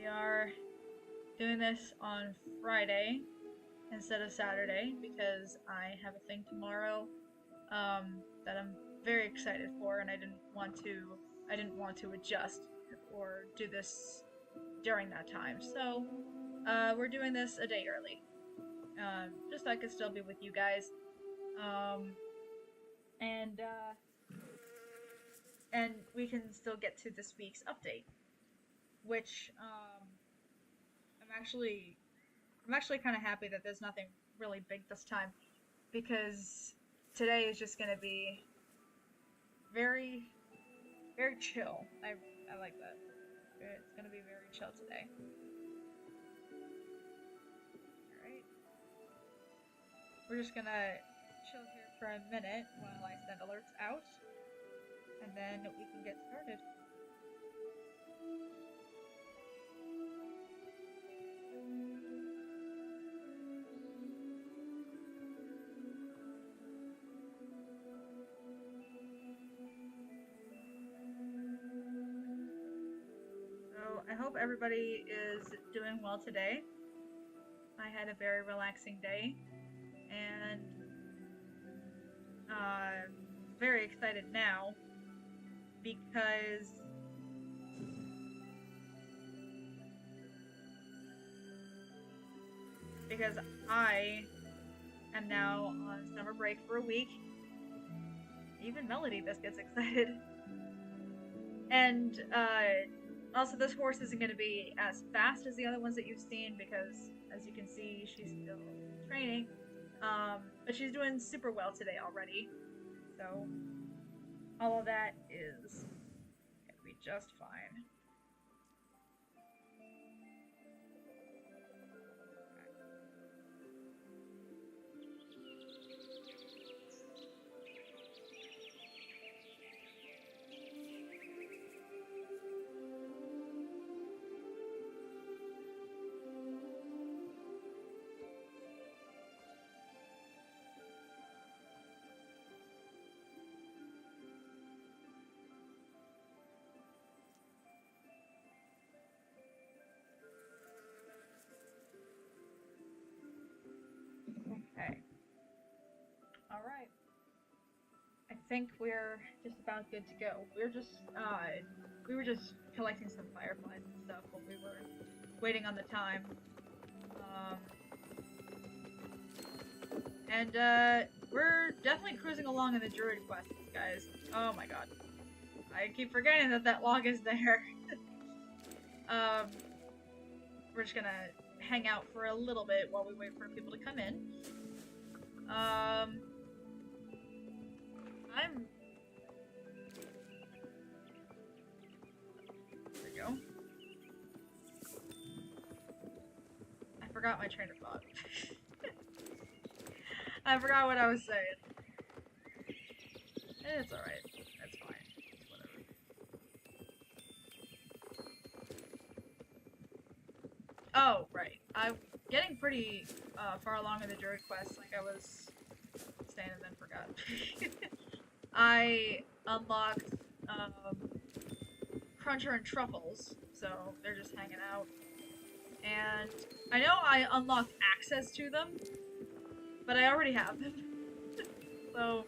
are doing this on Friday instead of Saturday because I have a thing tomorrow that I'm very excited for, and I didn't want to adjust or do this during that time. So we're doing this a day early, just so I could still be with you guys. Um, and and we can still get to this week's update, which I'm actually I'm actually kind of happy that there's nothing really big this time because today is just gonna be very very chill. I like that. It's gonna be very chill today. All right, we're just gonna chill here for a minute while I send alerts out, and then we can get started. So I hope everybody is doing well today. I had a very relaxing day, and I'm very excited now because because I am now on summer break for a week. Even Melody this gets excited. And also, this horse isn't going to be as fast as the other ones that you've seen because, as you can see, she's still training. But she's doing super well today already. So, all of that is going to be just fine. Okay. All right. I think we're just about good to go. We were just collecting some fireflies and stuff while we were waiting on the time. Um, and we're definitely cruising along in the druid quests, guys. Oh my god. I keep forgetting that that log is there. um, we're just gonna hang out for a little bit while we wait for people to come in. I'm... There we go. I forgot my train of thought. I forgot what I was saying. It's alright. That's fine. It's whatever. Oh, right. I'm getting pretty far along in the druid quest, like I was saying and then forgot. I unlocked Cruncher and Truffles, so they're just hanging out. And I know I unlocked access to them, but I already have them. So,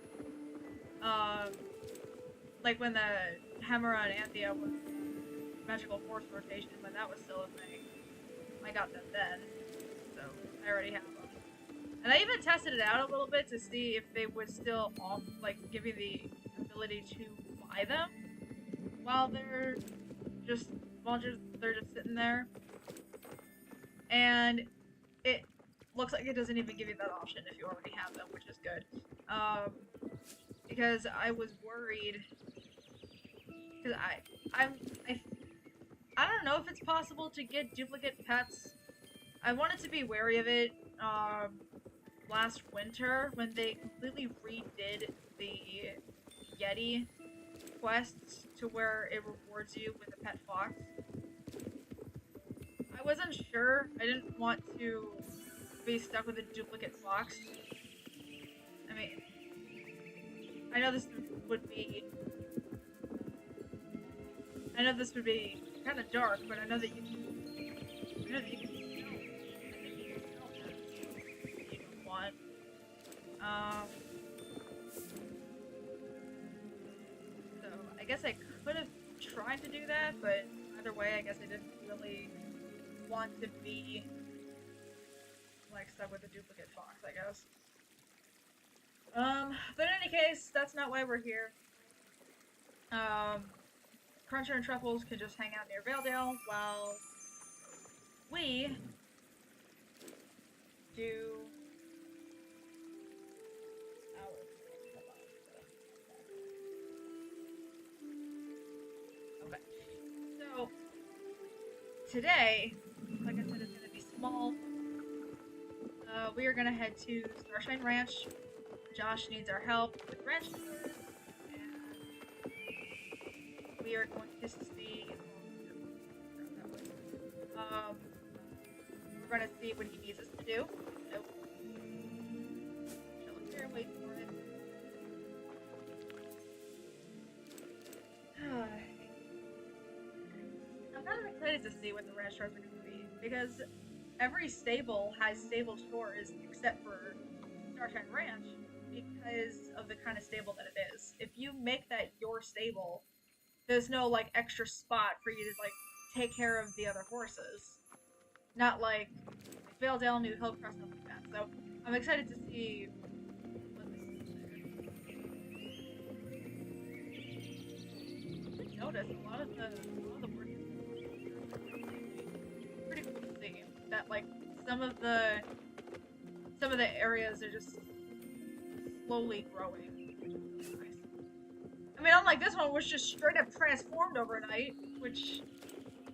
like when the Hammer on Anthea was magical force rotation, when that was still a thing, I got them then. So, I already have them. And I even tested it out a little bit to see if they would still, like, give you the ability to buy them while they're just, they're just sitting there. And it looks like it doesn't even give you that option if you already have them, which is good. Because I was worried, because I don't know if it's possible to get duplicate pets. I wanted to be wary of it, last winter when they completely redid the Yeti quests to where it rewards you with a pet fox. I wasn't sure. I didn't want to be stuck with a duplicate fox. I mean, I know this would be... I know this would be kind of dark, but I know that you can I know that you can sell. I think you can sell pets if you don't want. Um, so I guess I could have tried to do that, but either way, I guess I didn't really want to be like stuck with a duplicate fox, I guess. But in any case, that's not why we're here. Cruncher and Truffles can just hang out near Valedale while we do our okay. So today, like I said, it's gonna be small. We are gonna head to Starshine Ranch. Josh needs our help with ranch tours, and we are going to see. We're gonna see what he needs us to do. Nope. Chill up here and wait for it. I'm kind of excited to see what the ranch tours are gonna be because every stable has stable chores except for Starshine Ranch because of the kind of stable that it is. If you make that your stable, there's no like extra spot for you to like take care of the other horses. Not like Valedale, New Hillcrest, stuff like that. So I'm excited to see what this is there. Notice a lot of the horses pretty cool to see. That like some of the areas are just slowly growing, which is really nice. I mean, unlike this one, which just straight up transformed overnight, which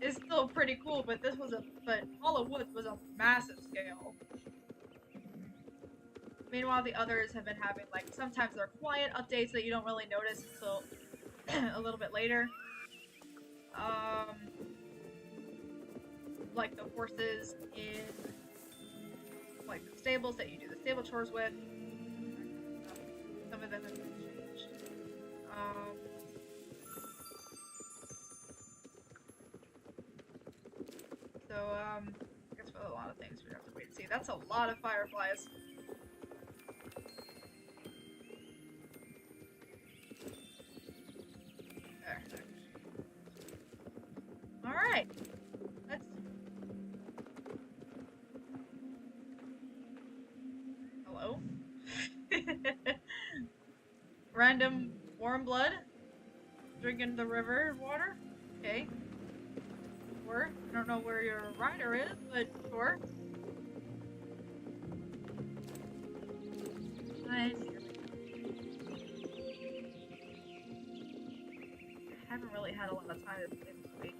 is still pretty cool, but Hall of Woods was a massive scale. Meanwhile, the others have been having, like, sometimes they're quiet updates that you don't really notice until a little bit later. Like the horses in, like, the stables that you do the stable chores with. Some of them have been changed. I guess for a lot of things we have to wait and see. That's a lot of fireflies. There. Alright. Let's... Hello? Random warm blood? Drinking the river water? Okay. Sure. I don't know where your rider is, but sure. I haven't really had a lot of time to play this week.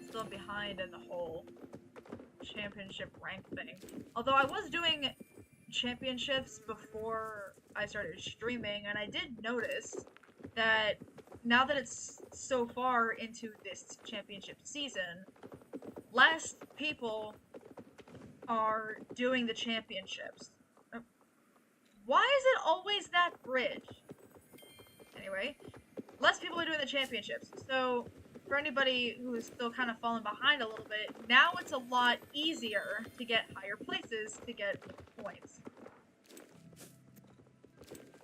Still behind in the whole championship rank thing. Although I was doing championships before I started streaming, and I did notice that now that it's so far into this championship season, less people are doing the championships. Why is it always that bridge? Anyway, less people are doing the championships. So, for anybody who's still kind of falling behind a little bit, now it's a lot easier to get higher places to get points.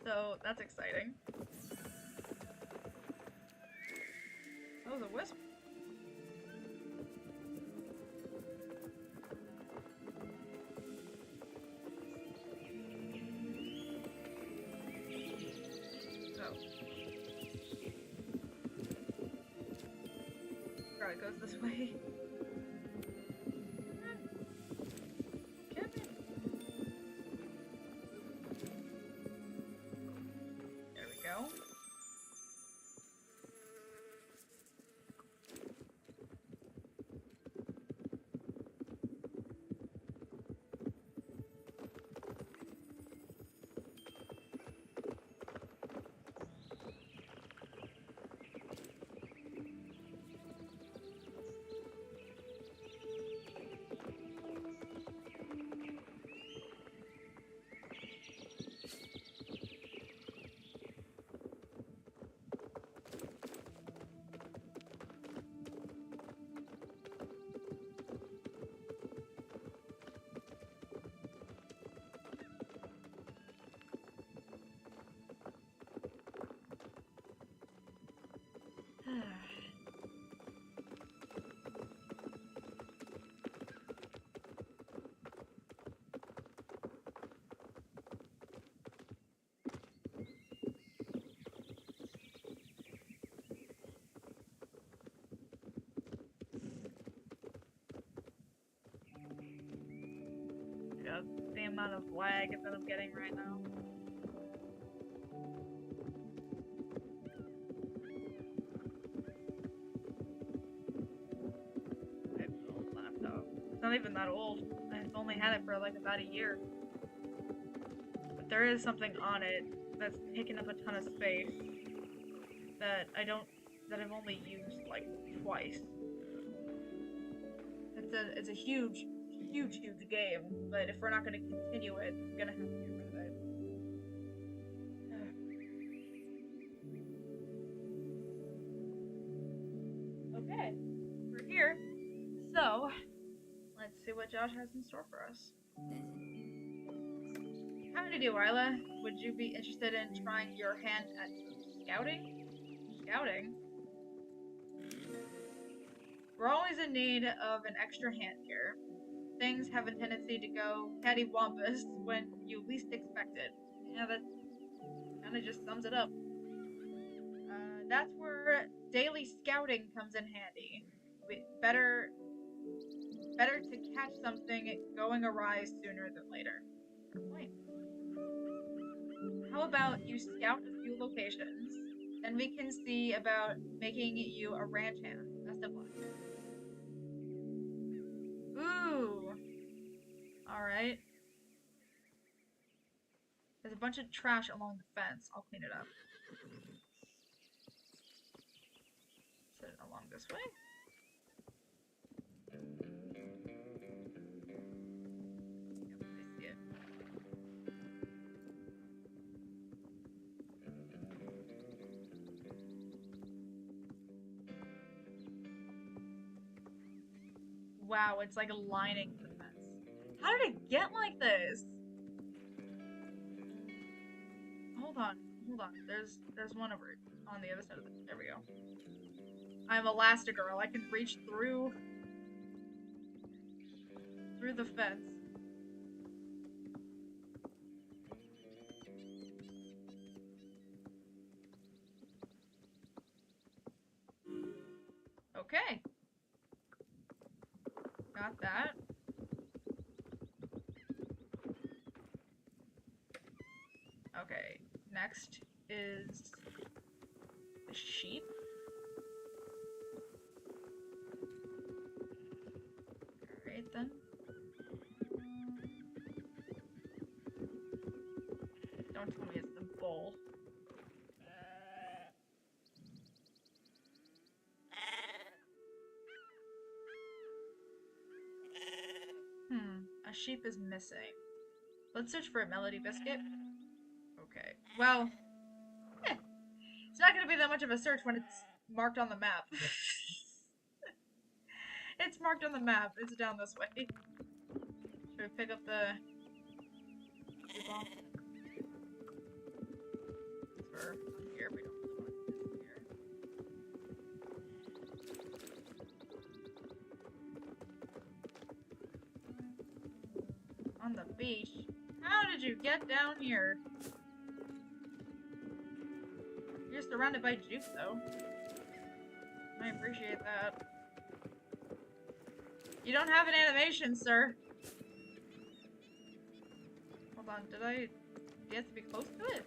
So, that's exciting. Oh, the wisp. Oh. God, it goes this way. There we go. the amount of lag that I'm getting right now. I have an old laptop. It's not even that old. I've only had it for like about a year. But there is something on it that's taking up a ton of space that I've only used like twice. It's a huge game, but if we're not gonna continue it, I'm gonna have to get rid of it. Okay, we're here. So, let's see what Josh has in store for us. How do you do, Isla? Would you be interested in trying your hand at scouting? Scouting? We're always in need of an extra hand here. Things have a tendency to go cattywampus when you least expect it. Yeah, that kind of just sums it up. That's where daily scouting comes in handy. Better to catch something going awry sooner than later. Fair point. How about you scout a few locations, then we can see about making you a ranch hand. Best of luck. Ooh. Alright. There's a bunch of trash along the fence. I'll clean it up. Set it along this way. Yep, I see it. Wow, it's like lining the fence. How did it get like this? Hold on. There's one over on the other side of it. There we go. I'm Elastigirl. I can reach through the fence. Okay. Got that. Okay, next is the sheep. Alright then. Don't tell me it's the bull. A sheep is missing. Let's search for a melody biscuit. Okay. Well, it's not gonna be that much of a search when it's marked on the map. It's marked on the map. It's down this way. Should we pick up the bomb? For here, we don't really want this here. On the beach? How did you get down here? You're surrounded by juke, though. I appreciate that. You don't have an animation, sir. Hold on, do you have to be close to it?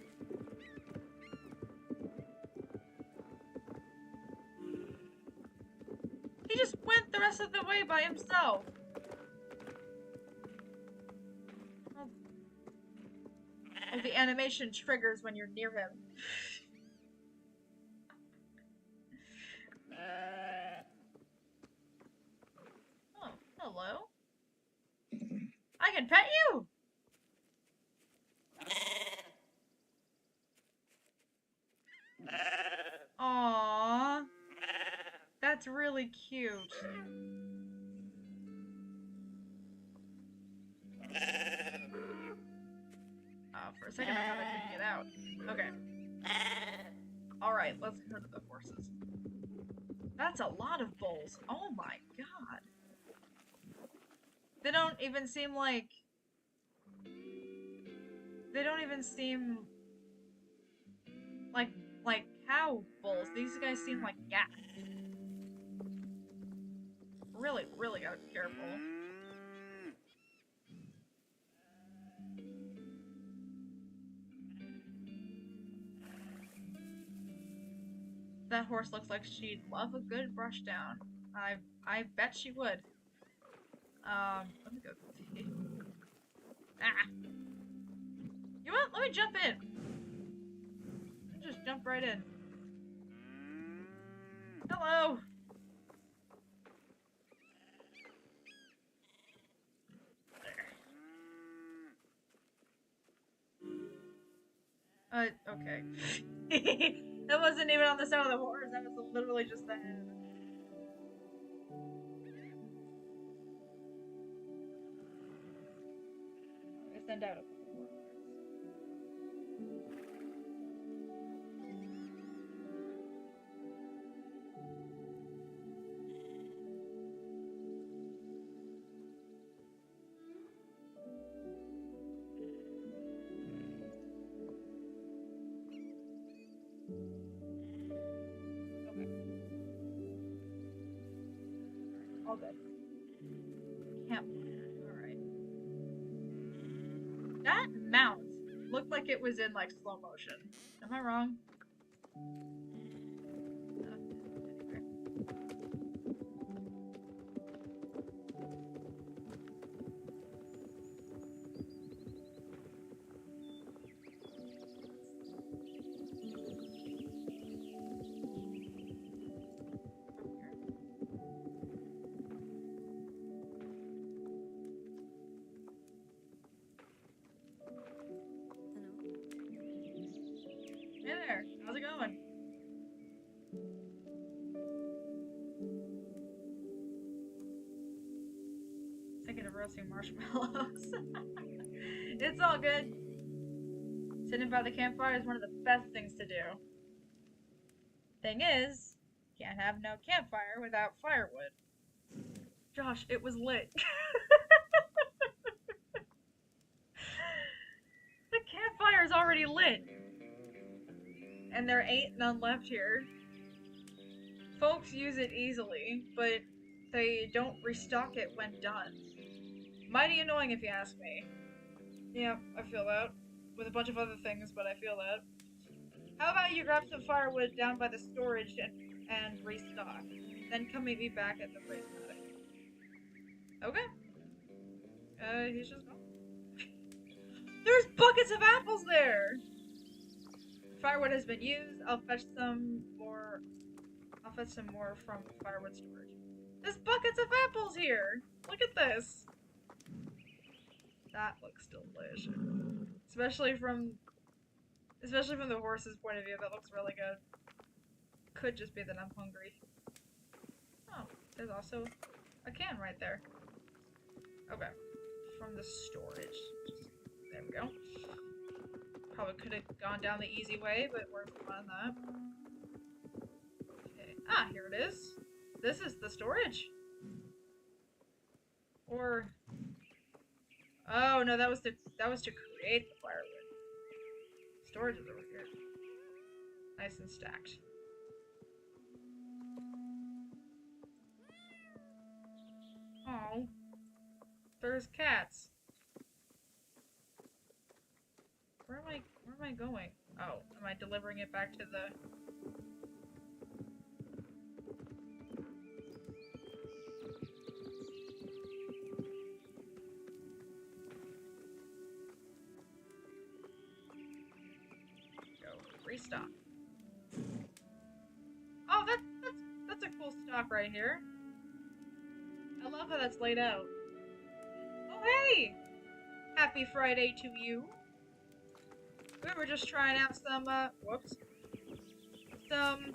He just went the rest of the way by himself. Oh, the animation triggers when you're near him. Oh, hello. I can pet you! Aww. That's really cute. For a second I thought I couldn't get out. Okay. Alright, let's go to the horses. That's a lot of bulls. Oh my god. They don't even seem like... They don't even seem... like cow bulls. These guys seem like yaks. Really gotta be careful. That horse looks like she'd love a good brush down. I bet she would. Let me go. Ah! You know what? Let me jump in. Let me just jump right in. Hello! Okay. That wasn't even on the side of the horse, that was literally just the head. I'm gonna send out a couple more cards. Okay. All good. Camp. Alright. That mount looked like it was in, like, slow motion. Am I wrong? Anyway. Hey there, how's it going? Thinking of roasting marshmallows. It's all good. Sitting by the campfire is one of the best things to do. Thing is, can't have no campfire without firewood. Josh, it was lit. The campfire's already lit. And there ain't none left here. Folks use it easily, but they don't restock it when done. Mighty annoying if you ask me. Yeah, I feel that. With a bunch of other things, but I feel that. How about you grab some firewood down by the storage and restock? Then come meet me back at the race paddock. Okay. He's just gone. There's buckets of apples there! Firewood has been used. I'll fetch some more from firewood storage. There's buckets of apples here! Look at this! That looks delicious. Especially from the horse's point of view, that looks really good. Could just be that I'm hungry. Oh, there's also a can right there. Okay. From the storage. There we go. Probably could have gone down the easy way, but we're on that. Okay. Ah, here it is. This is the storage. Or... Oh, no, that was to create the firewood. Storage is over here. Nice and stacked. Oh. There's cats. Where am I going? Oh, am I delivering it back to the... Go. Restock. Oh, that's a cool stock right here. I love how that's laid out. Oh, hey! Happy Friday to you. We were just trying out some, some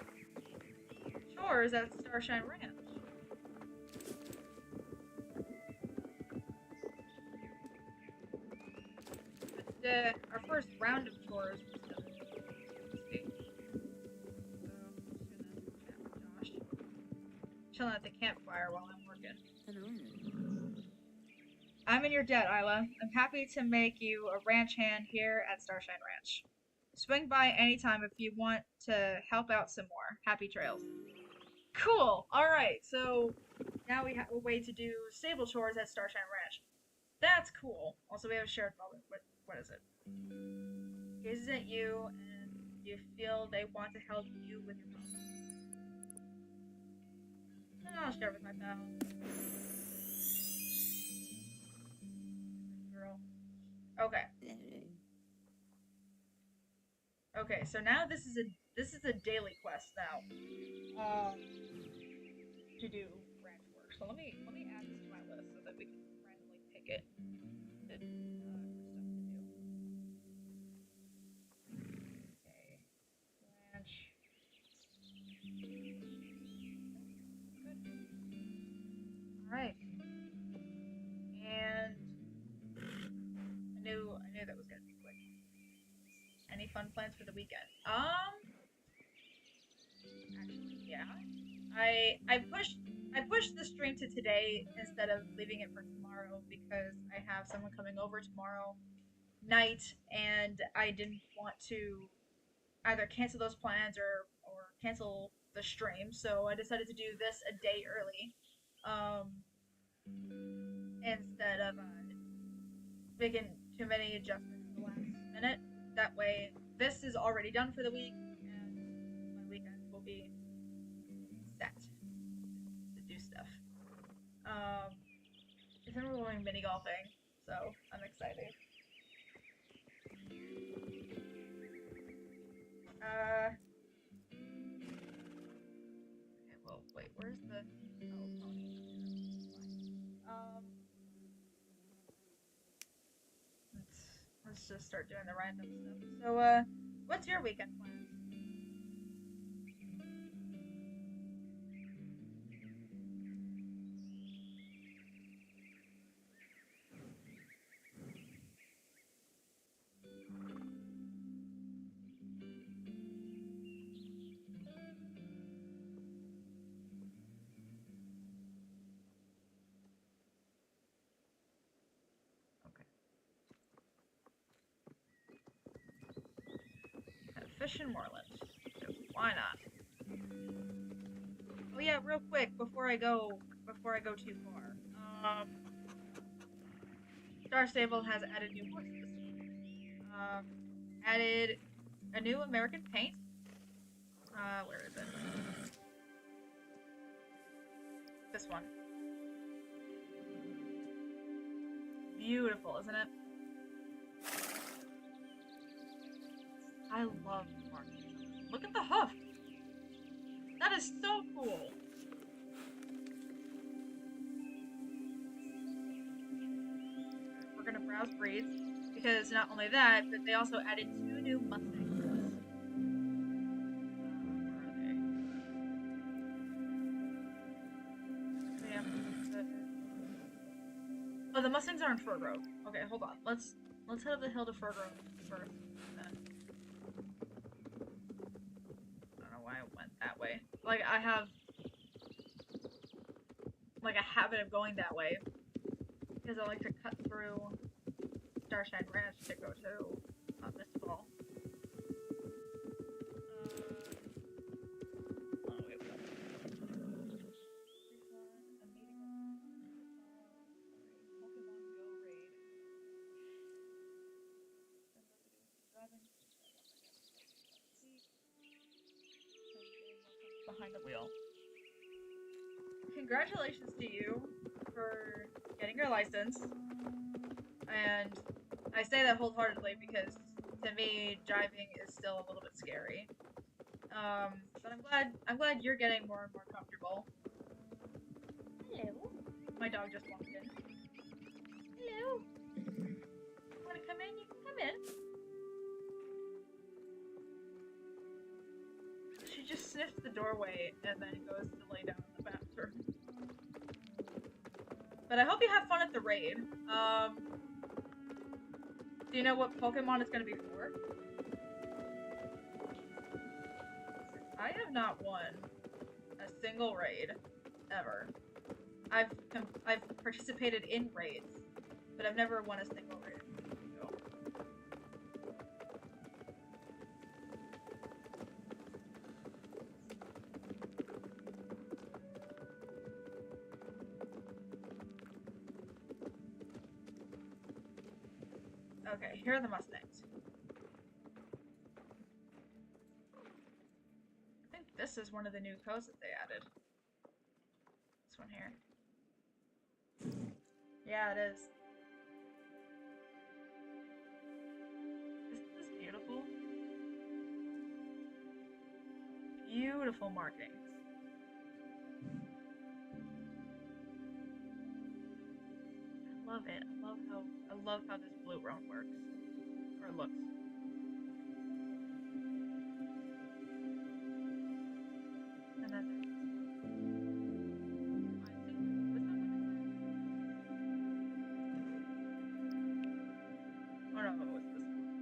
chores at Starshine Ranch. But, our first round of chores was done. Josh. Chilling at the campfire while I'm working. Hello. I'm in your debt, Isla. I'm happy to make you a ranch hand here at Starshine Ranch. Swing by anytime if you want to help out some more. Happy trails. Cool! Alright, so now we have a way to do stable chores at Starshine Ranch. That's cool. Also, we have a shared moment. What is it? Gazes at you, and you feel they want to help you with your problem. I'll share with my pal. Girl. Okay. Okay, so now this is a daily quest now. To do ranch work. So let me add this to my list so that we can randomly pick it for stuff to do. Okay, ranch. Good. All right. And I knew that was gonna be quick. Any fun plans for the weekend? Actually, yeah. I pushed the stream to today instead of leaving it for tomorrow because I have someone coming over tomorrow night and I didn't want to either cancel those plans or cancel the stream. So I decided to do this a day early, instead of making too many adjustments at the last minute. That way, this is already done for the week, and my weekend will be set to do stuff. Um, December we're going mini golfing, so I'm excited. Uh, okay, well, wait, where's the oh pony? Let's just start doing the random stuff. So, what's your weekend plans? Okay. Fish in Moreland. Why not? Oh yeah, real quick before I go too far. Star Stable has added new horses. Um, Added a new American paint. Where is it? This one. Beautiful, isn't it? I love the markings. Look at the hoof. That is so cool. We're gonna browse breeds because not only that, but they also added 2 new Mustangs. Where are they? Oh, the Mustangs are in Fur Grove. Okay, hold on. Let's head up the hill to Fur Grove first. I don't know why I went that way. Like I have like a habit of going that way because I like to cut through Starshine Ranch to go to Mistfall. Behind the wheel. Congratulations to you for getting your license. And I say that wholeheartedly because to me driving is still a little bit scary. But I'm glad you're getting more and more comfortable. Hello. My dog just walked in. Hello. You wanna come in? You can come in. She just sniffs the doorway and then goes to lay down in the bathroom. But I hope you have fun at the raid. Do you know what Pokemon it's gonna be for? I have not won a single raid ever. I've participated in raids, but I've never won a single raid. So. Okay, here are the Mustangs. I think this is one of the new codes that they added. This one here. Yeah, it is. Isn't this beautiful? Beautiful markings. I love it. I love how this blue roan works or looks. And then I think was that the next one? Oh no, it was this one.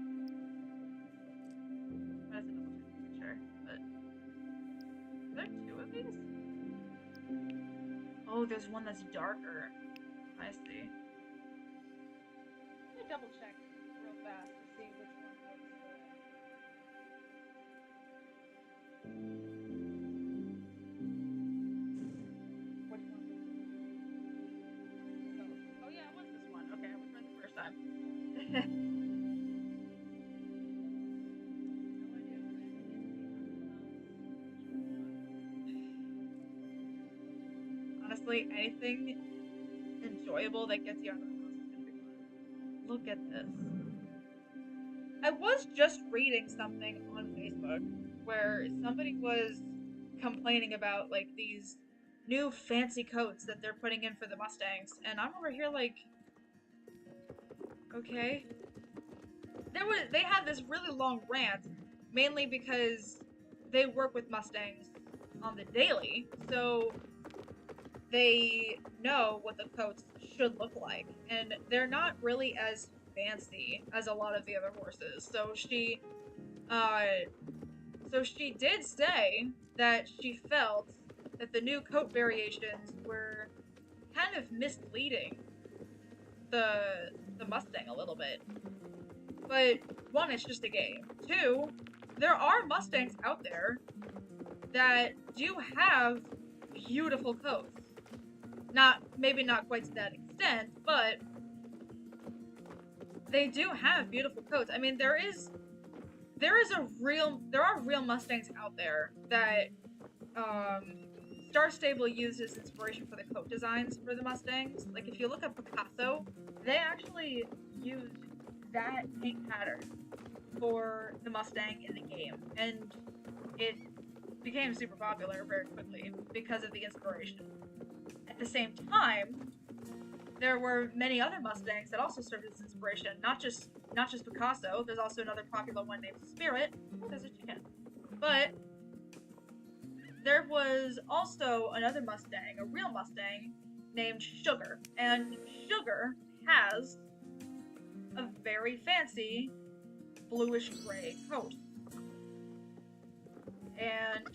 I have to double check the picture. But are there two of these? Oh, there's one that's darker. I see. Let me double check real fast to see which one was which one was oh yeah, it was this one. Okay, I was right the first time. No idea what it is. Honestly, anything enjoyable that gets you out of the house is gonna be fun. Look at this. I was just reading something on Facebook where somebody was complaining about like these new fancy coats that they're putting in for the Mustangs, and I'm over here like, okay. They had this really long rant, mainly because they work with Mustangs on the daily, so they know what the coats should look like, and they're not really as fancy as a lot of the other horses. Uh, so she did say that she felt that the new coat variations were kind of misleading the Mustang a little bit. But one, it's just a game. Two, there are Mustangs out there that do have beautiful coats. Maybe not quite to that extent, but they do have beautiful coats. I mean, there are real Mustangs out there that Star Stable used as inspiration for the coat designs for the Mustangs. Like if you look up Picasso, they actually used that paint pattern for the Mustang in the game, and it became super popular very quickly because of the inspiration. At the same time, there were many other Mustangs that also served as inspiration. Not just Picasso. There's also another popular one named Spirit. Oh, there's a chicken. But there was also another Mustang, a real Mustang, named Sugar. And Sugar has a very fancy bluish gray coat. And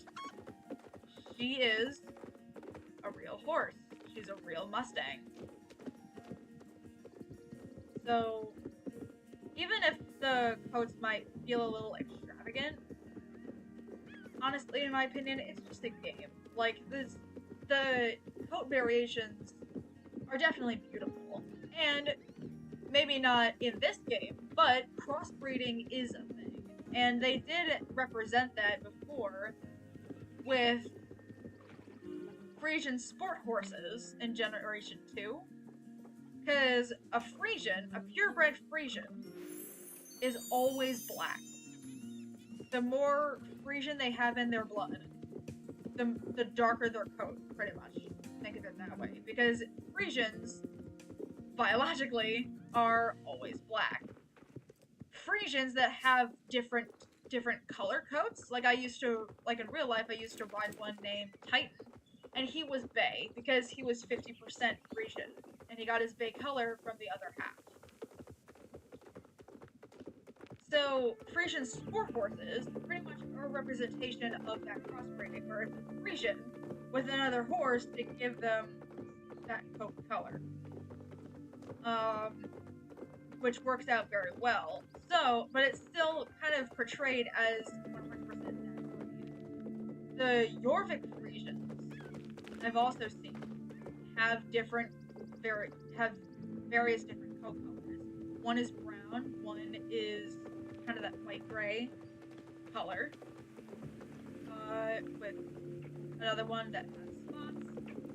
she is a real horse. She's a real Mustang. So, even if the coats might feel a little extravagant, honestly, in my opinion, it's just a game. Like, the coat variations are definitely beautiful. And maybe not in this game, but crossbreeding is a thing. And they did represent that before with Frisian sport horses in Generation 2. Because a purebred Frisian, is always black. The more Frisian they have in their blood, the darker their coat, pretty much. Think of it that way. Because Frisians, biologically, are always black. Frisians that have different color coats, like in real life, I used to ride one named Titan, and he was bay because he was 50% Frisian, and he got his bay color from the other half. So, Frisian sport horses pretty much are a representation of that crossbreeding, where it's a Frisian with another horse to give them that coat color. Which works out very well. So, but it's still kind of portrayed as 100% natural. The Jorvik Frisians, I've also seen, have various different coat colors. One is brown, one is kind of that light gray color, with another one that has spots,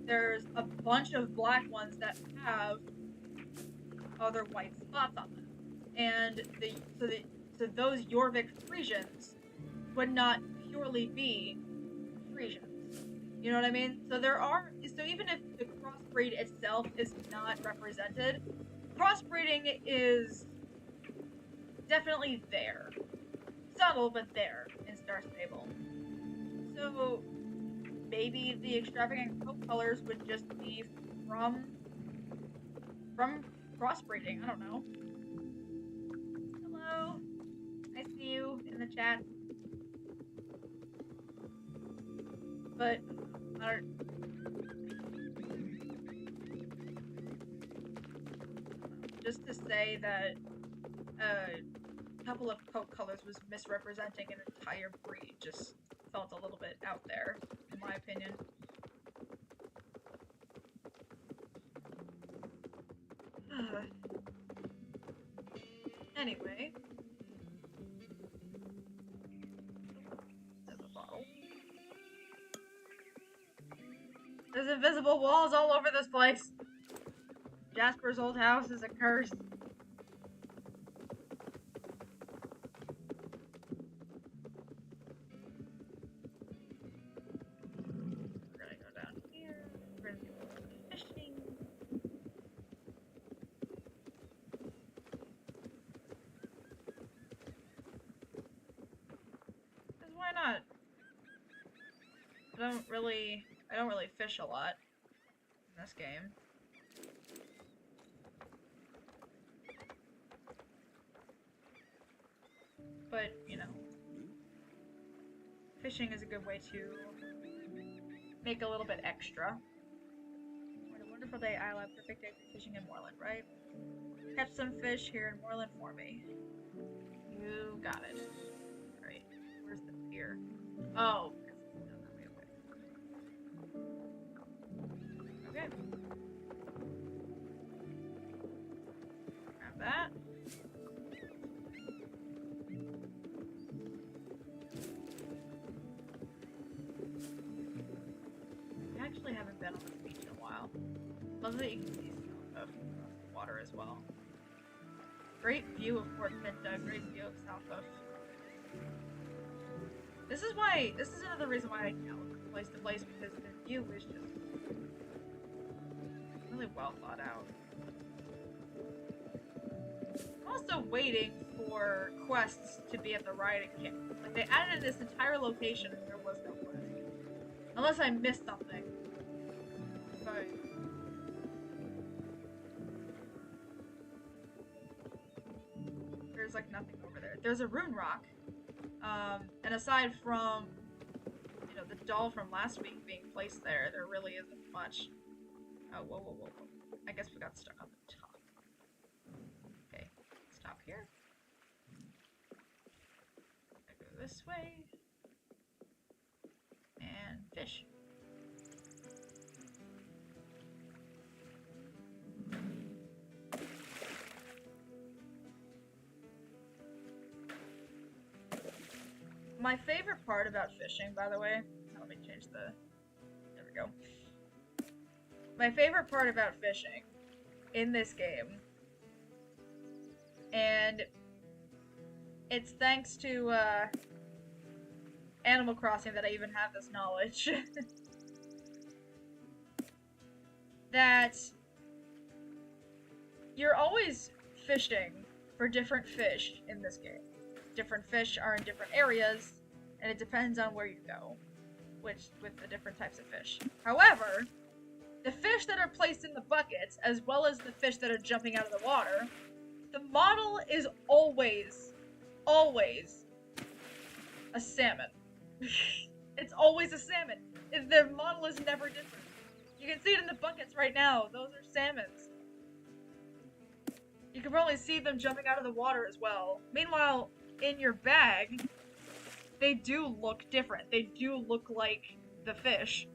there's a bunch of black ones that have other white spots on them. And so those Jorvik Frisians would not purely be Frisians. You know what I mean? So even if the crossbreed itself is not represented, crossbreeding is definitely there. Subtle, but there in Star Stable. So maybe the extravagant coat colors would just be from crossbreeding. I don't know. Hello, I see you in the chat. But just to say that a couple of coat colors was misrepresenting an entire breed just felt a little bit out there, in my opinion. Anyway. There's a bottle. There's invisible walls all over this place. Jasper's old house is a curse. We're gonna go down here. We're gonna do fishing. Because why not? I don't really fish a lot in this game. But, you know, fishing is a good way to make a little bit extra. What a wonderful day, Isla. Perfect day for fishing in Moorland, right? Catch some fish here in Moorland for me. You got it. Alright, where's the pier? Oh, because it's down that way. Okay. Grab that. I actually haven't been on this beach in a while. Love that you can see south of the water as well. Great view of Fort Pinta, great view of South of. This is another reason why I can't look from place to place, because the view is just really well thought out. I'm also waiting for quests to be at the right camp. Like, they added this entire location and there was no quest. Unless I missed something. But there's like nothing over there. There's a rune rock. And aside from, you know, the doll from last week being placed there, there really isn't much. Oh, whoa. I guess we got stuck on the top. Okay, stop here. I go this way. And fish. My favorite part about fishing, by the way, let me change the, there we go. My favorite part about fishing in this game, and it's thanks to Animal Crossing that I even have this knowledge, that you're always fishing for different fish in this game. Different fish are in different areas, and it depends on where you go, with the different types of fish. However, the fish that are placed in the buckets, as well as the fish that are jumping out of the water, the model is always a salmon. It's always a salmon. The model is never different. You can see it in the buckets right now. Those are salmons. You can probably see them jumping out of the water as well. Meanwhile, in your bag, they do look different. They do look like the fish.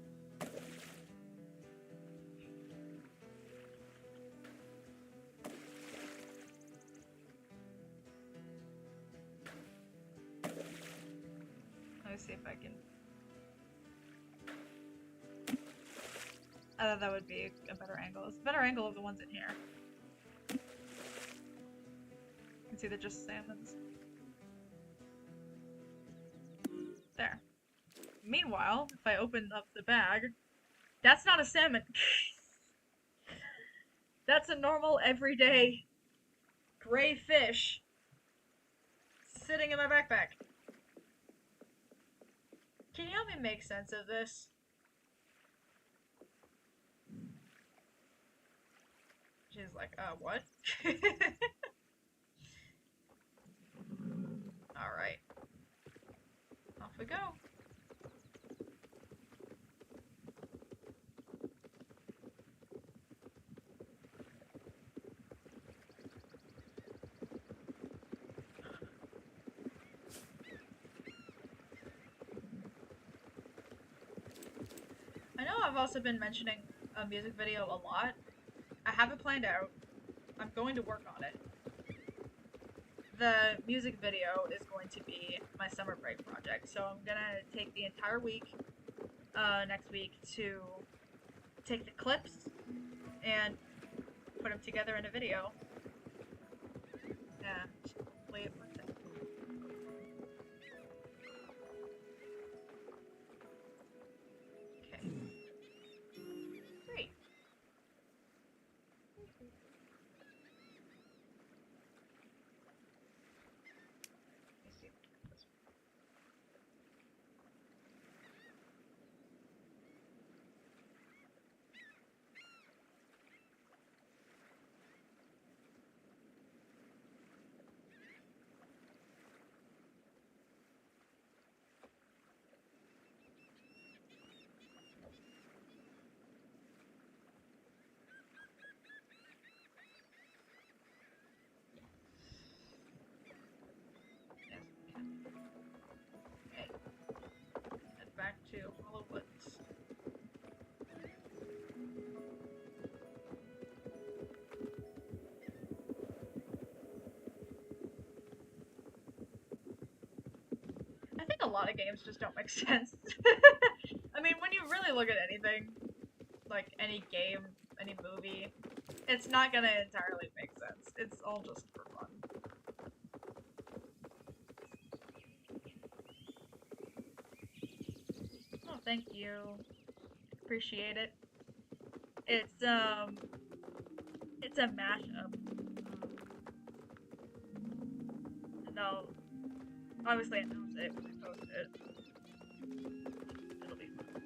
Let me see if I can... I thought that would be a better angle. It's a better angle of the ones in here. You can see they're just salmons. There. Meanwhile, if I open up the bag, that's not a salmon. That's a normal, everyday, gray fish sitting in my backpack. Can you help me make sense of this? She's like, what? Alright. Off we go. I know I've also been mentioning a music video a lot. I have it planned out. I'm going to work on it. The music video is going to be my summer break project, so I'm gonna take the entire week, next week, to take the clips and put them together in a video. And wait, what's it? Okay. Great. Back to Hollow Woods. I think a lot of games just don't make sense. I mean, when you really look at anything, like any game, any movie, it's not gonna entirely make sense. It's all just for fun. Oh, thank you. Appreciate it. It's a mashup. And I'll obviously announce it when I post it. It'll be fun.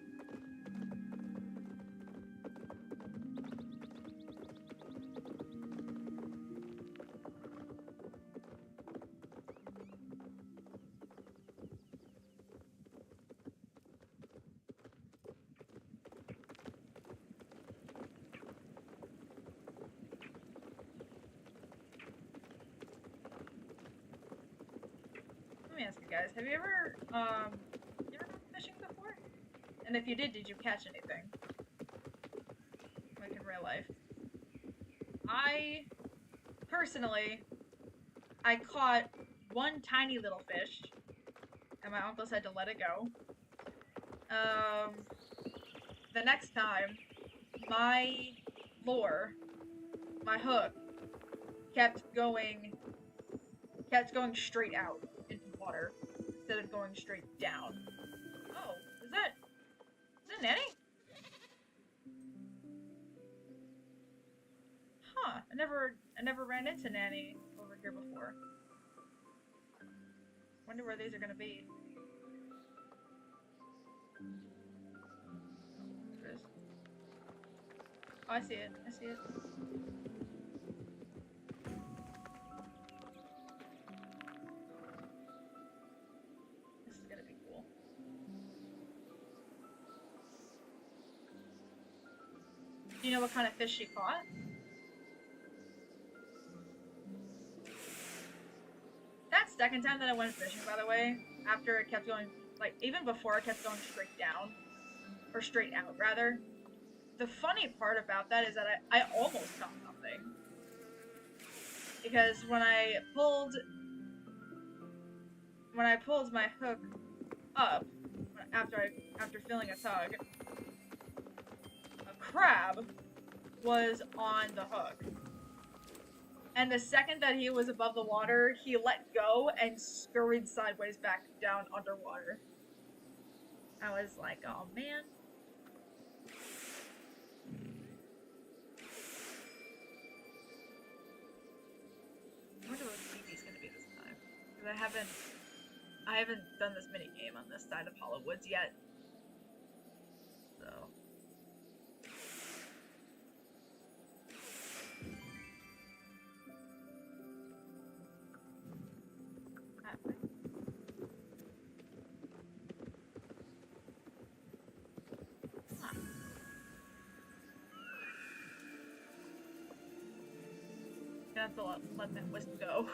Let me ask you guys, have you ever gone fishing before? And if you did you catch anything? Like in real life? Personally, I caught one tiny little fish, and my uncle said to let it go. The next time, my lure, my hook, kept going straight out into water instead of going straight down. Oh, is that Nanny? Huh, I never ran into Nanny over here before. Wonder where these are gonna be. Oh, I see it. I see it. This is gonna be cool. Do you know what kind of fish she caught? That second time that I went fishing, by the way, after it kept going, like, even before it kept going straight down, or straight out, rather, the funny part about that is that I almost caught something. Because when I pulled my hook up, after filling a tug, a crab was on the hook. And the second that he was above the water, he let go and scurried sideways back down underwater. I was like, oh man. I wonder what BB's gonna be this time. Because I haven't done this mini game on this side of Hollow Woods yet. So. Gonna have to let that wisp go.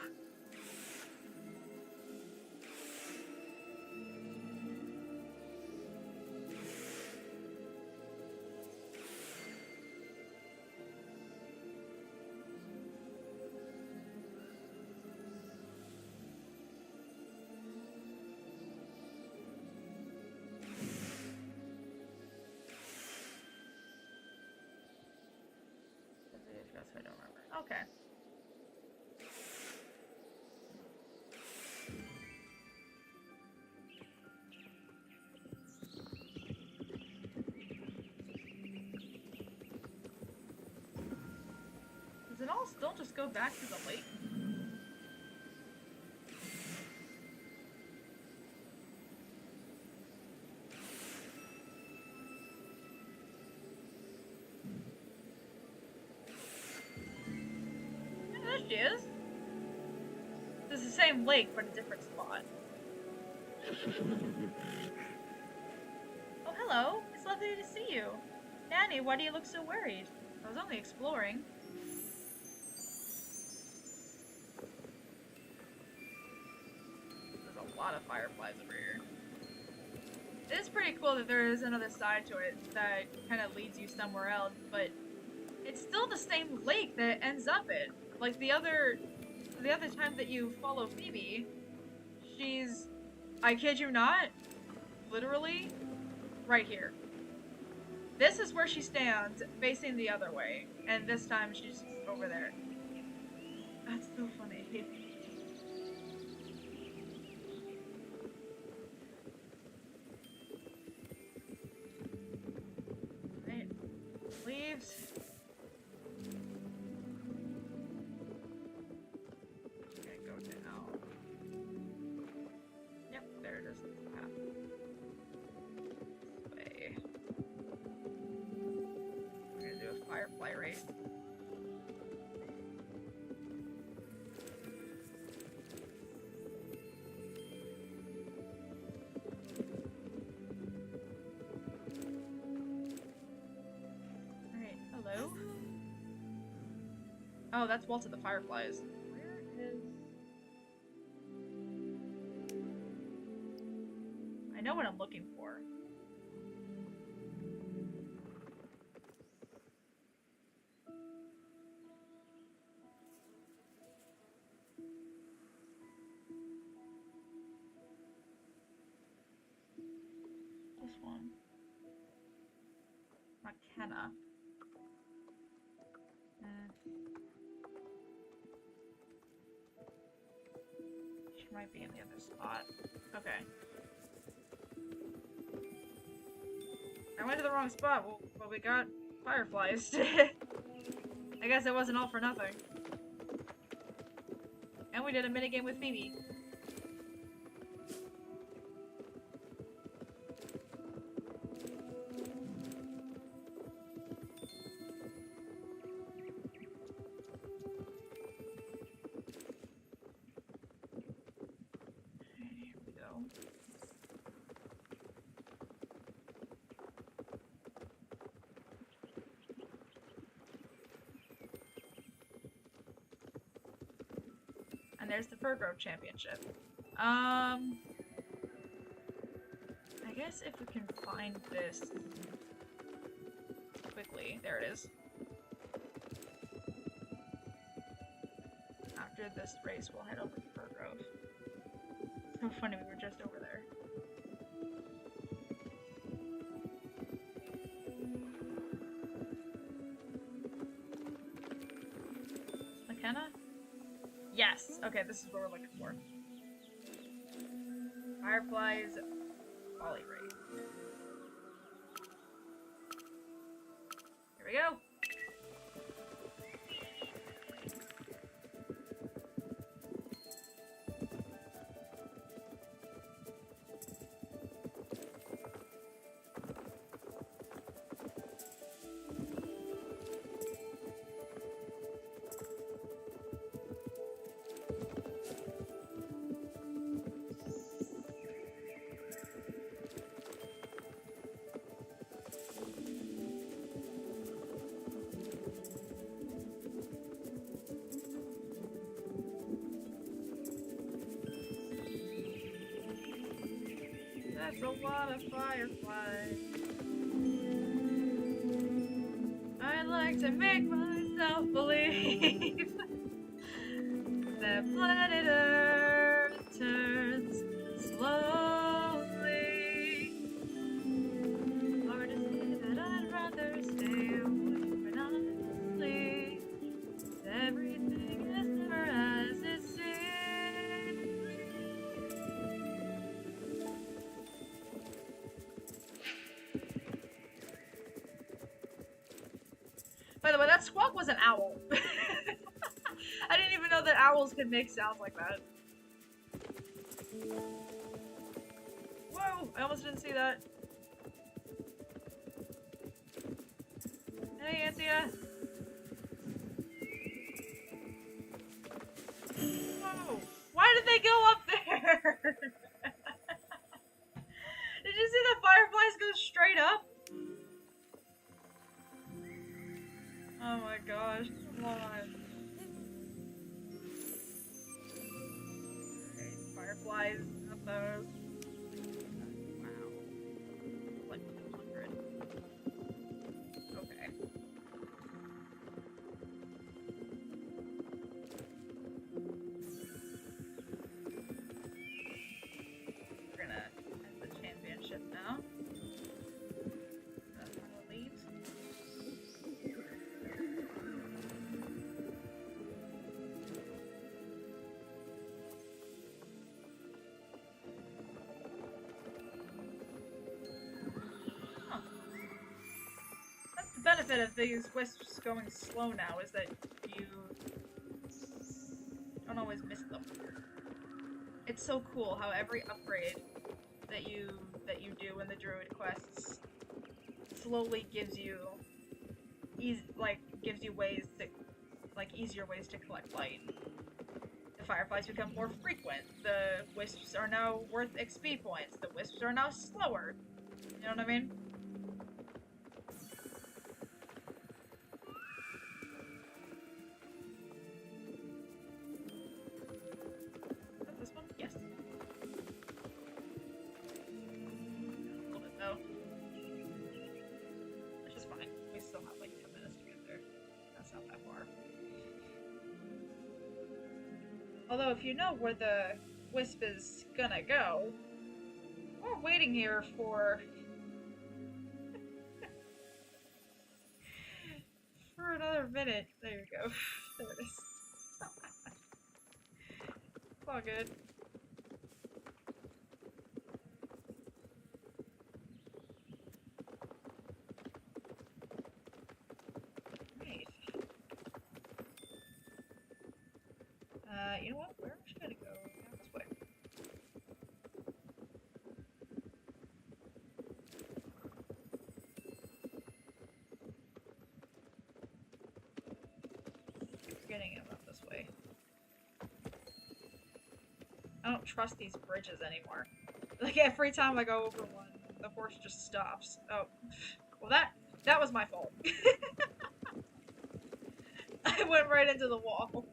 I don't remember. Okay. Does it all still just go back to the lake? She is. This is the same lake, but a different spot. Oh, hello. It's lovely to see you. Danny, why do you look so worried? I was only exploring. There's a lot of fireflies over here. It is pretty cool that there is another side to it that kind of leads you somewhere else, but it's still the same lake that it ends up in. Like the other time that you follow Phoebe, she's, I kid you not, literally right here. This is where she stands, facing the other way, and this time she's over there. That's so funny. Right. Leaves. Firefly race. Alright, hello? Oh, that's Waltz of the Fireflies. Where is... I know what I'm looking for. One. McKenna. She might be in the other spot. Okay. I went to the wrong spot. Well, we got fireflies. I guess it wasn't all for nothing. And we did a minigame with Phoebe. And there's the Fir Grove Championship. I guess if we can find this quickly. There it is. After this race, we'll head over to Fir Grove. So funny, we were just over there. Yes. Okay, this is what we're looking for. Fireflies folly rate. Here we go. That's a lot of fireflies. I'd like to make myself believe that planet Earth turns slowly. Hard to say that I'd rather stay away, but honestly, everything is never as it seems. By the way, that squawk was an owl. I didn't even know that owls could make sounds like that. Whoa! I almost didn't see that. Hey, Anthea. Whoa! Why did they go up there? Did you see the fireflies go straight up? Oh my gosh, come on. Okay, fireflies, not those. Wow. Like 200. Okay. We're gonna end the championship now. That's an elite. The benefit of these wisps going slow now is that you don't always miss them. It's so cool how every upgrade that you do in the druid quests slowly gives you gives you ways to easier ways to collect light. The fireflies become more frequent. The wisps are now worth XP points. The wisps are now slower. You know what I mean? Although, if you know where the wisp is gonna go, we're waiting here for... for another minute. There you go. There it is. It's all good. Right. You know what? Where should I go? Down this way. Keep forgetting about this way. I don't trust these bridges anymore. Like, every time I go over one, the horse just stops. Oh. Well, that was my fault. I went right into the wall.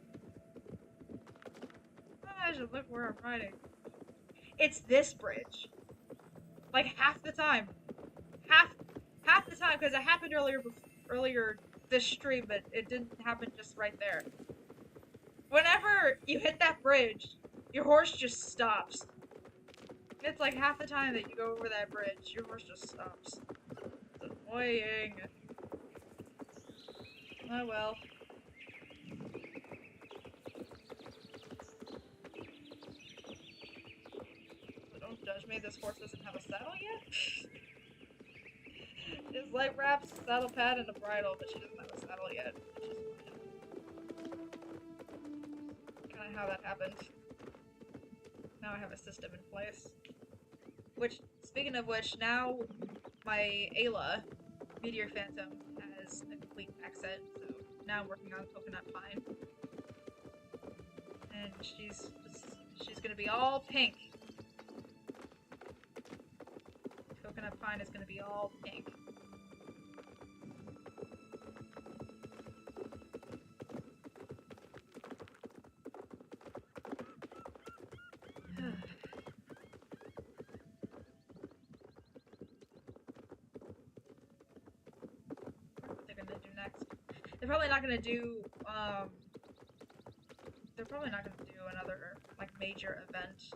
I should look where I'm riding. It's this bridge. Like, half the time. Half the time, because it happened earlier this stream, but it didn't happen just right there. Whenever you hit that bridge, your horse just stops. It's like half the time that you go over that bridge, your horse just stops. It's annoying. Oh well. me this horse doesn't have a saddle yet? His light wraps, saddle pad, and a bridle, but she doesn't have a saddle yet, which is kind of how that happened. Now I have a system in place. Which, speaking of which, now my Ayla, Meteor Phantom, has a complete max set, so now I'm working on Coconut Pine. And she's gonna be all pink. Coconut Pine is gonna be all pink. They're probably not gonna do, they're probably not gonna do another, like, major event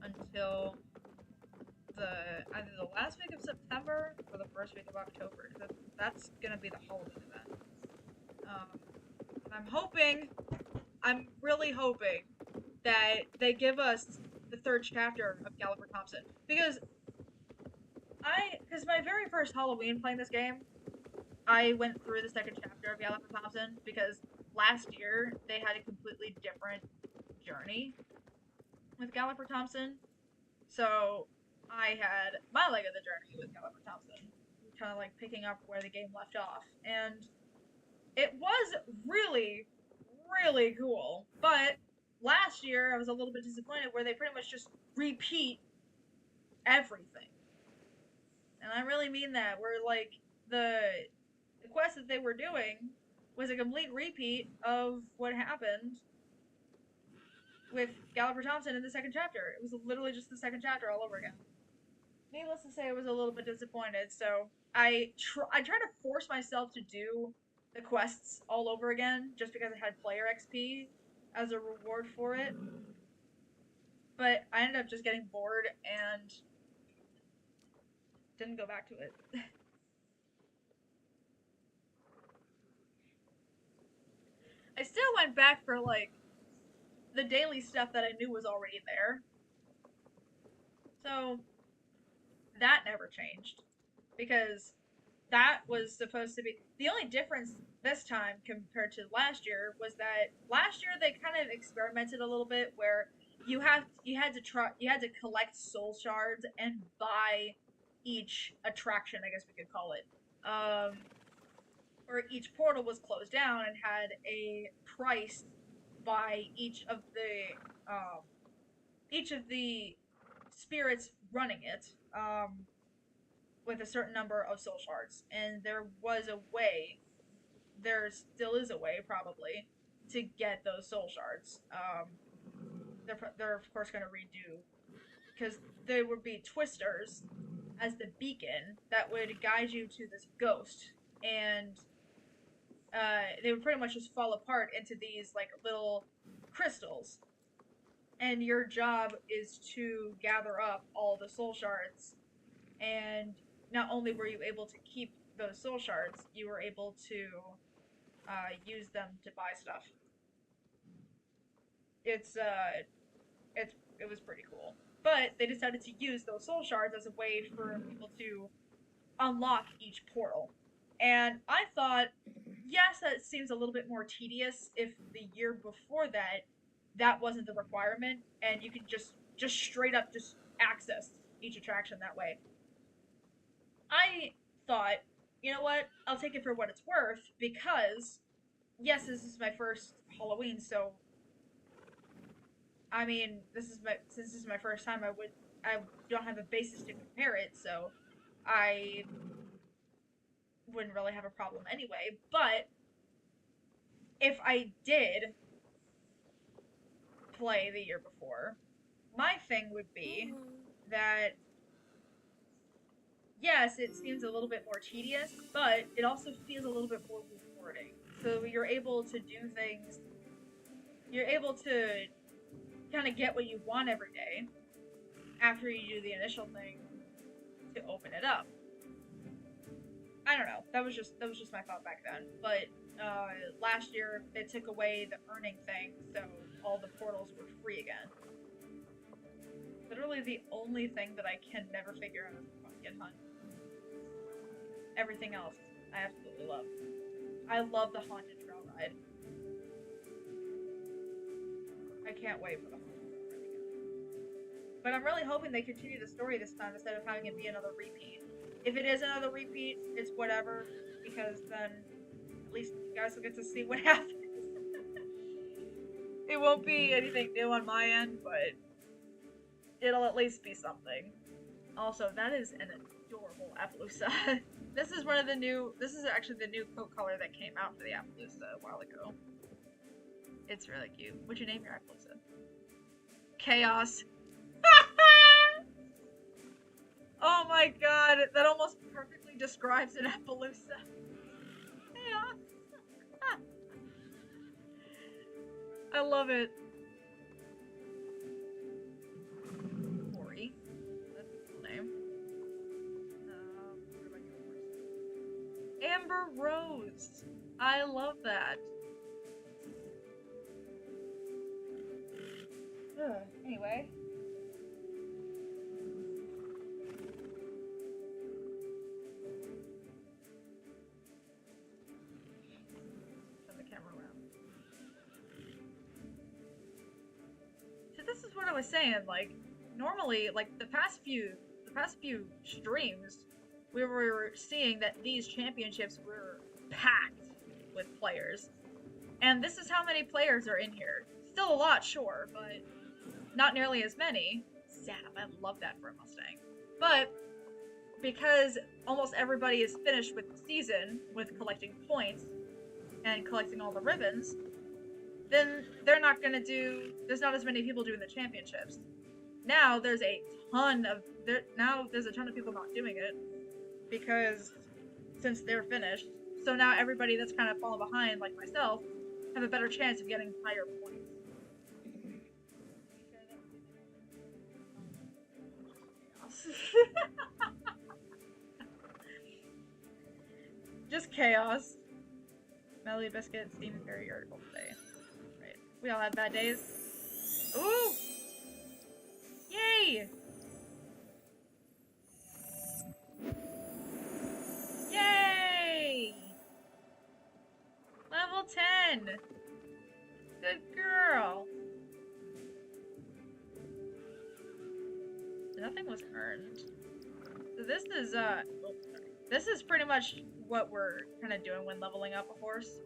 until either the last week of September or the first week of October. That's gonna be the Halloween event. I'm really hoping that they give us the third chapter of Gallagher Thompson. Because my very first Halloween playing this game, I went through the second chapter of Gallagher Thompson because last year they had a completely different journey with Gallagher Thompson. So I had my leg of the journey with Gallagher Thompson, kind of like picking up where the game left off. And it was really, really cool. But last year I was a little bit disappointed where they pretty much just repeat everything. And I really mean that. Where, like, the quest that they were doing was a complete repeat of what happened with Gallagher Thompson in the second chapter. It was literally just the second chapter all over again. Needless to say, I was a little bit disappointed, so I try to force myself to do the quests all over again, just because I had player XP as a reward for it. But I ended up just getting bored and didn't go back to it. I still went back for, like, the daily stuff that I knew was already there. So, that never changed. Because that was supposed to be... The only difference this time compared to last year was that last year they kind of experimented a little bit where you had to collect soul shards and buy each attraction, I guess we could call it. Or each portal was closed down and had a price by each of the spirits running it, with a certain number of soul shards. And there was a way, there still is a way probably, to get those soul shards. They're of course going to redo, because there would be twisters as the beacon that would guide you to this ghost, and they would pretty much just fall apart into these, like, little crystals. And your job is to gather up all the soul shards. And not only were you able to keep those soul shards, you were able to use them to buy stuff. It was pretty cool. But they decided to use those soul shards as a way for people to unlock each portal. And I thought, yes, that seems a little bit more tedious if the year before that wasn't the requirement, and you could just straight up just access each attraction that way. I thought, you know what, I'll take it for what it's worth, because, yes, this is my first Halloween, so, I mean, since this is my first time, I don't have a basis to compare it, so I wouldn't really have a problem anyway. But if I did play the year before, my thing would be that, yes, it seems a little bit more tedious, but it also feels a little bit more rewarding. So you're able to do things, you're able to kind of get what you want every day after you do the initial thing to open it up. I don't know. That was just my thought back then. But last year they took away the earning thing, so all the portals were free again. But literally the only thing that I can never figure out is the pumpkin hunt. Everything else, I absolutely love. I love the haunted trail ride. I can't wait for the haunted trail ride again. But I'm really hoping they continue the story this time instead of having it be another repeat. If it is another repeat, it's whatever, because then at least you guys will get to see what happens. It won't be anything new on my end, but it'll at least be something. Also, that is an adorable Appaloosa. This is actually the new coat color that came out for the Appaloosa a while ago. It's really cute. What'd you name your Appaloosa? Chaos. Oh my god, that almost perfectly describes an Appaloosa. Chaos. I love it. Ori. That's a cool name. What about yours? Amber Rose. I love that. Anyway. Turn the camera around. So this is what I was saying, like, normally, like, the past few streams, we were seeing that these championships were packed with players. And this is how many players are in here. Still a lot, sure, but not nearly as many. Sad, I love that for a Mustang. But because almost everybody is finished with the season, with collecting points and collecting all the ribbons, then there's not as many people doing the championships. Now there's a ton of people not doing it because since they're finished. So now everybody that's kind of fallen behind, like myself, have a better chance of getting higher points. Just chaos. Melody Biscuit, Steam is very irritable today. Right. We all have bad days. Ooh! Yay! Yay! Level 10! Good girl! Nothing was earned. So this is pretty much what we're kind of doing when leveling up a horse.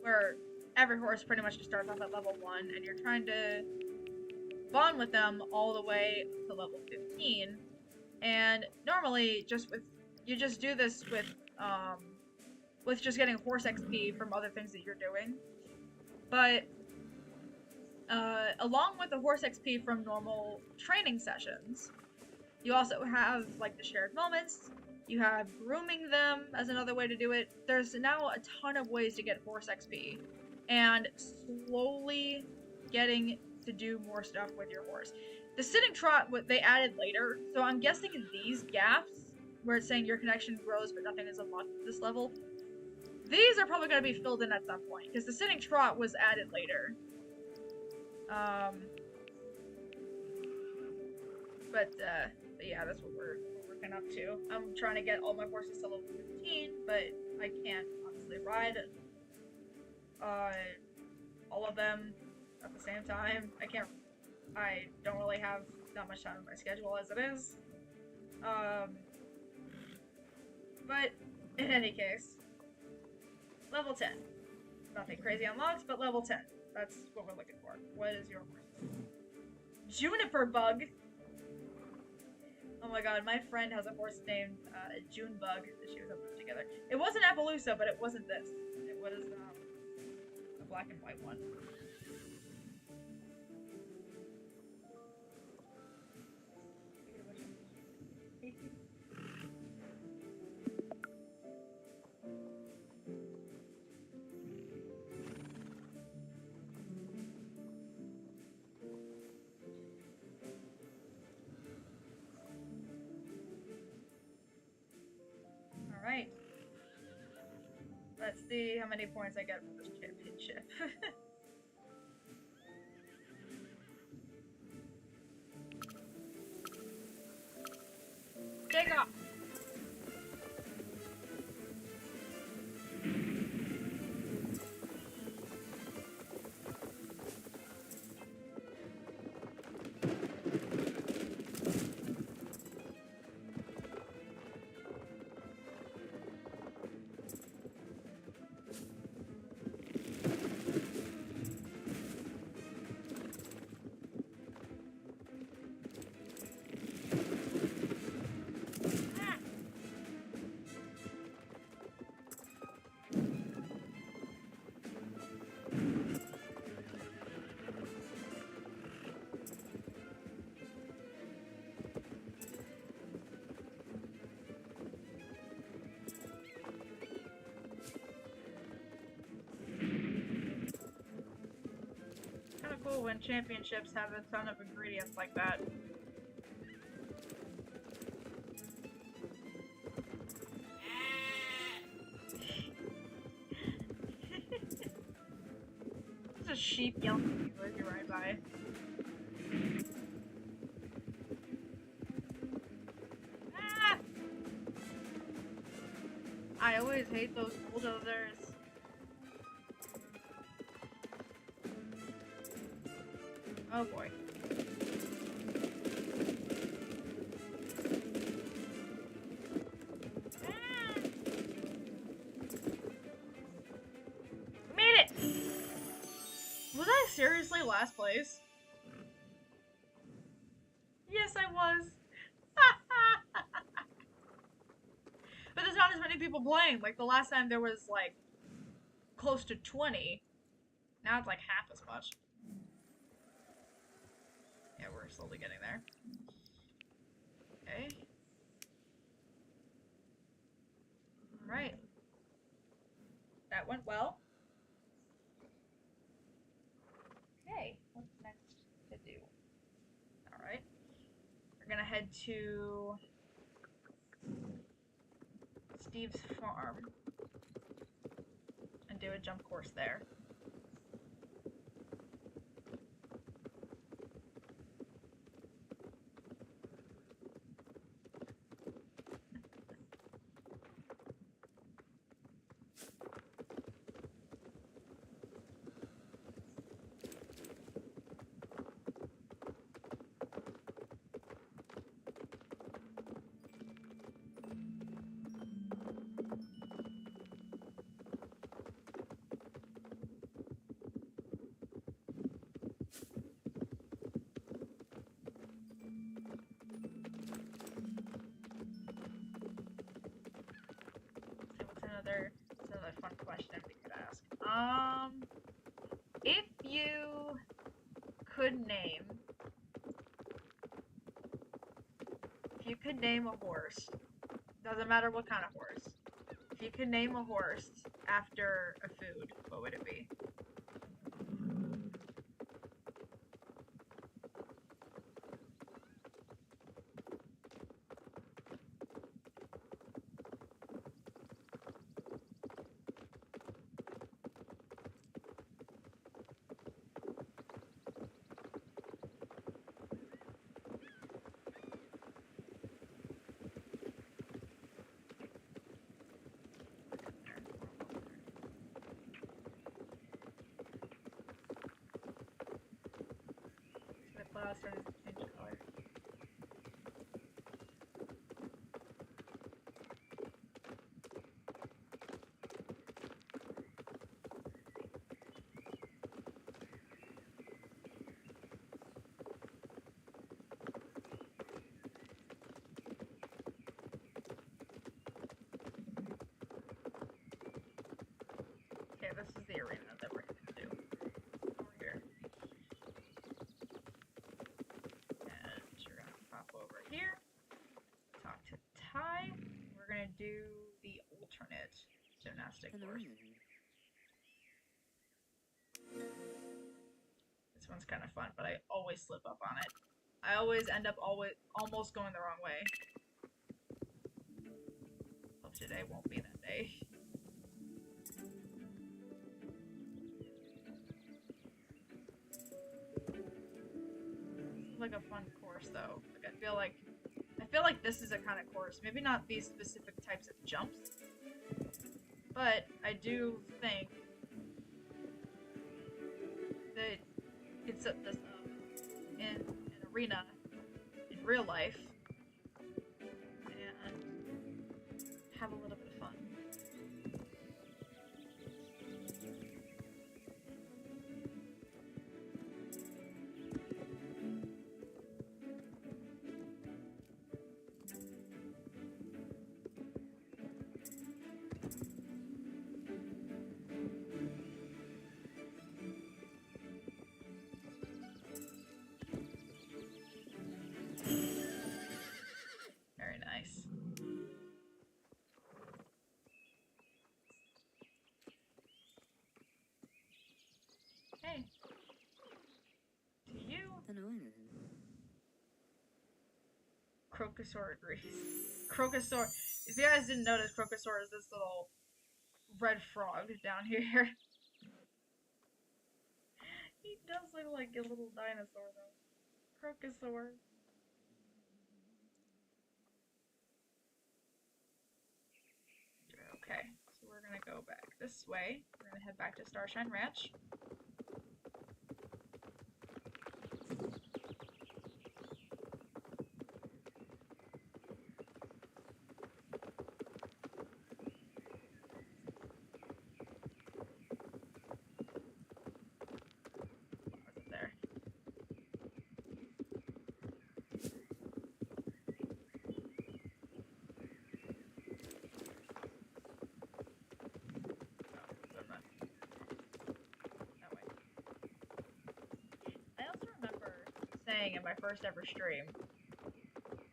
Where every horse pretty much just starts off at level 1, and you're trying to bond with them all the way to level 15. And normally, you just do this with just getting horse XP from other things that you're doing. But along with the horse XP from normal training sessions, you also have like the shared moments. You have grooming them as another way to do it. There's now a ton of ways to get horse XP, and slowly getting to do more stuff with your horse. The sitting trot, what they added later, so I'm guessing in these gaps where it's saying your connection grows but nothing is unlocked at this level, these are probably going to be filled in at some point, because the sitting trot was added later. But yeah, that's what we're working up to. I'm trying to get all my horses to level 15, but I can't honestly ride all of them at the same time. I don't really have that much time in my schedule as it is. But in any case, level 10. Nothing crazy unlocks, but level 10. That's what we're looking for. What is your horse? Juniper Bug. Oh my god, my friend has a horse named Junebug that she was able to put together. It wasn't Appaloosa, but it wasn't this. It was a black and white one. Alright. Let's see how many points I get from this championship. kind of cool when championships have a ton of ingredients like that. It's a sheep yelling at you as you ride by. Ah! I always hate those bulldozers. Oh boy. Made it! Was I seriously last place? Yes, I was. But there's not as many people playing. Like, the last time there was, like, close to 20. Now it's like half as much. Yeah, we're slowly getting there. Okay. Alright. That went well. Okay, what's next to do? Alright. We're gonna head to Steve's farm and do a jump course there. What's another fun question we could ask? If you could name, a horse, doesn't matter what kind of horse. If you could name a horse after a food, what would it be? The clouds started to change color. Okay, this is the arena that we're gonna do. Over here. And we're gonna pop over here. Talk to Ty. We're gonna do the alternate gymnastic course. This one's kind of fun, but I always slip up on it. I always end up almost going the wrong way. Hope today won't be that day. Like a fun course though. Like I feel like this is a kind of course. Maybe not these specific types of jumps, but I do think that you could set this up in an arena in real life and have a little bit of fun. Very nice. Hey. Crocosaur agrees. Crocosaur. If you guys didn't notice, Crocosaur is this little red frog down here. He does look like a little dinosaur, though. Crocosaur. Okay, so we're gonna go back this way. We're gonna head back to Starshine Ranch. Saying in my first ever stream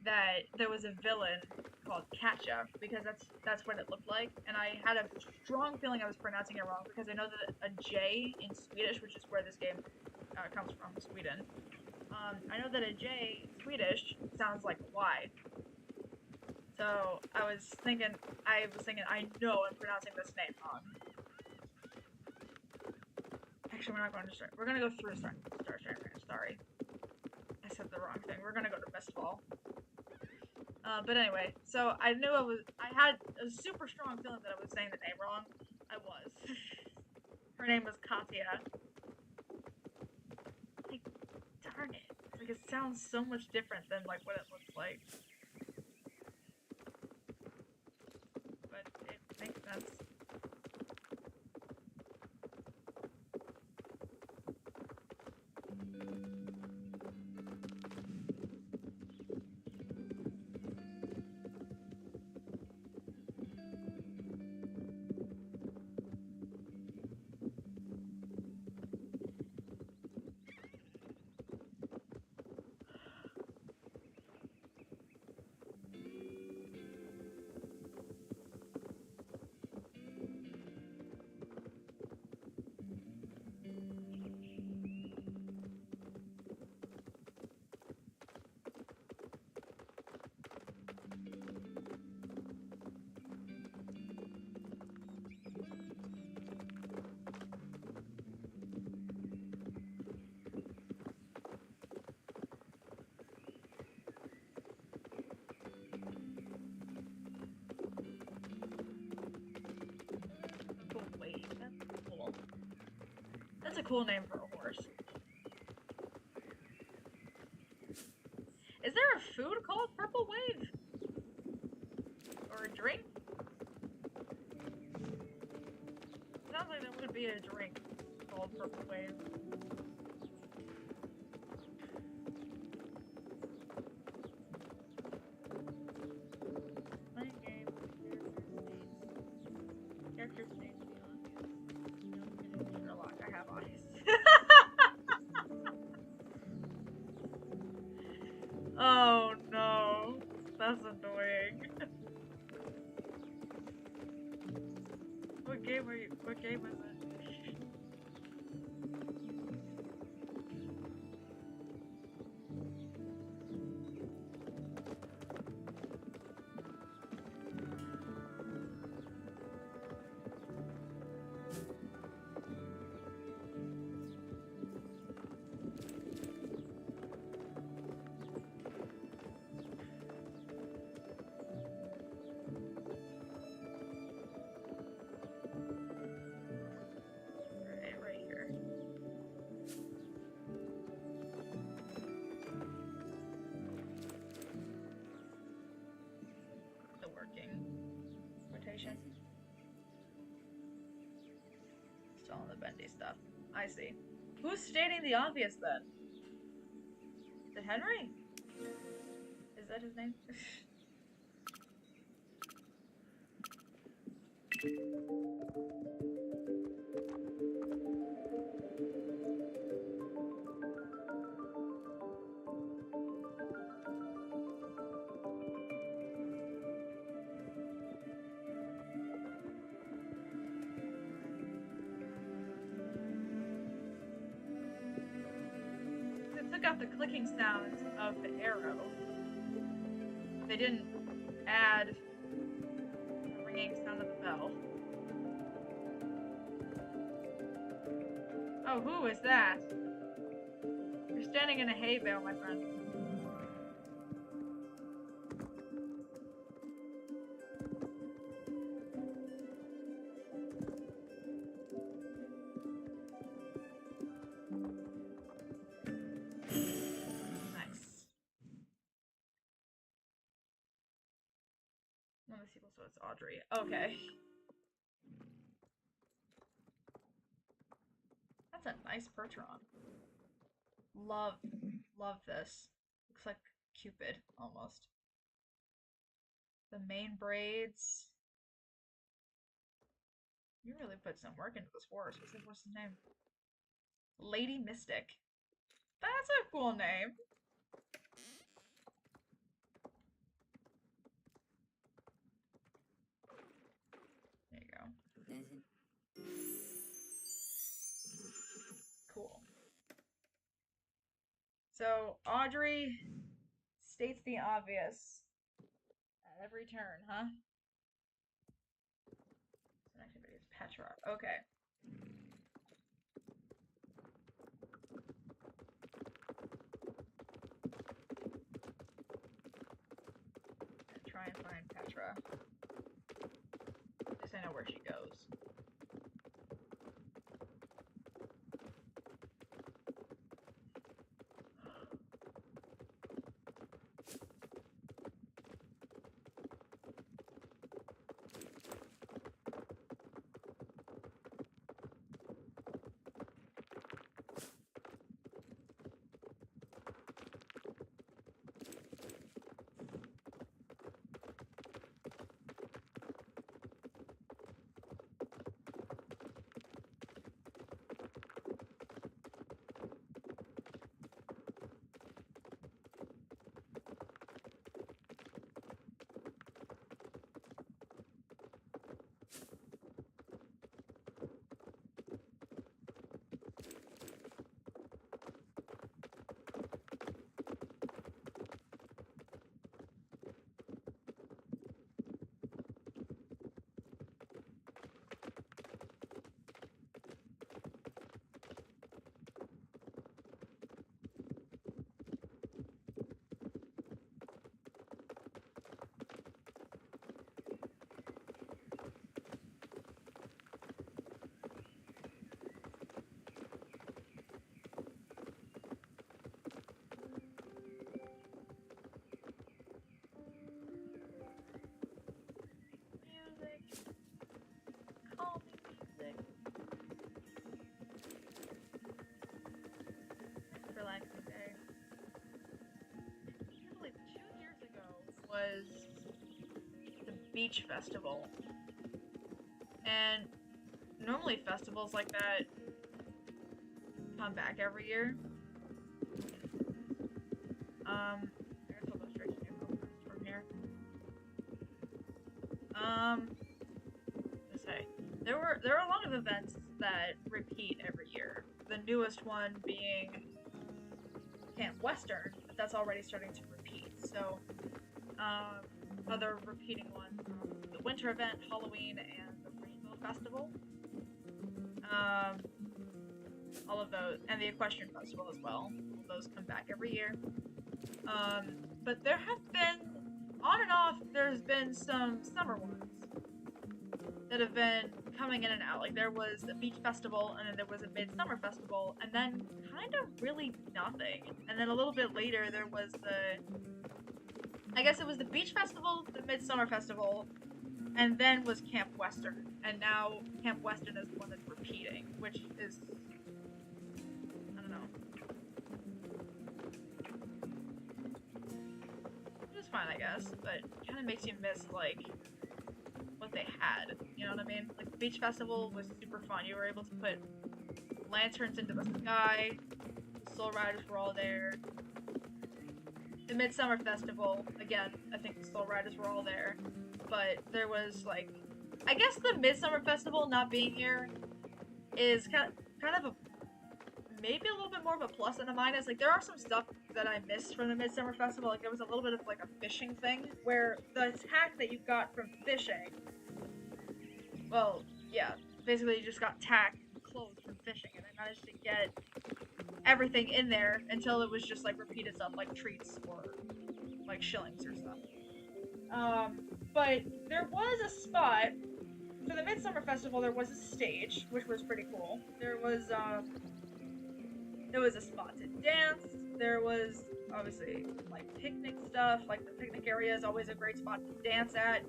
that there was a villain called Katja because that's what it looked like, and I had a strong feeling I was pronouncing it wrong because I know that a J in Swedish, which is where this game comes from, Sweden. I know that a J in Swedish sounds like a Y. So I was thinking I know I'm pronouncing this name wrong. Actually, we're not going to start. We're gonna go through Starshine Ranch. Sorry. I said the wrong thing. We're gonna go to Festival. But anyway, so I knew I had a super strong feeling that I was saying the name wrong. I was. Her name was Katja. Like, darn it. Like, it sounds so much different than, like, what it looks like. But it makes sense. That's a cool name for a horse. Is there a food called Purple Wave? Or a drink? Sounds like there would be a drink called Purple Wave. Playing games, characters names. Sherlock, I have eyes. Oh no, that's annoying. What game is it? Still on the bendy stuff. I see. Who's stating the obvious then? Is it Henry? Is that his name? took out the clicking sound of the arrow. They didn't add the ringing sound of the bell. Oh, who is that? You're standing in a hay bale, my friend. Nice. One of the sequels, so it's Audrey. Okay. That's a nice Percheron. Love this. Looks like Cupid, almost. The main braids. You really put some work into this horse. What's his name? Lady Mystic. That's a cool name. There you go. Cool. So, Audrey states the obvious at every turn, huh? So activity is Petrarch. Okay. Try and find Petra. At least I know where she goes. Relaxing day. I can't believe 2 years ago was the beach festival. And normally festivals like that come back every year. I guess I'll go straight to New from here. Let's say there are a lot of events that repeat every year. The newest one being Camp Western, but that's already starting to repeat. So, other repeating ones: the winter event, Halloween, and the Rainbow Festival. All of those, and the Equestrian Festival as well. All those come back every year. But there have been, on and off, there's been some summer ones that have been coming in and out. Like, there was a beach festival, and then there was a midsummer festival, and then kind of really nothing. And then a little bit later, there was I guess it was the beach festival, the midsummer festival, and then was Camp Western. And now Camp Western is the one that's repeating, which is, I don't know. It was fine, I guess, but it kind of makes you miss, like, what they had, you know what I mean? Like, the beach festival was super fun. You were able to put lanterns into the sky, the Soul Riders were all there. The Midsummer Festival, again, I think the Soul Riders were all there, but there was, like, I guess the Midsummer Festival not being here is kind of a maybe a little bit more of a plus than a minus. Like, there are some stuff that I missed from the Midsummer Festival. Like, there was a little bit of, like, a fishing thing, where the attack that you got from fishing, well, yeah, basically you just got tack clothes from fishing, and I managed to get everything in there until it was just, like, repeated stuff, like treats or, like, shillings or stuff. But there was a spot for the Midsummer Festival. There was a stage, which was pretty cool. There was a spot to dance. There was obviously like picnic stuff. Like the picnic area is always a great spot to dance at.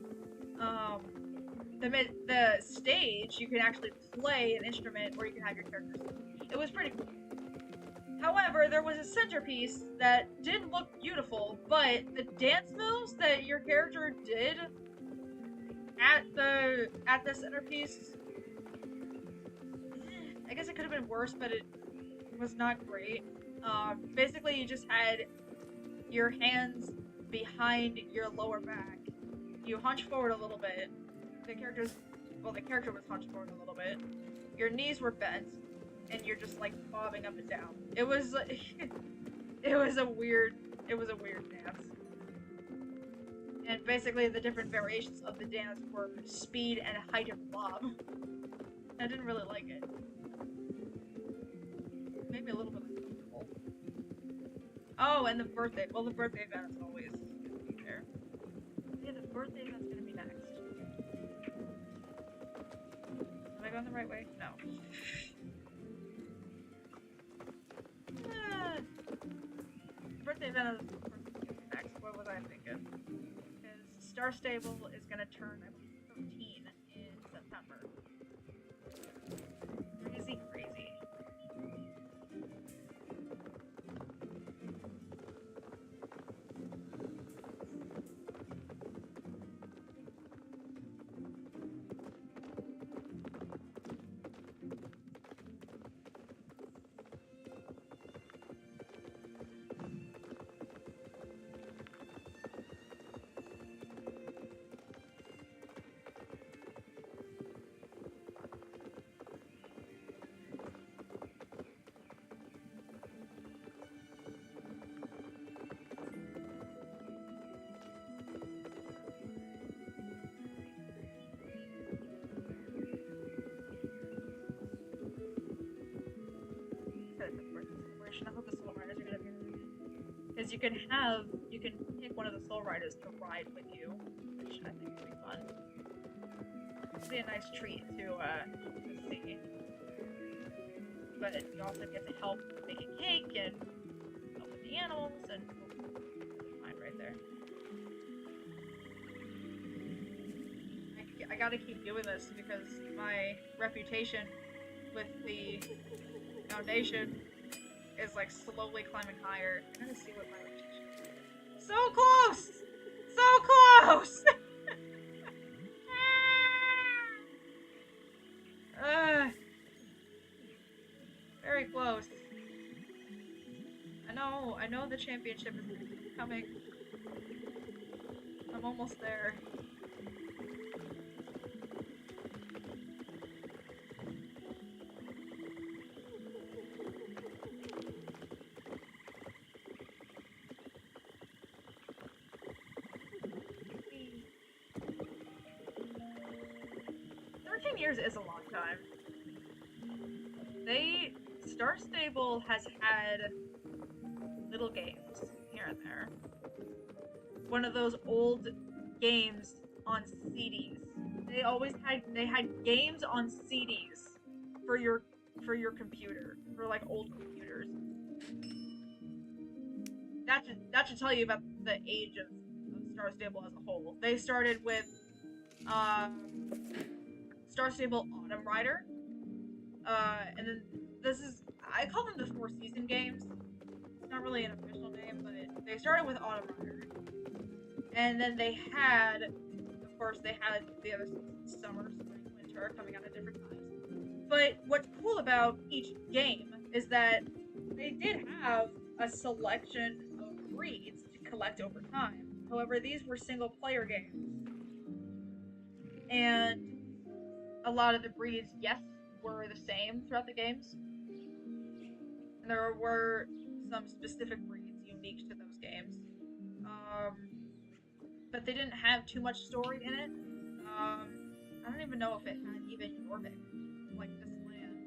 Um, the stage, you can actually play an instrument, or you can have your characters. It was pretty cool. However, there was a centerpiece that didn't look beautiful, but the dance moves that your character did at the centerpiece, I guess it could have been worse, but it was not great. Basically, you just had your hands behind your lower back. You hunch forward a little bit. The character was hunched forward a little bit. Your knees were bent, and you're just like bobbing up and down. It was it was a weird dance. And basically the different variations of the dance were speed and height of bob. I didn't really like it. Maybe a little bit uncomfortable. Oh, and the birthday. Well, the birthday event is always gonna be there. Yeah, the birthday event's gonna be next. Am I going the right way? No. The birthday event is next. What was I thinking? Because Star Stable is gonna turn, I believe, 13 in September. Crazy, crazy. I hope the Soul Riders are gonna be really good. Because you can pick one of the Soul Riders to ride with you, which I think will be fun. It'll be a nice treat to see. But you also get to help make a cake and help with the animals, and fine right there. I gotta keep doing this because my reputation with the Foundation is like slowly climbing higher. I'm gonna see what my reputation is. So close! So close! Very close. I know the championship is coming. I'm almost there. Years is a long time. Star Stable has had little games here and there. One of those old games on CDs. They had games on CDs for your computer, for like old computers. That should tell you about the age of Star Stable as a whole. They started with Star Stable Autumn Rider, and then I call them the 4-season games. It's not really an official name, but they started with Autumn Rider, and then they had the other seasons, summer, spring, winter, coming out at different times. But what's cool about each game is that they did have a selection of breeds to collect over time. However, these were single-player games, and a lot of the breeds, yes, were the same throughout the games. There were some specific breeds unique to those games. Um, but they didn't have too much story in it. I don't even know if it had even Jorvik, like this land,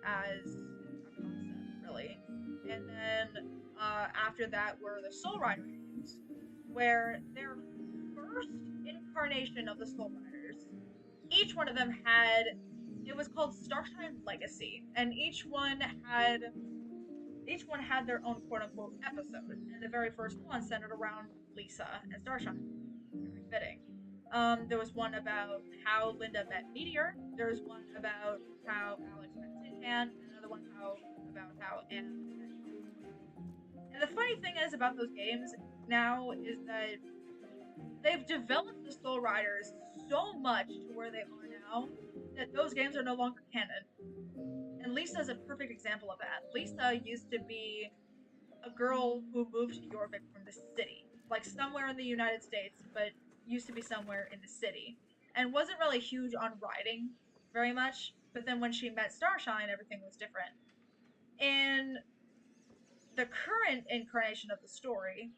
as a concept, really. And then after that were the Soul Rider games, where their first incarnation of the Soul Riders, each one of them had, it was called Starshine Legacy, and each one had their own quote unquote episode, and the very first one centered around Lisa and Starshine. Very fitting. There was one about how Linda met Meteor. There was one about how Alex met Tin Can, and another one about how Anna met Copper. And the funny thing is about those games now is that they've developed the Soul Riders so much to where they are now that those games are no longer canon. And Lisa is a perfect example of that. Lisa used to be a girl who moved to Jorvik from the city, like somewhere in the United States, but used to be somewhere in the city, and wasn't really huge on riding very much. But then when she met Starshine, everything was different. In the current incarnation of the story,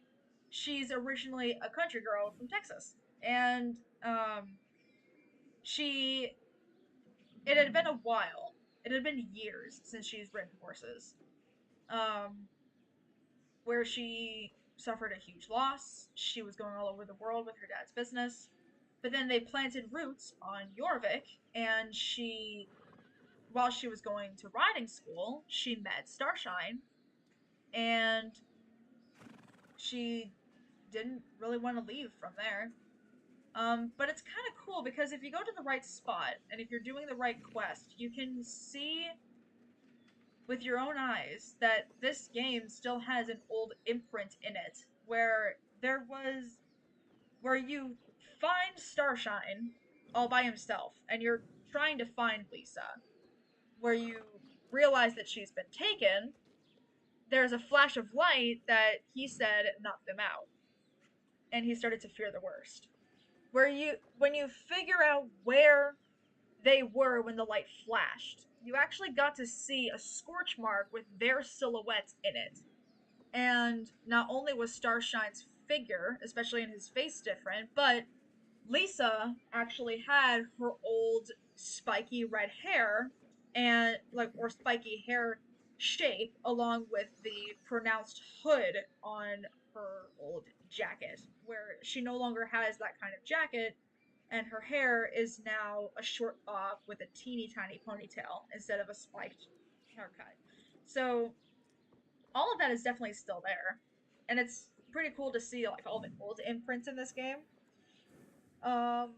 she's originally a country girl from Texas, and she it had been a while. It had been years since she's ridden horses. Um, where she suffered a huge loss. She was going all over the world with her dad's business. But then they planted roots on Jorvik, and while she was going to riding school, she met Starshine, and she didn't really want to leave from there. But it's kind of cool because if you go to the right spot and if you're doing the right quest, you can see with your own eyes that this game still has an old imprint in it where you find Starshine all by himself and you're trying to find Lisa, where you realize that she's been taken. There's a flash of light that he said knocked them out, and he started to fear the worst. When you figure out where they were when the light flashed, you actually got to see a scorch mark with their silhouettes in it. And not only was Starshine's figure, especially in his face, different, but Lisa actually had her old spiky red hair and or spiky hair shape along with the pronounced hood on her old jacket, where she no longer has that kind of jacket and her hair is now a short bob with a teeny tiny ponytail instead of a spiked haircut. So all of that is definitely still there. And it's pretty cool to see like all the old imprints in this game. Um,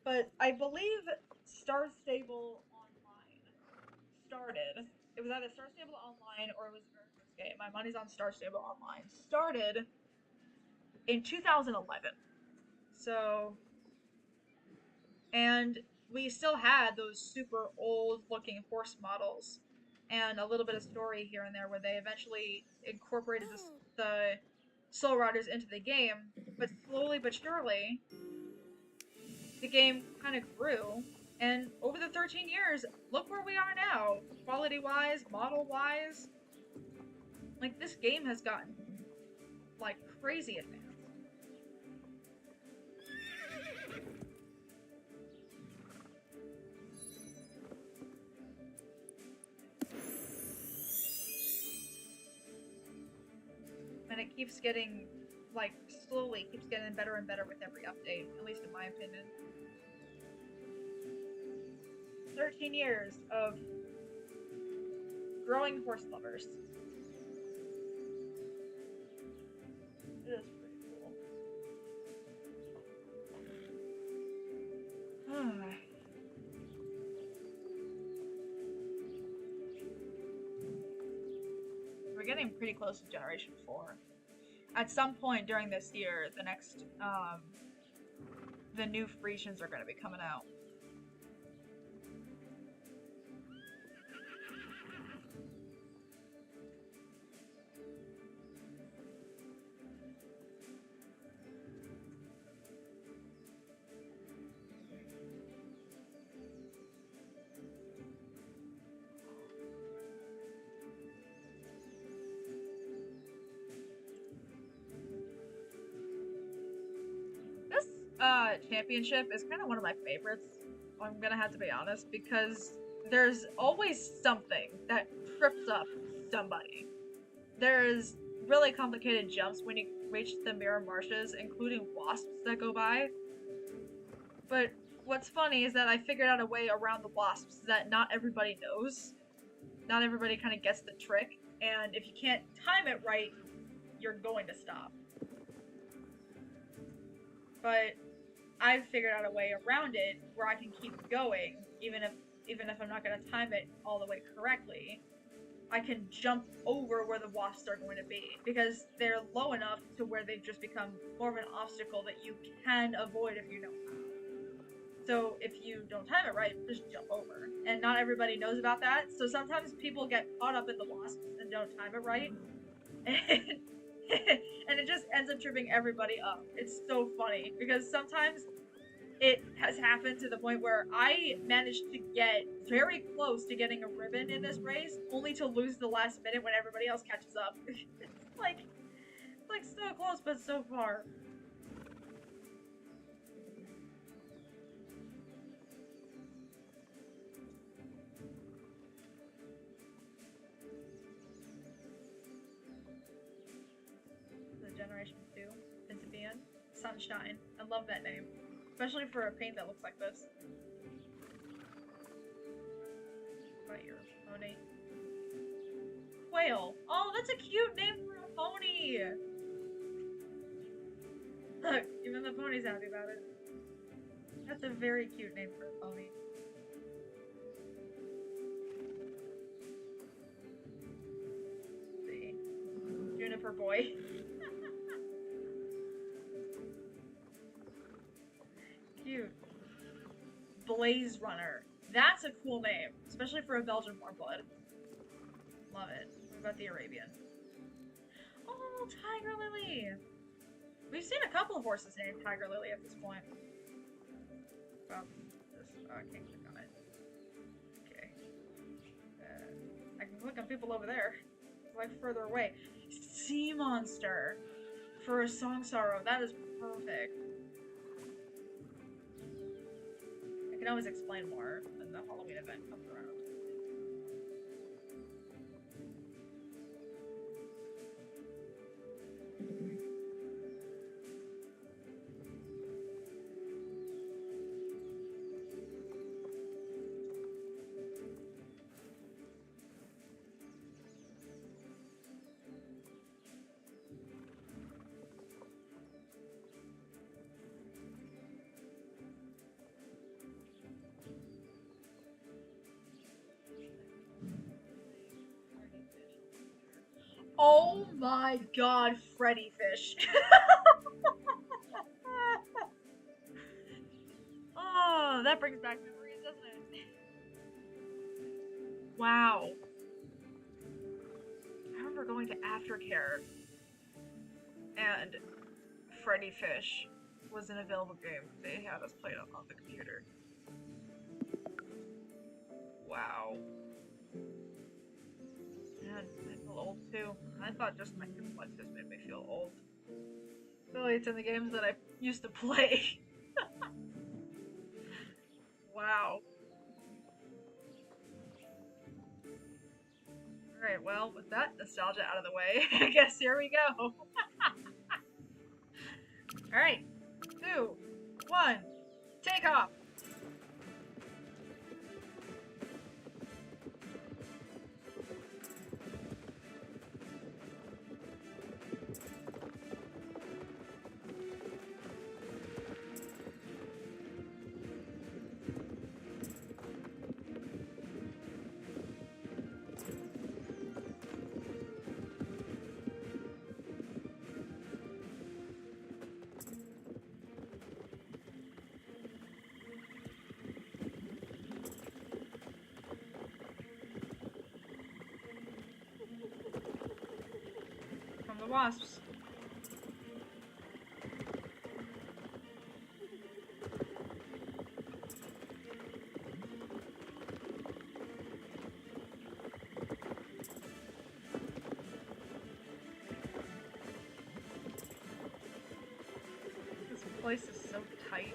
but I believe Star Stable Online started. It was either Star Stable Online or it was the very first game. My money's on Star Stable Online. Started in 2011. So, and we still had those super old looking horse models and a little bit of story here and there where they eventually incorporated the Soul Riders into the game. But slowly but surely, the game kind of grew. And over the 13 years, look where we are now, quality wise, model wise. Like, this game has gotten, like, crazy advanced. And it keeps getting, like, slowly keeps getting better and better with every update, at least in my opinion. 13 years of growing horse lovers. It is pretty cool. We're getting pretty close to Generation 4. At some point during this year, the new Frisians are going to be coming out. championship is kind of one of my favorites. I'm gonna have to be honest, because there's always something that trips up somebody. There's really complicated jumps when you reach the mirror marshes, including wasps that go by. But what's funny is that I figured out a way around the wasps that not everybody knows. Not everybody kind of gets the trick, and if you can't time it right, you're going to stop. But I've figured out a way around it where I can keep going, even if I'm not going to time it all the way correctly. I can jump over where the wasps are going to be, because they're low enough to where they've just become more of an obstacle that you can avoid if you know how. So if you don't time it right, just jump over. And not everybody knows about that, so sometimes people get caught up in the wasps and don't time it right. And it just ends up tripping everybody up. It's so funny, because sometimes it has happened to the point where I managed to get very close to getting a ribbon in this race, only to lose the last minute when everybody else catches up. like so close, but so far. The Generation 2, Pentavian, Sunshine. I love that name. Especially for a paint that looks like this. What about your pony? Quail. Oh, that's a cute name for a pony! Look, even the pony's happy about it. That's a very cute name for a pony. Let's see. Juniper Boy. Cute. Blaze Runner. That's a cool name, especially for a Belgian Warmblood. Love it. What about the Arabian? Oh, Tiger Lily! We've seen a couple of horses named Tiger Lily at this point. Well, I can't click on it. Okay. I can click on people over there. It's like further away. Sea Monster! For a Song Sorrow, that is perfect. I can always explain more when the Halloween event comes around. Oh my god, Freddy Fish. Oh, that brings back memories, doesn't it? Wow. I remember going to Aftercare, and Freddy Fish was an available game. They had us play it on the computer. Wow. Man, I feel old too. I thought just my complexes made me feel old. Really, it's in the games that I used to play. Wow. Alright, well, with that nostalgia out of the way, I guess here we go. Alright, 2, 1, take off! From the wasps. This place is so tight.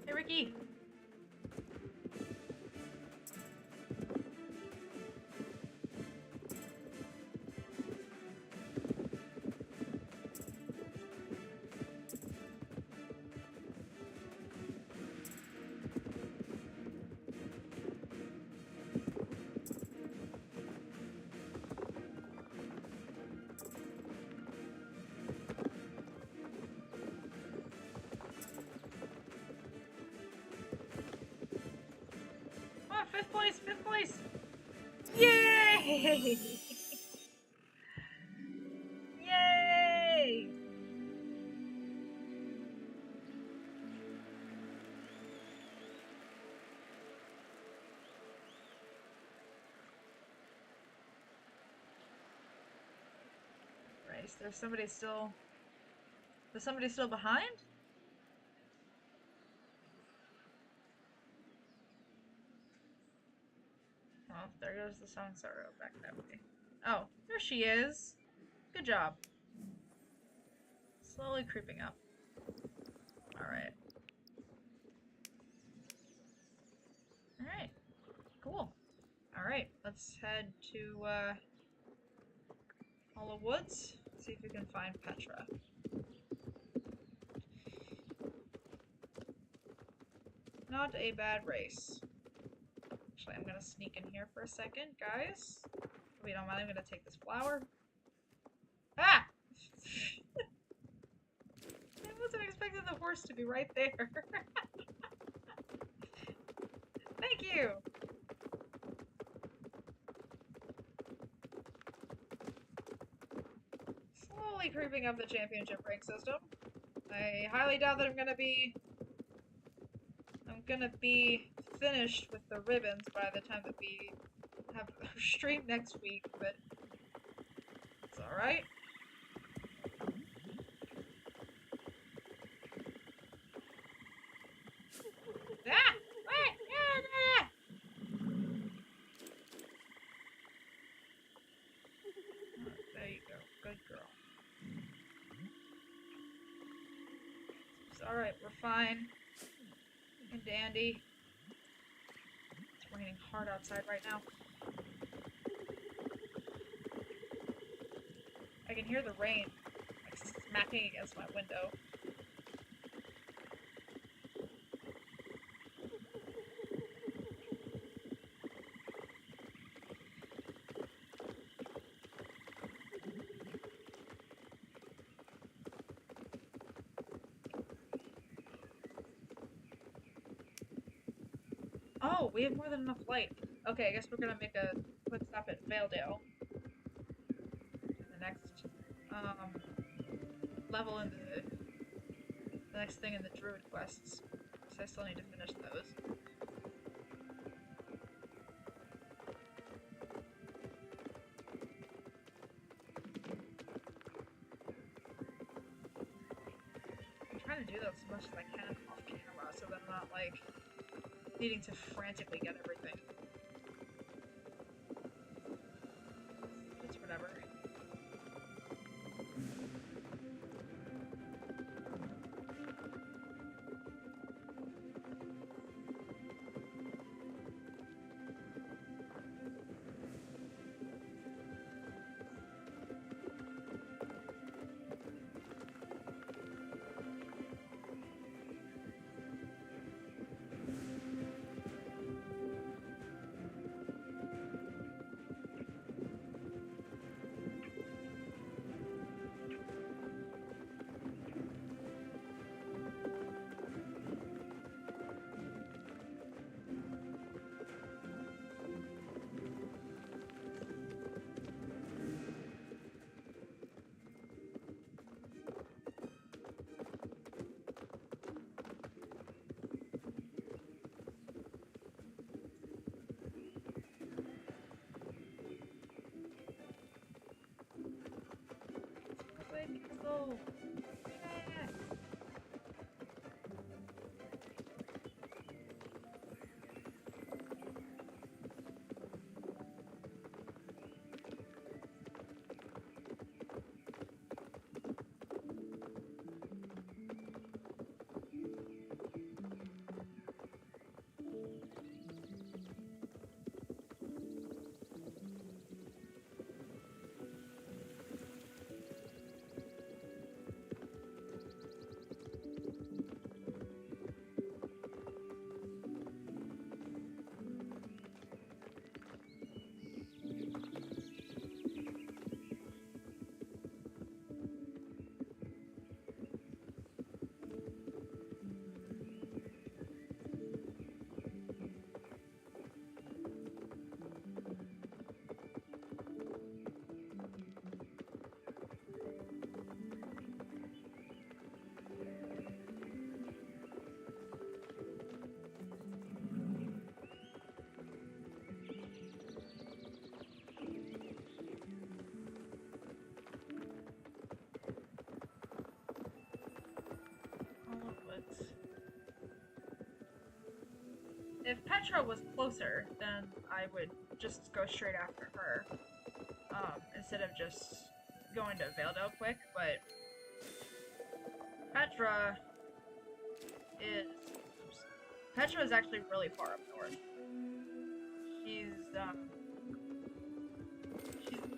Hey, Ricky! Oh, fifth place! Fifth place! Yay! Yay! Race. There's somebody still... Is somebody still behind? Oh, there goes the song sorrow back that way. Oh, there she is. Good job. Slowly creeping up. Alright. Alright. Cool. Alright, let's head to, Hollow Woods. See if we can find Petra. Not a bad race. Actually, I'm gonna sneak in here for a second, guys. If you don't mind, I'm gonna take this flower. Ah! I wasn't expecting the horse to be right there. Thank you! Slowly creeping up the championship rank system. I highly doubt that I'm gonna be finished with the ribbons by the time that we have our stream next week, but it's alright. Ah! There you go. Good girl. It's alright, we're fine. And dandy. It's raining hard outside right now. I can hear the rain like smacking against my window. Oh, we have more than enough light. Okay, I guess we're gonna make a quick stop at Valedale. The next level in the next thing in the Druid quests. So I still need to finish those. I'm trying to do that as much as I can off camera so that I'm not like needing to frantically get everything. It's whatever. go. Yeah. All of it. If Petra was closer, then I would just go straight after her, instead of just going to Valedale quick, but Petra is... Oops. Petra is actually really far up north.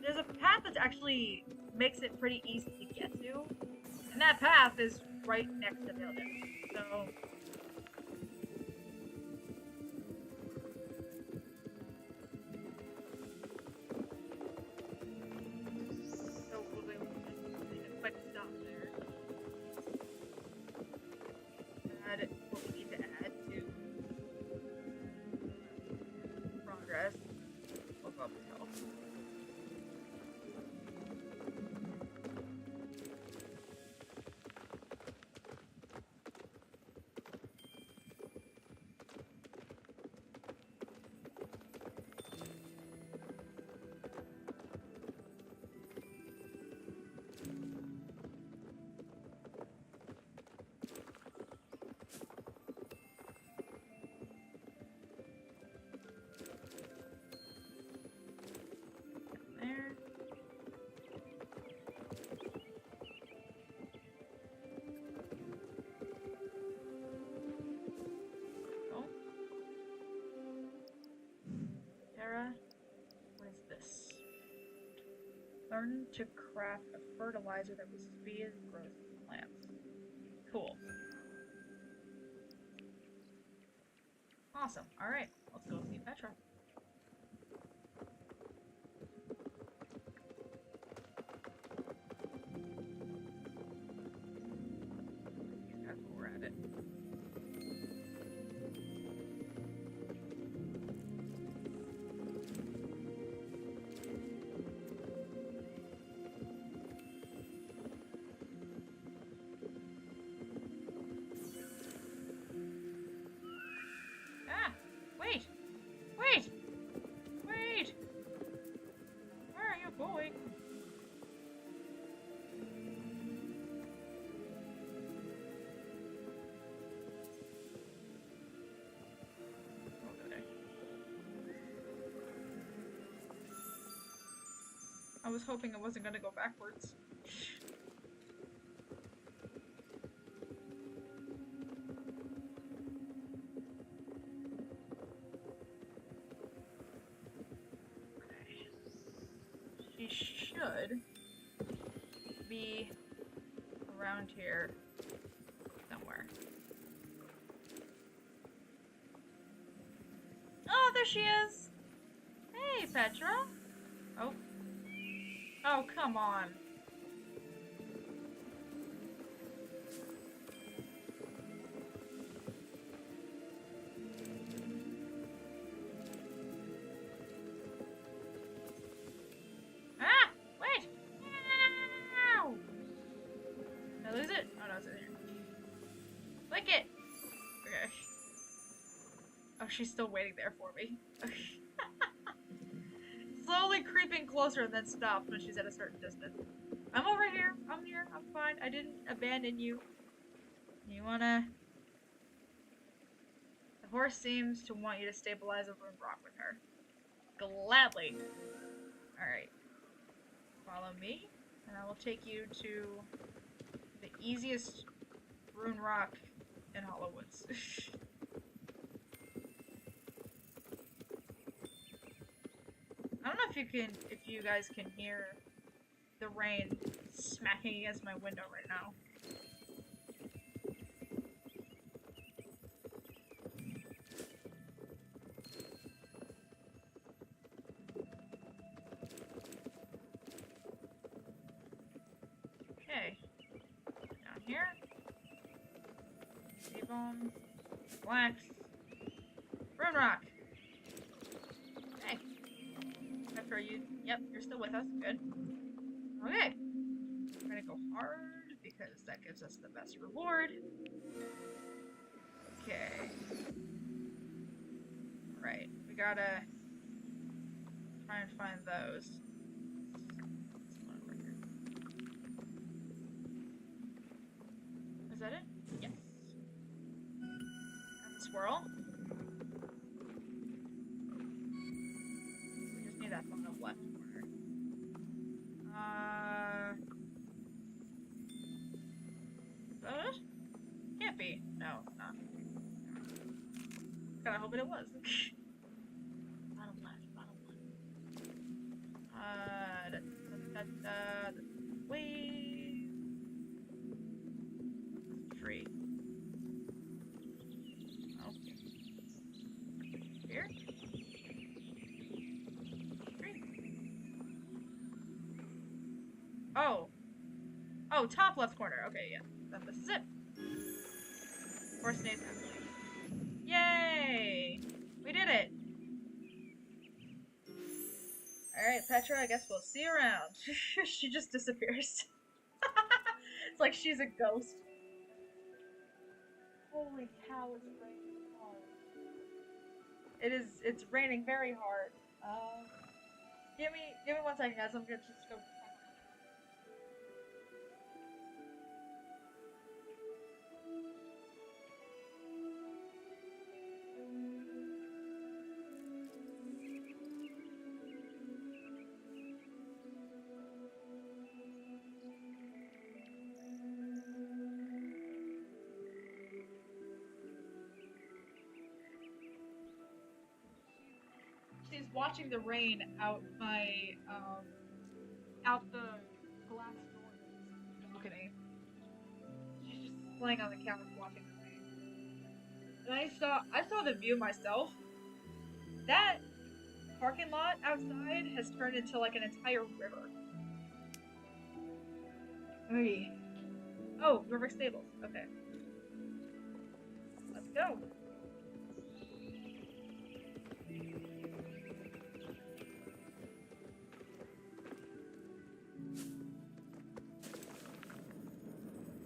There's a path that actually makes it pretty easy to get to, and that path is right next to Valedale, so... Add what we need to add to progress. We'll go up the hill. There. Oh. Tara, what is this? Learn to craft a fertilizer that will speed the growth of plants. Cool. Awesome. Alright, let's go see Petra. That's where we're at it. Ah! Wait! Wait! Wait! Where are you going? Over there. I was hoping it wasn't gonna go backwards. She should be around here somewhere. Oh, there she is! Hey, Petra! Oh. Oh, come on. Ah! Wait! Ow! Did I lose it? Oh no, it's in here. Click it! Okay. Oh, she's still waiting there for me. Slowly creeping closer and then stops when she's at a certain distance. I'm over here. I'm here. I'm fine. I didn't abandon you. You wanna... The horse seems to want you to stabilize a rune rock with her. Gladly. Alright. Follow me, and I will take you to the easiest rune rock in Hollow Woods. I don't know if you guys can hear the rain smacking against my window right now. Okay. Down here. T-bone. Wax. Rune rock. Okay. After you... Yep, you're still with us. Good. Okay. We're gonna go hard because that gives us the best reward. Okay. Right. We gotta try and find those. Is that it? Yes. And the swirl. We just need that bottom left corner. Is that it? Can't be. No, it's not. Kinda hoping it was. Bottom left, bottom left. Wait. Free. Oh. Here? Free. Oh. Oh, top left corner. Okay, yeah. Then this is it. Horse stays happily. Yay! We did it! Alright, Petra, I guess we'll see you around. She just disappears. It's like she's a ghost. Holy cow, it's raining hard. It's raining very hard. Give me 1 second, guys. I'm gonna just go. She's watching the rain out my out the glass door that's balcony. She's just laying on the couch watching the rain. And I saw the view myself. That parking lot outside has turned into like an entire river. Hey. Oh, River Stables. Okay. Let's go.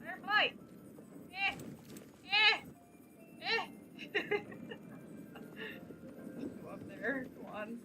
Firefly! Just go up there. Go on.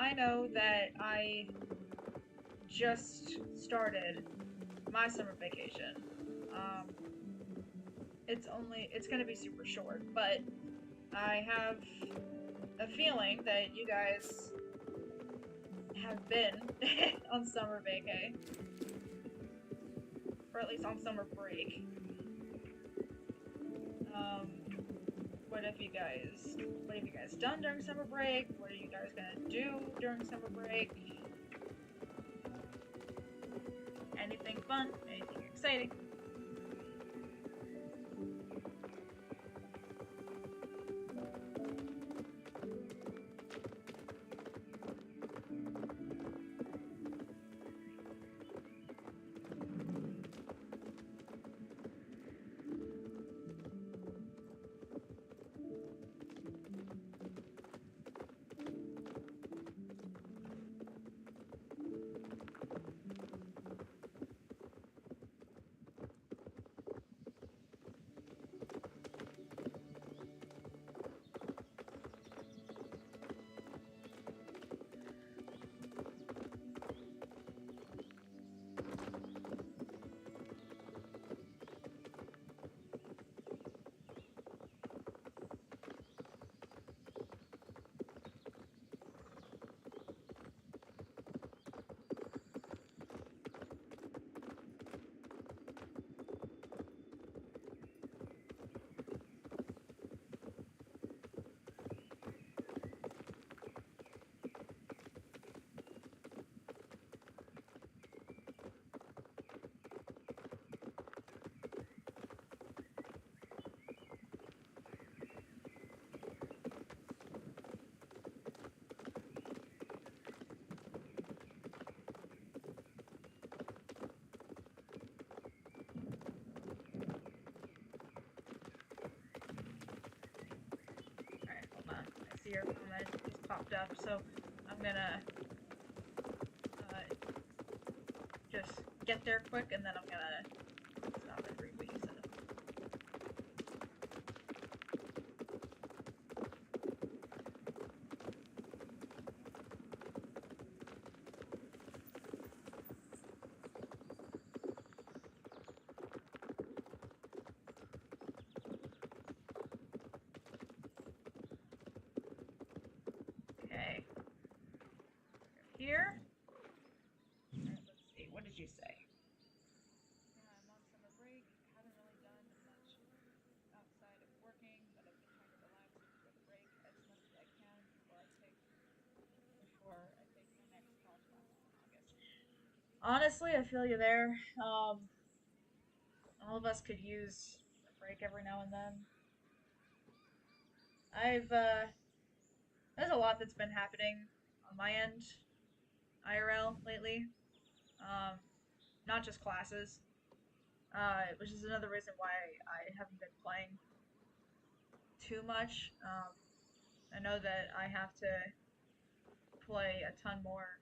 I know that I just started my summer vacation. Um, it's gonna be super short, but I have a feeling that you guys have been on summer vacay, or at least on summer break. Um, what have you guys done during summer break? What are you guys gonna do during summer break? Anything fun? Anything exciting? Alright, hold on. I see your comment just popped up, so I'm gonna just get there quick, and then I'm gonna stop and read what you said. Okay. Here. Alright, let's see. What did you say? Yeah, I'm on summer break. Haven't really done much outside of working, but I've been trying to relax before the break as much as I can before I take my next college classes in August. Honestly, I feel you there. All of us could use a break every now and then. I've there's a lot that's been happening on my end IRL lately. Um, Not just classes, which is another reason why I haven't been playing too much. I know that I have to play a ton more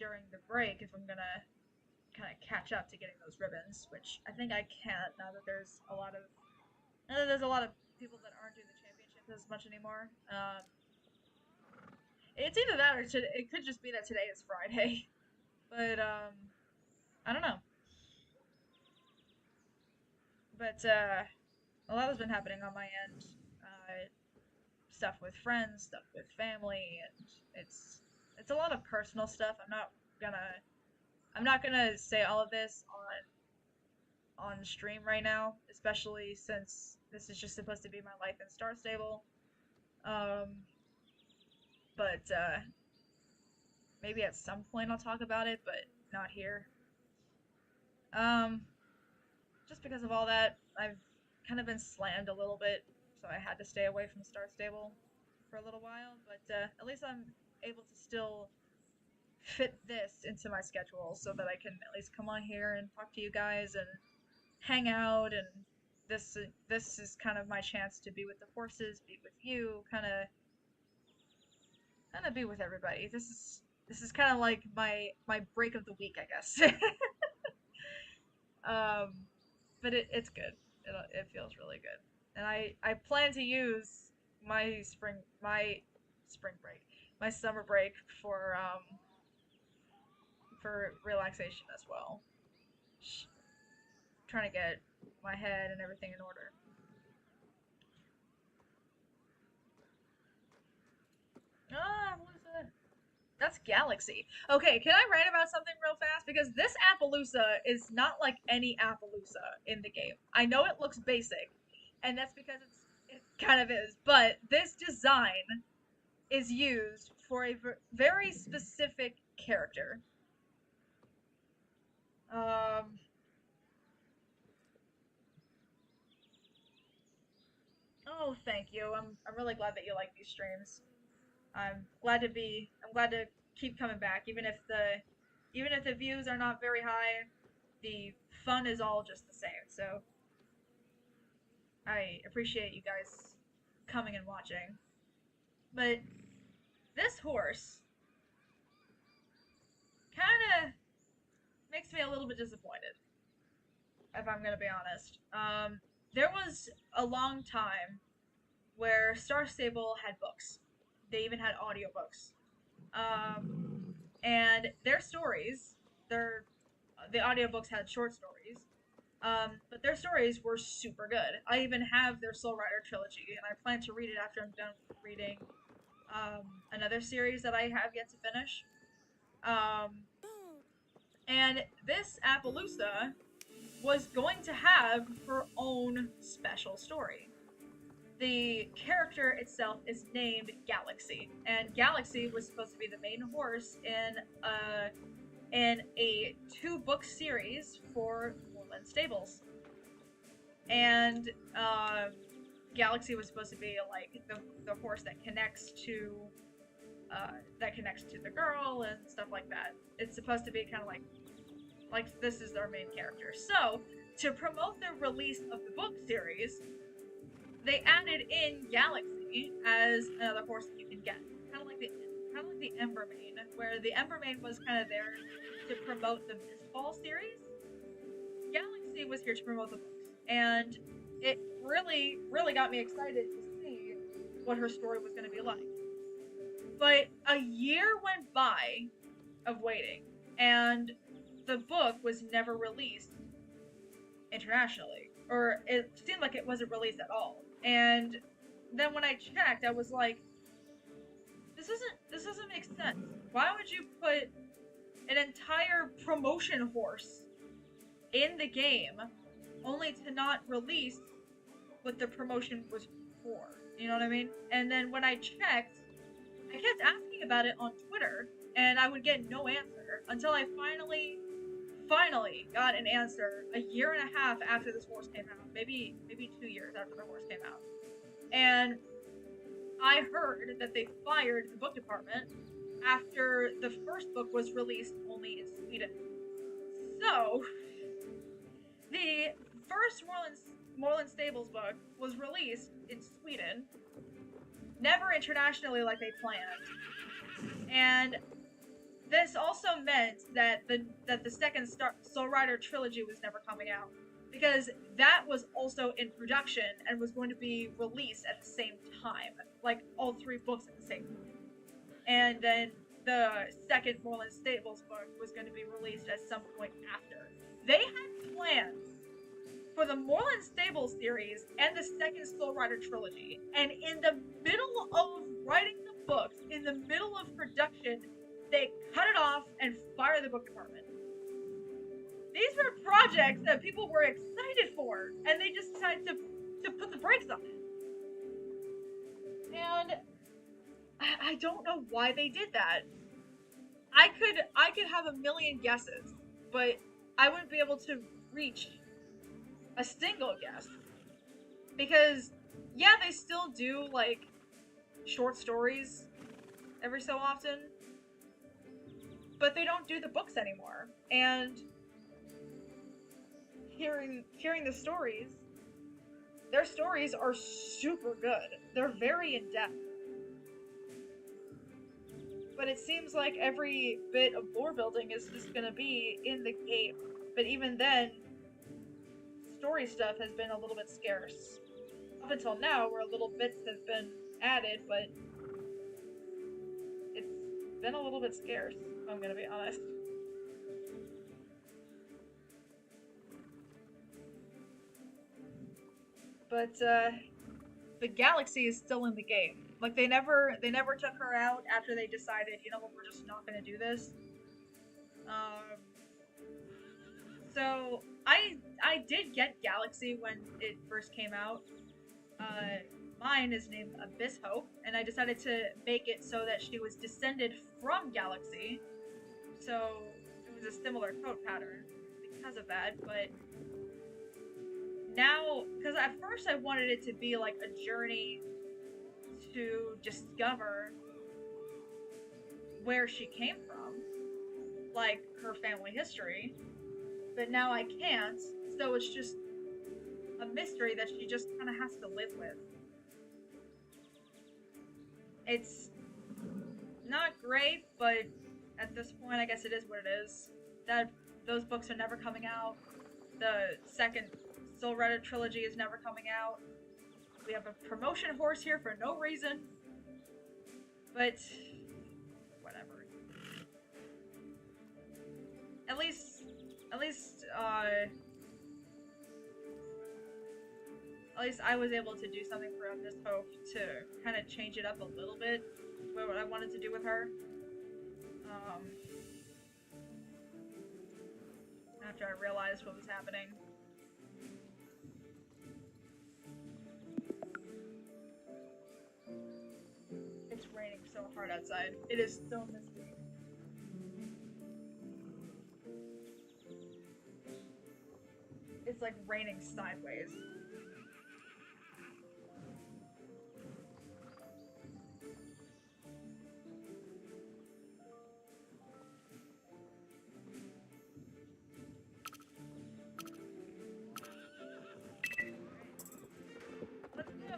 during the break if I'm gonna kind of catch up to getting those ribbons, which I think I can't now that there's a lot of people that aren't doing the championships as much anymore. It's either that or it could just be that today is Friday, but I don't know. But a lot has been happening on my end. Stuff with friends, stuff with family, and it's a lot of personal stuff. Gonna I'm not gonna say all of this on stream right now, especially since this is just supposed to be my life in Star Stable. Um, but maybe at some point I'll talk about it, but not here. Um, just because of all that, I've kind of been slammed a little bit, so I had to stay away from Star Stable for a little while. But at least I'm able to still fit this into my schedule so that I can at least come on here and talk to you guys and hang out. And this is kind of my chance to be with the horses, be with you, kind of be with everybody. This is kind of like my break of the week, I guess. um, but it's good. It feels really good, and I plan to use my spring break my summer break for relaxation as well. Trying to get my head and everything in order. What is that? That's Galaxy. Okay, can I write about something real fast? Because this Appaloosa is not like any Appaloosa in the game. I know it looks basic, and that's because it kind of is, but this design is used for a very specific character. Um, oh, thank you. I'm really glad that you like these streams. I'm glad to keep coming back, even if the views are not very high, the fun is all just the same. So I appreciate you guys coming and watching. But this horse kind of makes me a little bit disappointed, if I'm gonna be honest. There was a long time where Star Stable had books. They even had audiobooks. And their stories, the audiobooks had short stories. But their stories were super good. I even have their Soul Rider trilogy, and I plan to read it after I'm done reading another series that I have yet to finish. Um, and this Appaloosa was going to have her own special story. The character itself is named Galaxy, and Galaxy was supposed to be the main horse in a 2-book series for Moorland Stables. And Galaxy was supposed to be like the horse that connects to the girl and stuff like that. It's supposed to be kind of like this is their main character. So to promote the release of the book series, they added in Galaxy as another horse that you can get, kind of like the Embermane, where the Embermane was kind of there to promote the Mistfall series. Galaxy was here to promote the books, and it really, really got me excited to see what her story was going to be like. But a year went by of waiting, and the book was never released internationally, or it seemed like it wasn't released at all. And then when I checked, I was like, this doesn't make sense. Why would you put an entire promotion horse in the game only to not release what the promotion was for? You know what I mean? And then when I checked, I kept asking about it on Twitter, and I would get no answer until I finally got an answer a year and a half after this horse came out. Maybe 2 years after the horse came out. And I heard that they fired the book department after the first book was released only in Sweden. So, the first Moorland Stables book was released in Sweden, never internationally like they planned. And this also meant that the second Soul Rider trilogy was never coming out, because that was also in production and was going to be released at the same time, like all 3 books at the same time. And then the second Moorland Stables book was going to be released at some point after. They had plans for the Moorland Stables series and the second Soul Rider trilogy, and in the middle of writing the books, in the middle of production, they cut it off and fired the book department. These were projects that people were excited for, and they just decided to put the brakes on it. And I don't know why they did that. I could have a million guesses, but I wouldn't be able to reach a single guess. Because yeah, they still do like short stories every so often, but they don't do the books anymore. And hearing the stories, their stories are super good. They're very in-depth. But it seems like every bit of lore building is just gonna be in the game. But even then, story stuff has been a little bit scarce. Up until now, where little bits have been added, but been a little bit scarce, if I'm gonna be honest. But the galaxy is still in the game. Like they never took her out after they decided, you know what, we're just not gonna do this. Um, so I did get Galaxy when it first came out. Uh, Mine is named Abyss Hope, and I decided to make it so that she was descended from Galaxy, so it was a similar coat pattern because of that. But now, because at first I wanted it to be like a journey to discover where she came from, like her family history, but now I can't, so it's just a mystery that she just kind of has to live with. It's not great, but at this point, I guess it is what it is. That those books are never coming out. The second Soul Rider trilogy is never coming out. We have a promotion horse here for no reason, but whatever. At least, at least, uh, at least I was able to do something for Miss Hope to kind of change it up a little bit, what I wanted to do with her. Um, After I realized what was happening. It's raining so hard outside. It is so misty. It's like raining sideways. Let's go!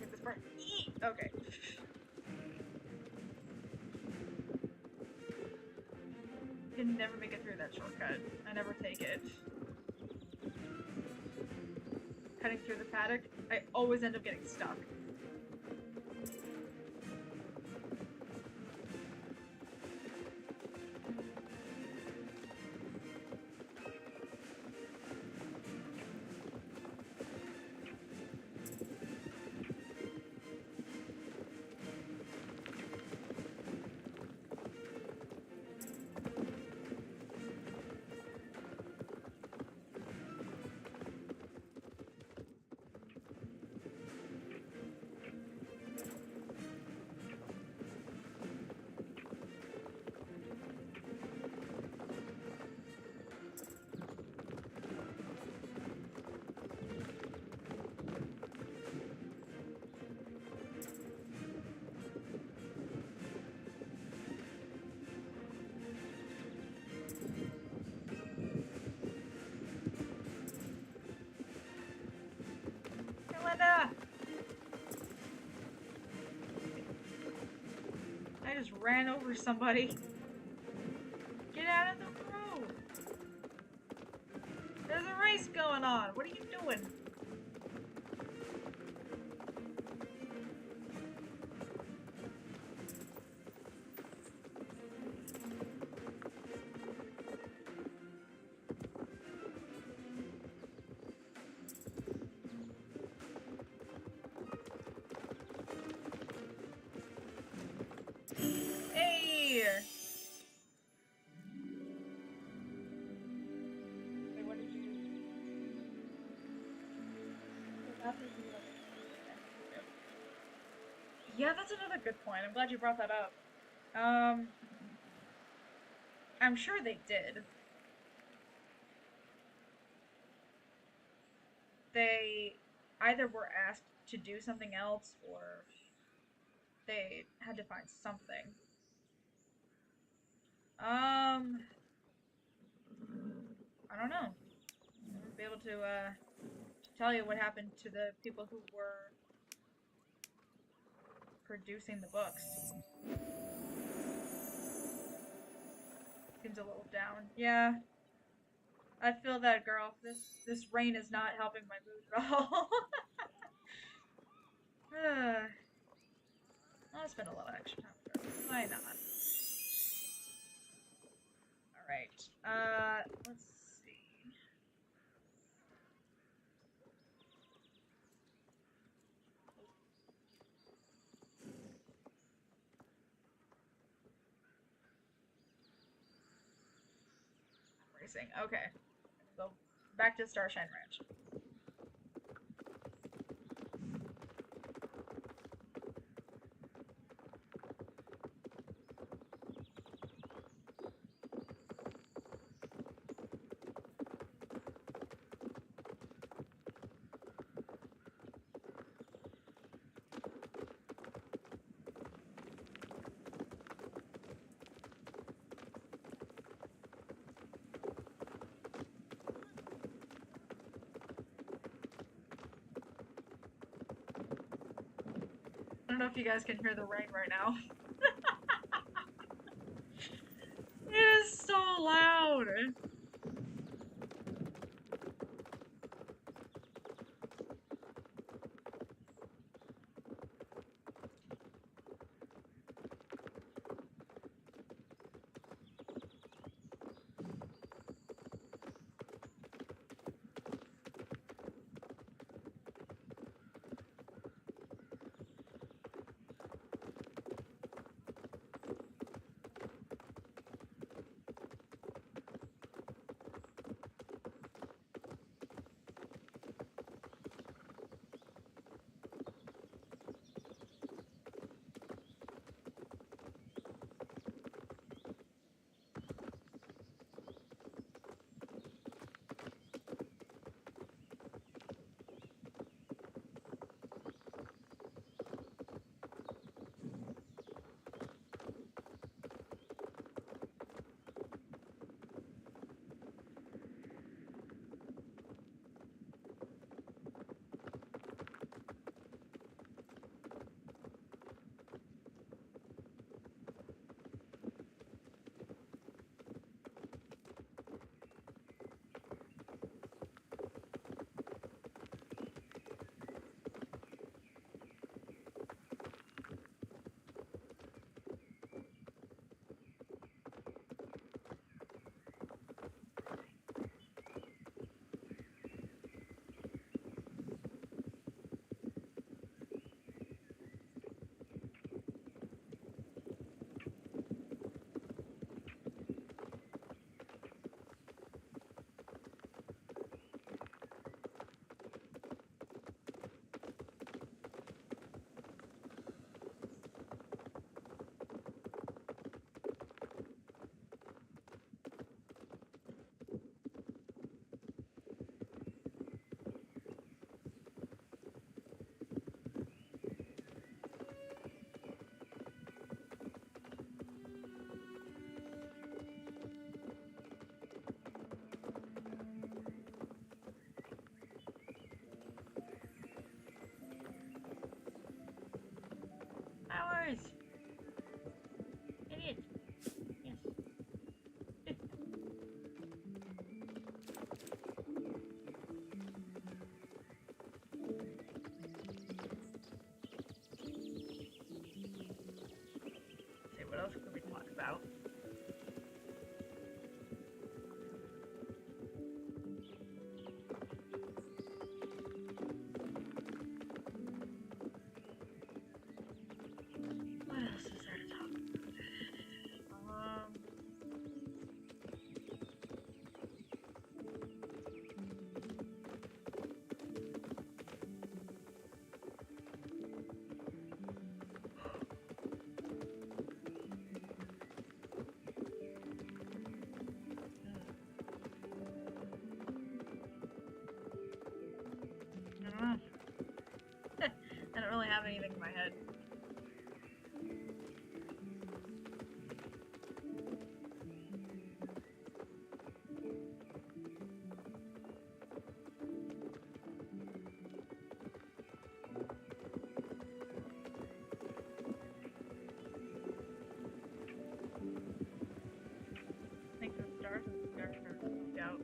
Get this part. Okay. Can never make it through that shortcut. I never take it. Cutting through the paddock, I always end up getting stuck. Linda! I just ran over somebody. Get out of the road! There's a race going on. What are you doing? Hey! Wait, what did you do? Yeah, that's another good point. I'm glad you brought that up. Um, I'm sure they did. they either were asked to do something else or they had to find something. Um, I don't know. I wouldn't be able to tell you what happened to the people who were producing the books. Seems a little down. Yeah, I feel that, girl. This rain is not helping my mood at all. I'll spend a little extra time with her. Why not? All right. Let's see. Racing. Okay. Go back to Starshine Ranch. I don't know if you guys can hear the rain right now. It is so loud. Mm. I don't really have anything in my head. I think the stars are moved out.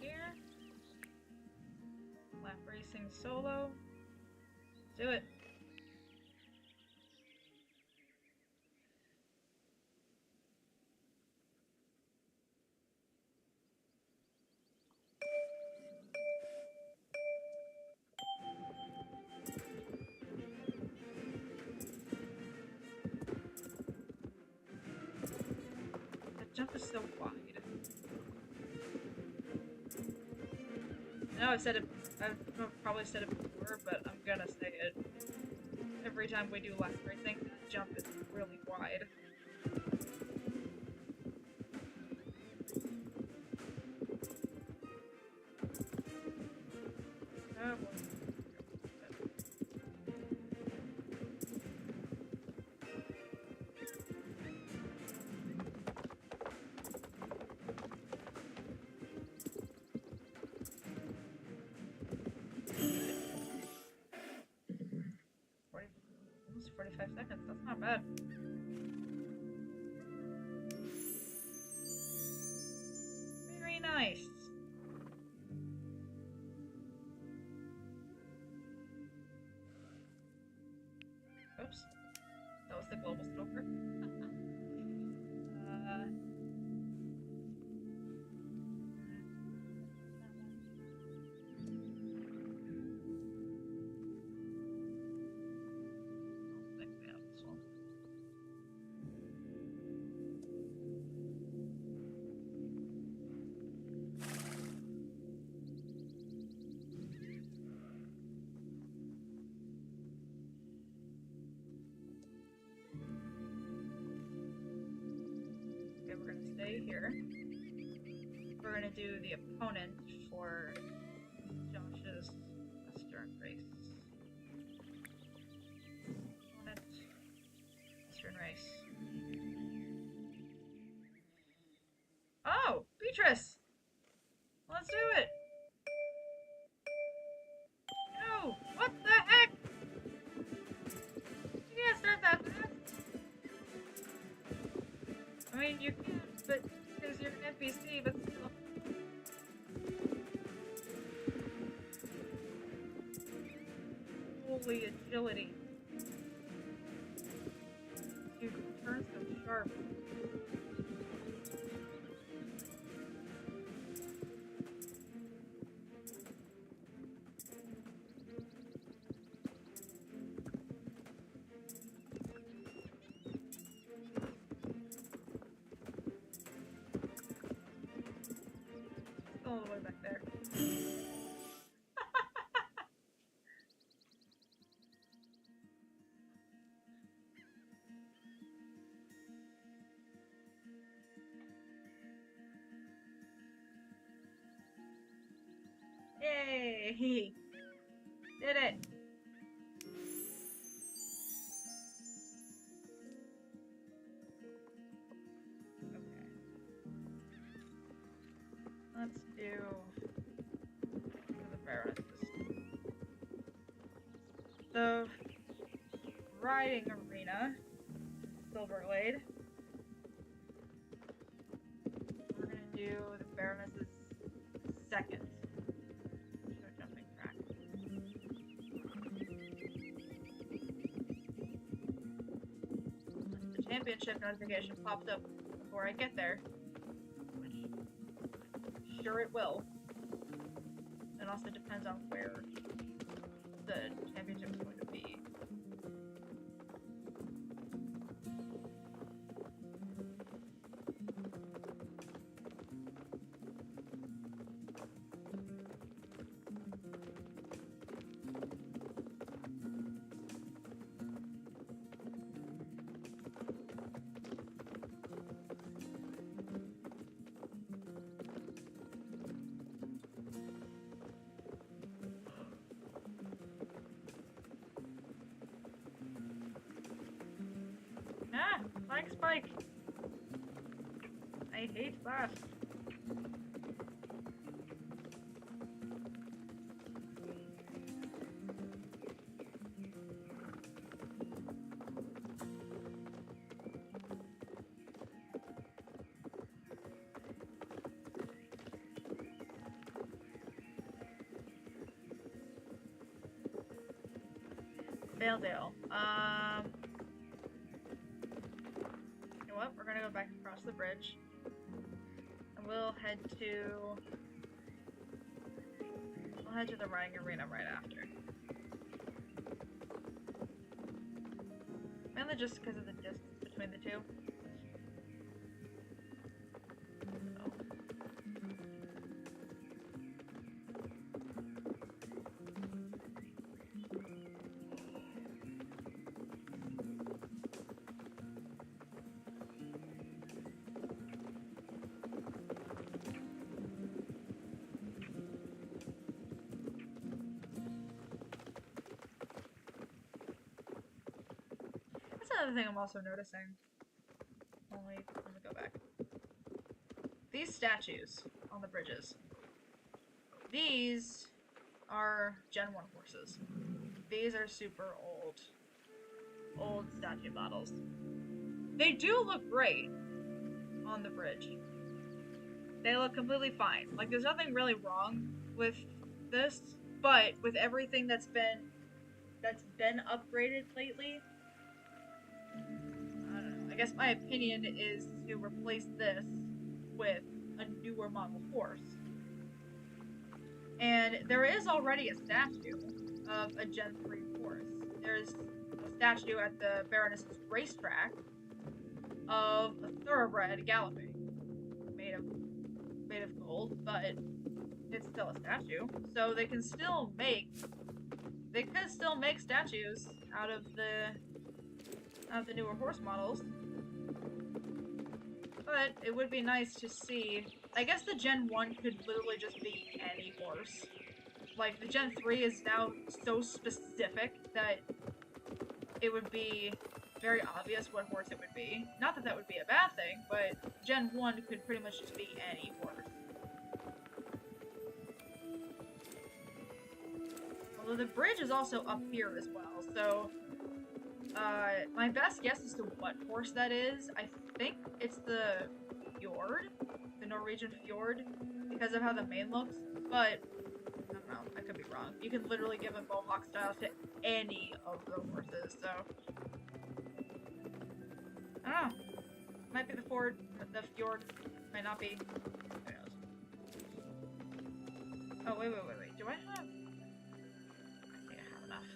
Here. Lap racing solo. Do it. That jump is so wide. I know I've probably said it before, but I'm gonna say it. Every time we do lap racing, that jump is really wide. Oh boy. 45 seconds, that's not bad. Very nice. Oops. That was the global stoker. We're gonna stay here. We're gonna do the opponent for Josh's Western race. Opponent, Western race. Oh, Beatrice! Let's do it! No! What the heck? You can't start that fast! I mean, you can, but because you're an NPC, but still. Holy agility. You turn so sharp. Still all the way back there. Yay! Did it! Okay. Let's do the Baroness. the riding arena, Silverglade. We're gonna do the Baroness's second jumping track. The championship notification pops up before I get there, which sure it will. It also depends on where the championship is going to be. Ah, spike! I hate that. Valedale. You know what? We're gonna go back across the bridge. And we'll head to the riding arena right after. Mainly just because of the distance between the two. That's another thing I'm also noticing. Let me go back. These statues on the bridges. These are Gen 1 horses. These are super old statue models. They do look great on the bridge. They look completely fine. Like, there's nothing really wrong with this, but with everything that's been upgraded lately, I don't know. I guess my opinion is to replace this with a newer model horse. And there is already a statue of a Gen 3 horse. There's a statue at the Baroness's racetrack of a thoroughbred galloping, made of gold, but it's still a statue. So they could still make statues out of the newer horse models. But it would be nice to see. I guess the Gen 1 could literally just be any horse. Like, the Gen 3 is now so specific that it would be very obvious what horse it would be. Not that that would be a bad thing, but Gen 1 could pretty much just be any horse. Although the bridge is also up here as well, so my best guess as to what horse that is, I think it's the fjord, the Norwegian fjord, because of how the mane looks, but I don't know, I could be wrong. You can literally give a mohawk style to any of the horses, so I don't know. Might be the fjord, might not be. Who knows? Oh, wait. Do I have? I think I have enough.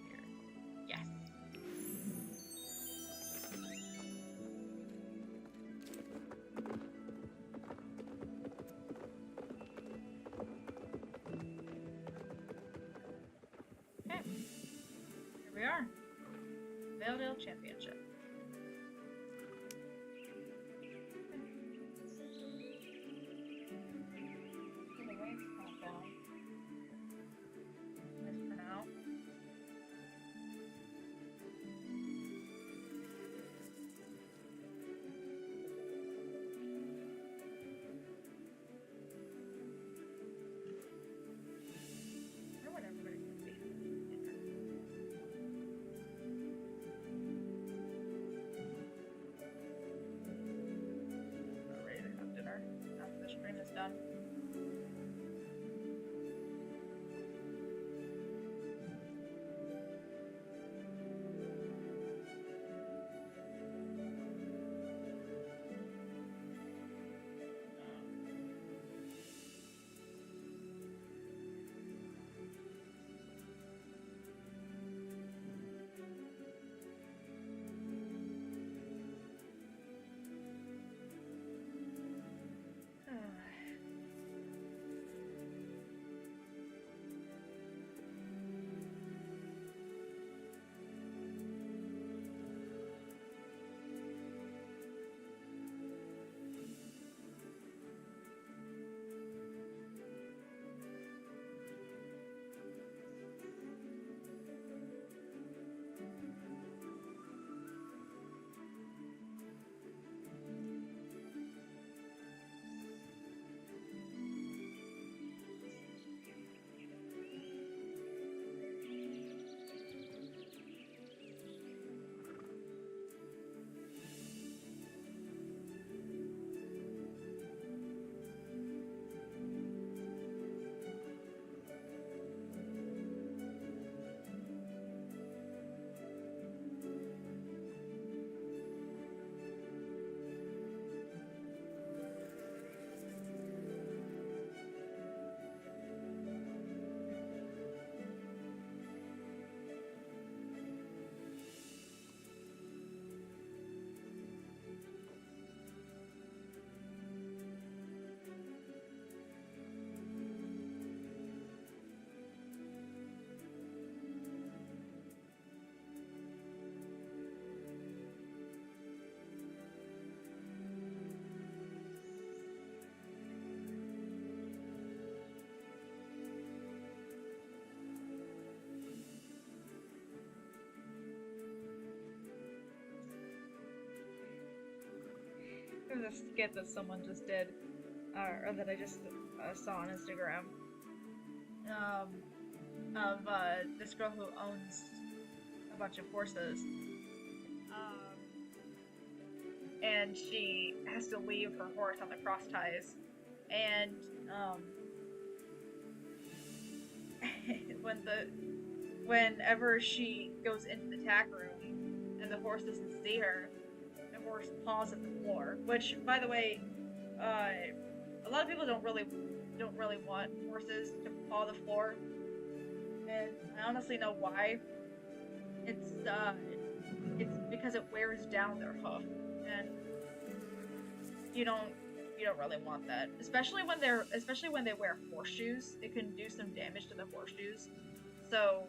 Here. Yes. Okay. Here we are. Valedale Championship. done. There's a skit that someone just did, or that I just saw on Instagram, um, of this girl who owns a bunch of horses, and she has to leave her horse on the cross ties, and when whenever she goes into the tack room and the horse doesn't see her, the horse paws at the floor. Which, by the way, a lot of people don't really want horses to paw the floor, and I honestly know why. It's because it wears down their hoof, and you don't you don't really want that, especially when they wear horseshoes. It can do some damage to the horseshoes, so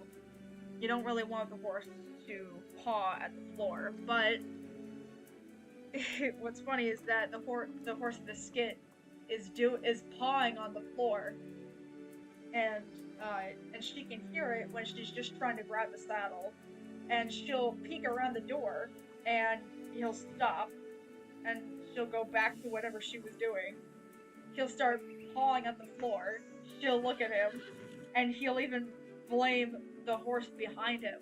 you don't really want the horse to paw at the floor. But what's funny is that the horse in the skit is pawing on the floor, and she can hear it when she's just trying to grab the saddle, and she'll peek around the door, and he'll stop, and she'll go back to whatever she was doing. He'll start pawing at the floor. She'll look at him, and he'll even blame the horse behind him.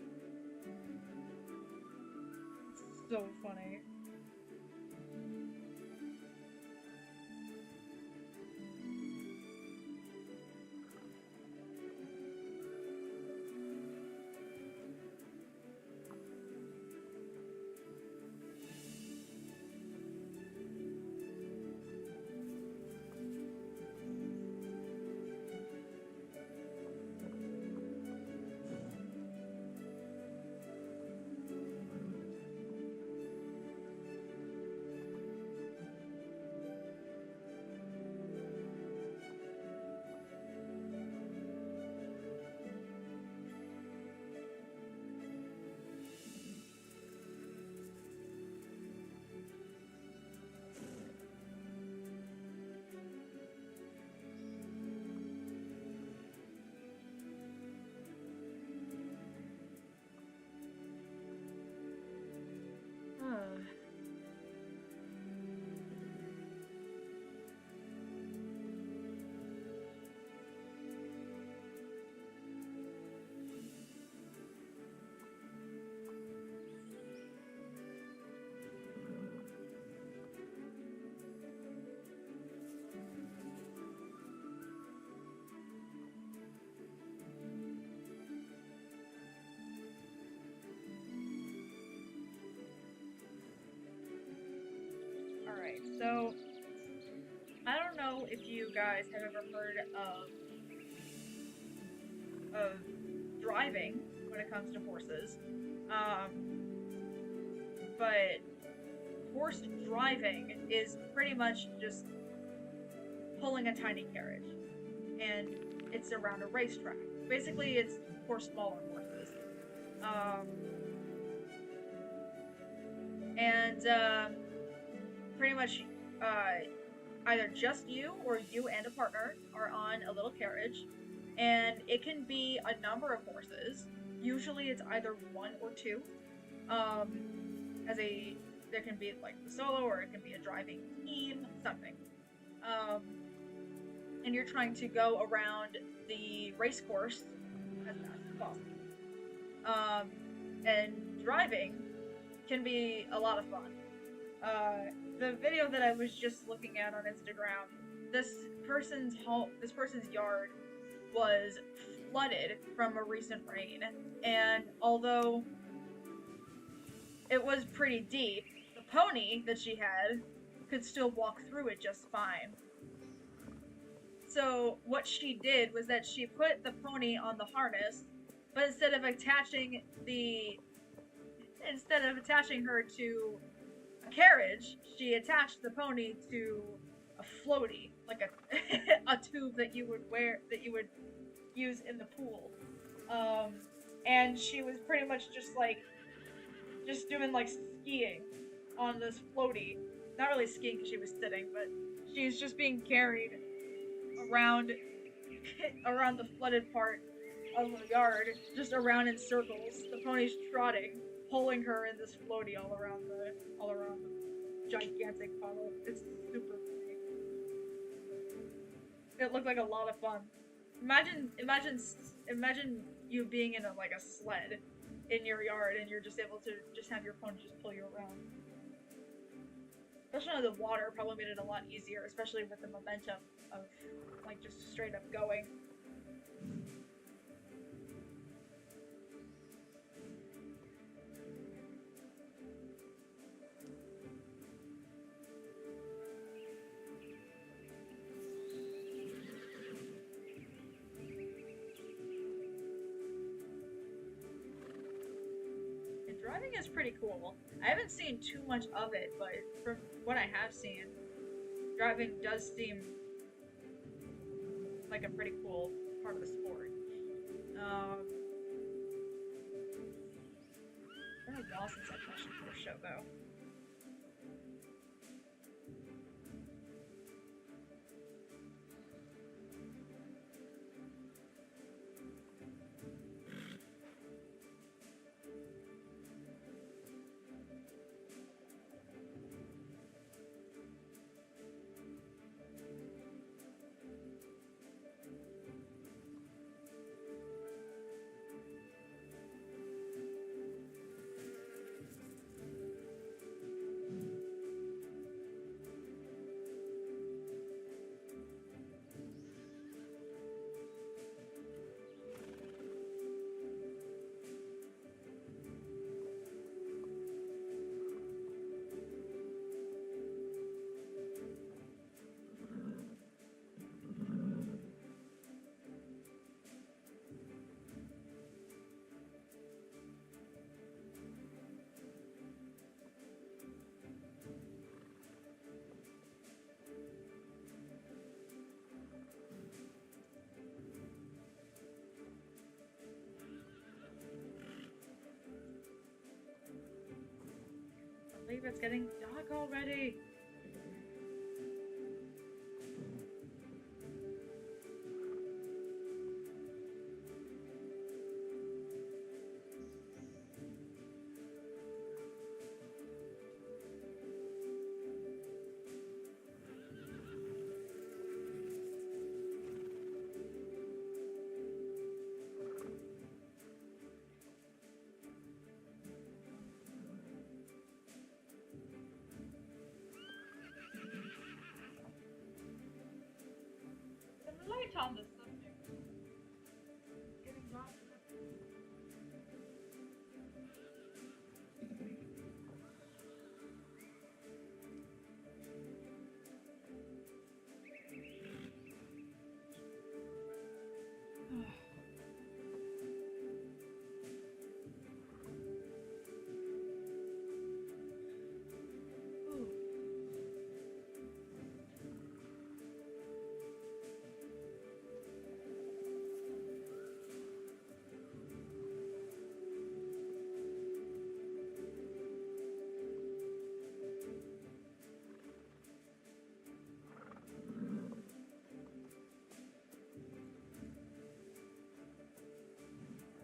It's so funny. So, I don't know if you guys have ever heard of driving when it comes to horses, but horse driving is pretty much just pulling a tiny carriage, and it's around a racetrack. Basically, it's for smaller horses. Um, and pretty much either just you or you and a partner are on a little carriage, and it can be a number of horses. Usually, it's either one or two. Um, as a there can be like the solo, or it can be a driving team, something. Um, and you're trying to go around the race course as fast as possible. Um, and driving can be a lot of fun. The video that I was just looking at on Instagram, this this person's yard was flooded from a recent rain, and although it was pretty deep, the pony that she had could still walk through it just fine. So what she did was that she put the pony on the harness, but instead of attaching her to a carriage, she attached the pony to a floaty, like a tube that you would use in the pool. And she was pretty much just doing like skiing on this floaty. Not really skiing because she was sitting, but she's just being carried around around the flooded part of the yard, just around in circles. The pony's trotting, pulling her in this floaty all around the gigantic puddle. It's super funny. It looked like a lot of fun. Imagine you being in a sled in your yard, and you're just able to just have your pony just pull you around. Especially the water probably made it a lot easier, especially with the momentum of like just straight up going. Driving is pretty cool. I haven't seen too much of it, but from what I have seen, driving does seem like a pretty cool part of the sport. It's been a while since I've watched the first show, though. I believe it's getting dark already. Light on this subject. It's getting dark.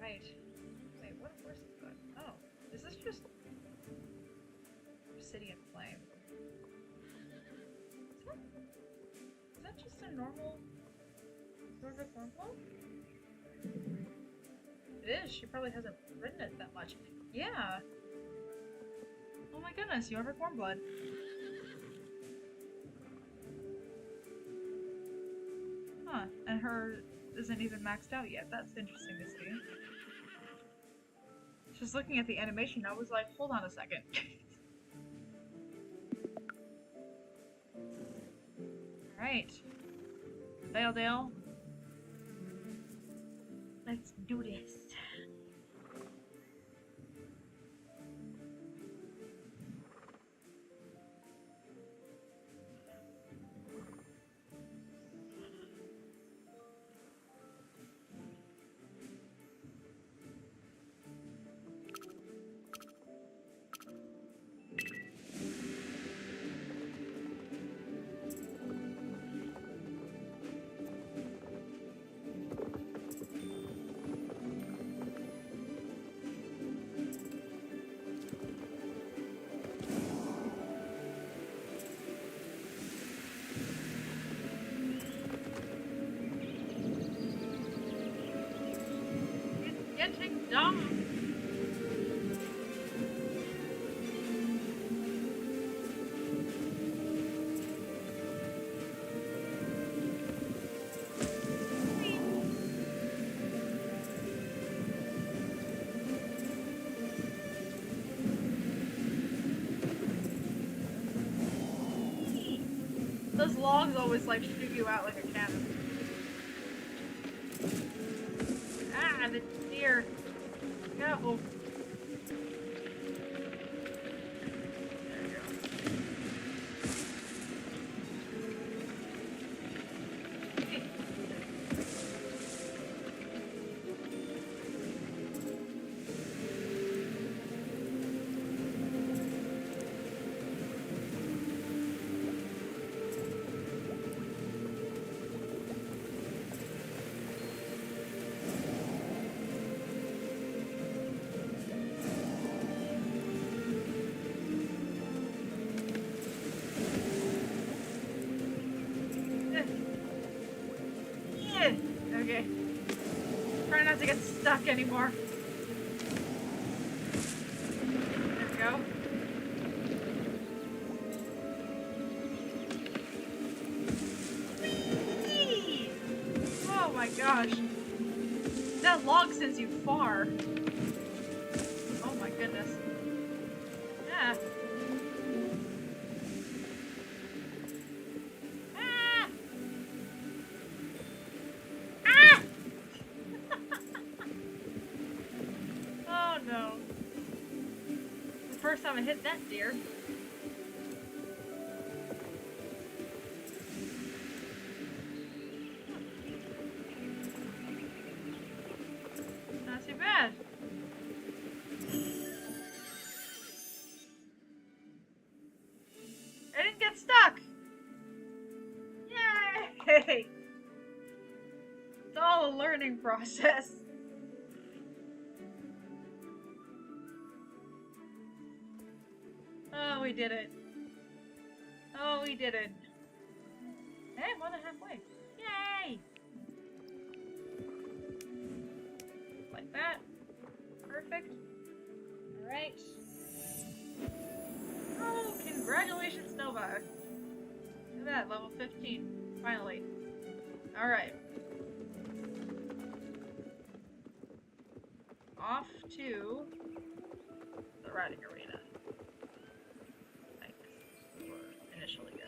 Right. Wait, where's this going? Oh, is this just obsidian flame? Is that just a normal Nordic wormhole? It is. She probably hasn't ridden it that much. Yeah. Oh my goodness, you have her warm blood. Huh. And her isn't even maxed out yet. That's interesting to see. Just looking at the animation, I was like, hold on a second. Alright. Dale. Let's do this. Getting dumb. Those logs always like shoot you out like a cannon. Ah, the deer. Careful. There you go. Hey. Okay. Try not to get stuck anymore. There we go. Whee! Oh my gosh. That log sends you far. Oh my goodness. Yeah. Oh no. The first time I hit that deer. Not too bad. I didn't get stuck. Yay! It's all a learning process. Oh, we did it. Oh, we did it. Hey, more than halfway. Yay! Like that. Perfect. Alright. Oh, congratulations, Nova. Look at that, level 15. Finally. Alright. Off to the riding arena. Like, we're initially going.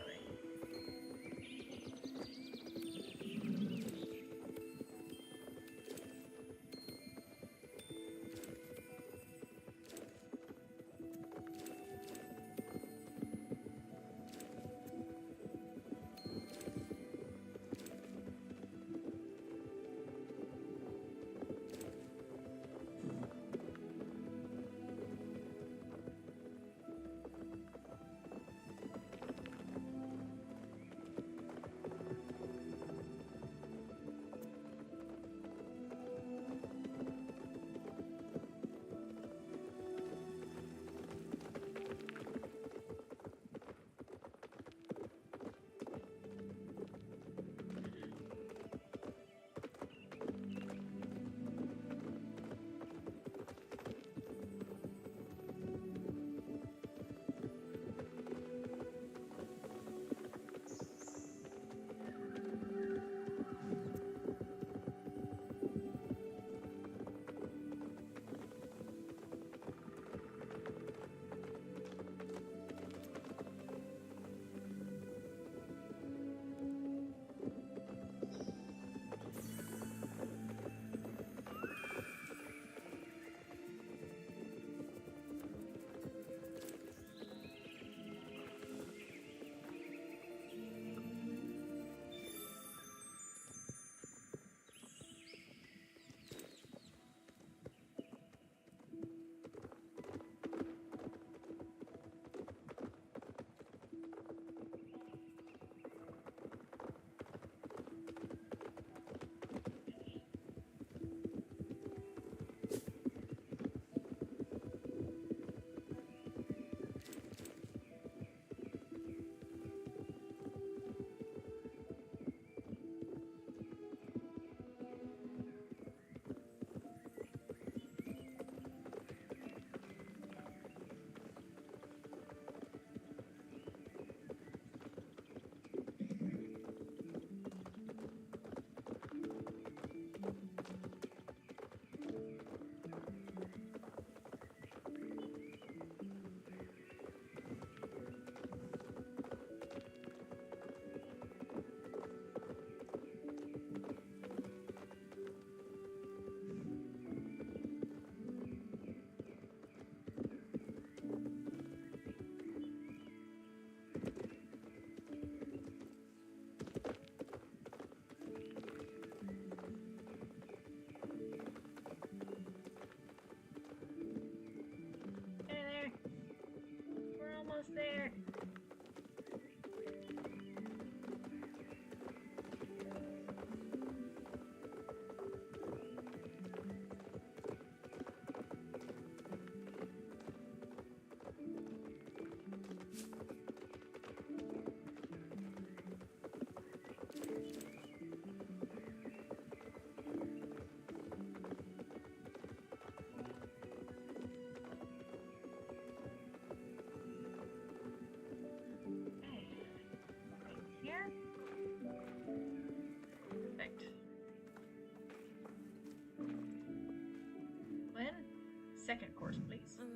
second course, please. Let's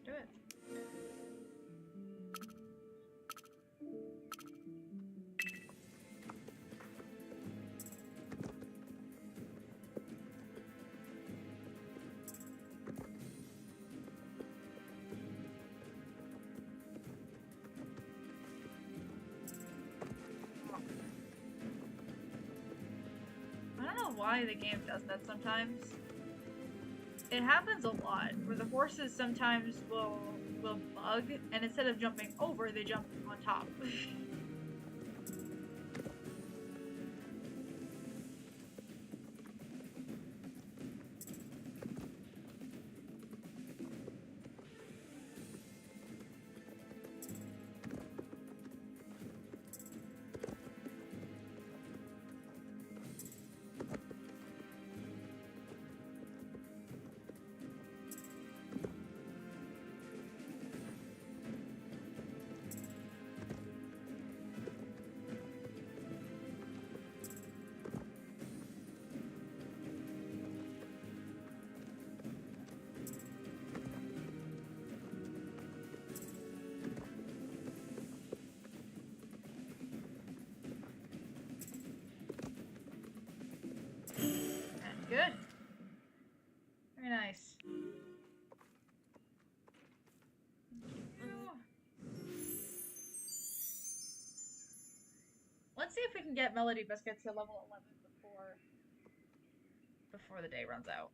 do it. I don't know why the game does that sometimes. It happens a lot, where the horses sometimes will bug, and instead of jumping over, they jump on top. Good. Very nice. Let's see if we can get Melody Biscuit to level 11 before the day runs out.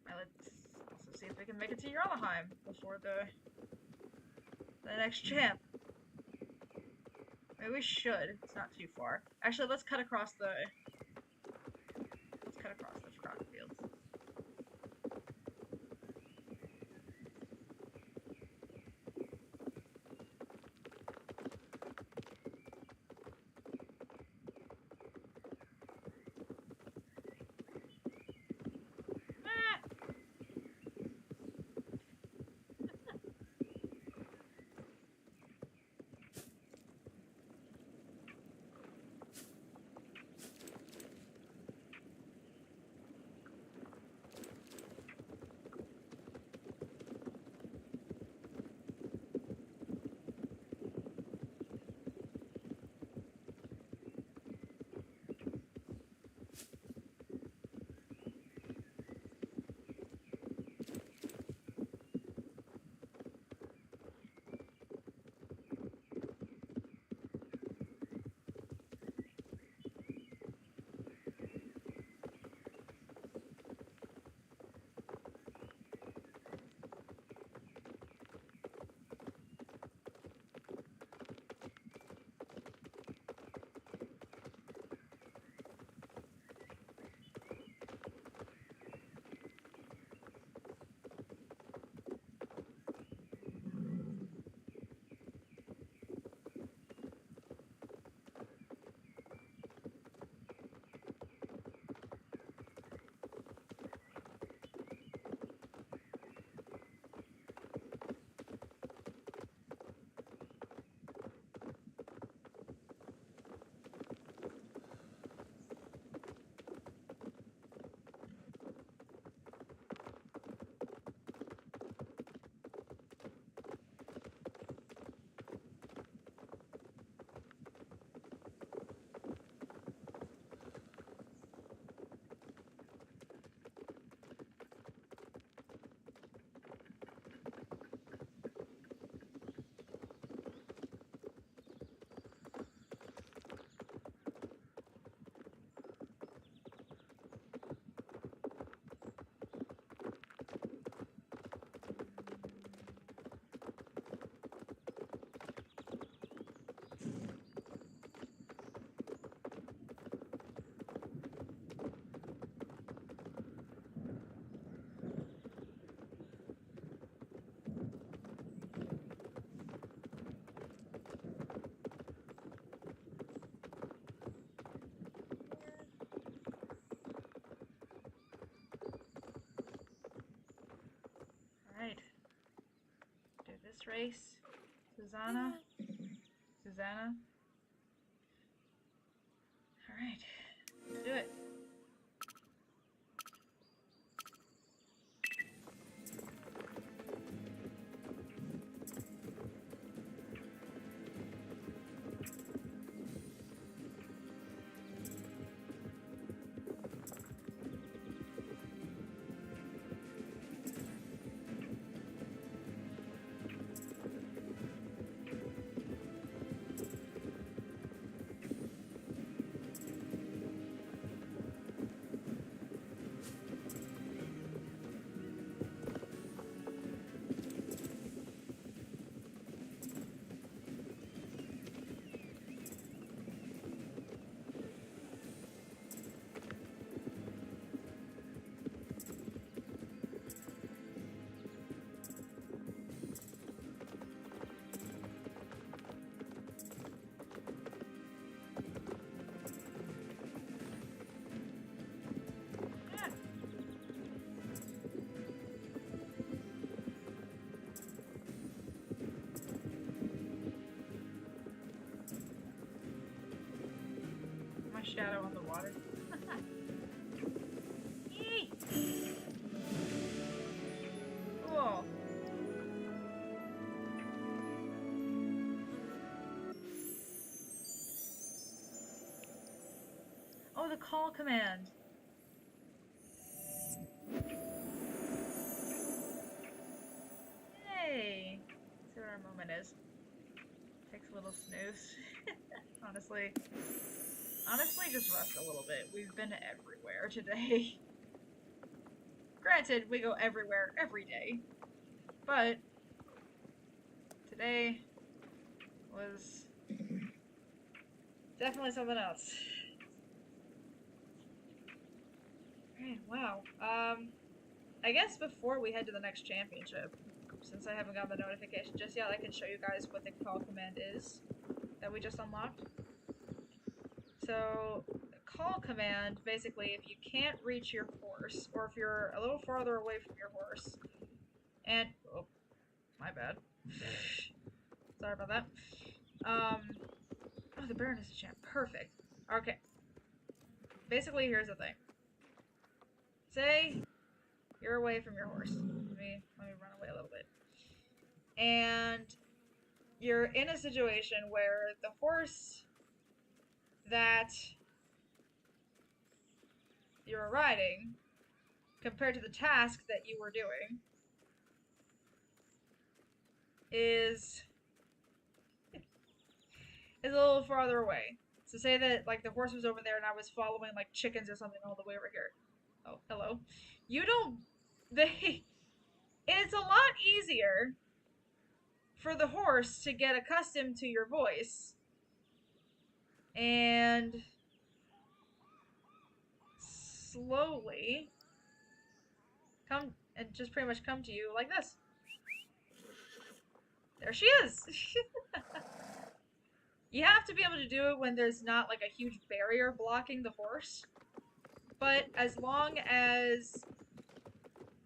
Now let's also see if we can make it to Yarlaheim before the next champ. Maybe we should. It's not too far. Actually, let's cut across the crowd fields. Alright. Do this race. Susanna. Alright. Let's do it. My shadow on the water. Yay! Cool. Oh, the call command. Hey! Let's see what our moment is. Takes a little snooze. Honestly. Honestly, just rest a little bit. We've been everywhere today. Granted, we go everywhere every day. But today was definitely something else. Alright, wow. I guess before we head to the next championship, since I haven't gotten the notification just yet, I can show you guys what the call command is that we just unlocked. So, the call command, basically, if you can't reach your horse, or if you're a little farther away from your horse, and... Oh, my bad. Sorry about that. Oh, the Baron is a champ. Perfect. Okay. Basically, here's the thing. Say you're away from your horse. Let me run away a little bit. And you're in a situation where the horse that you're riding, compared to the task that you were doing, is a little farther away. So say that, like, the horse was over there and I was following, like, chickens or something all the way over here. Oh, hello. You don't... It's a lot easier for the horse to get accustomed to your voice and slowly come and just pretty much come to you like this. There she is. You have to be able to do it when there's not like a huge barrier blocking the horse. But as long as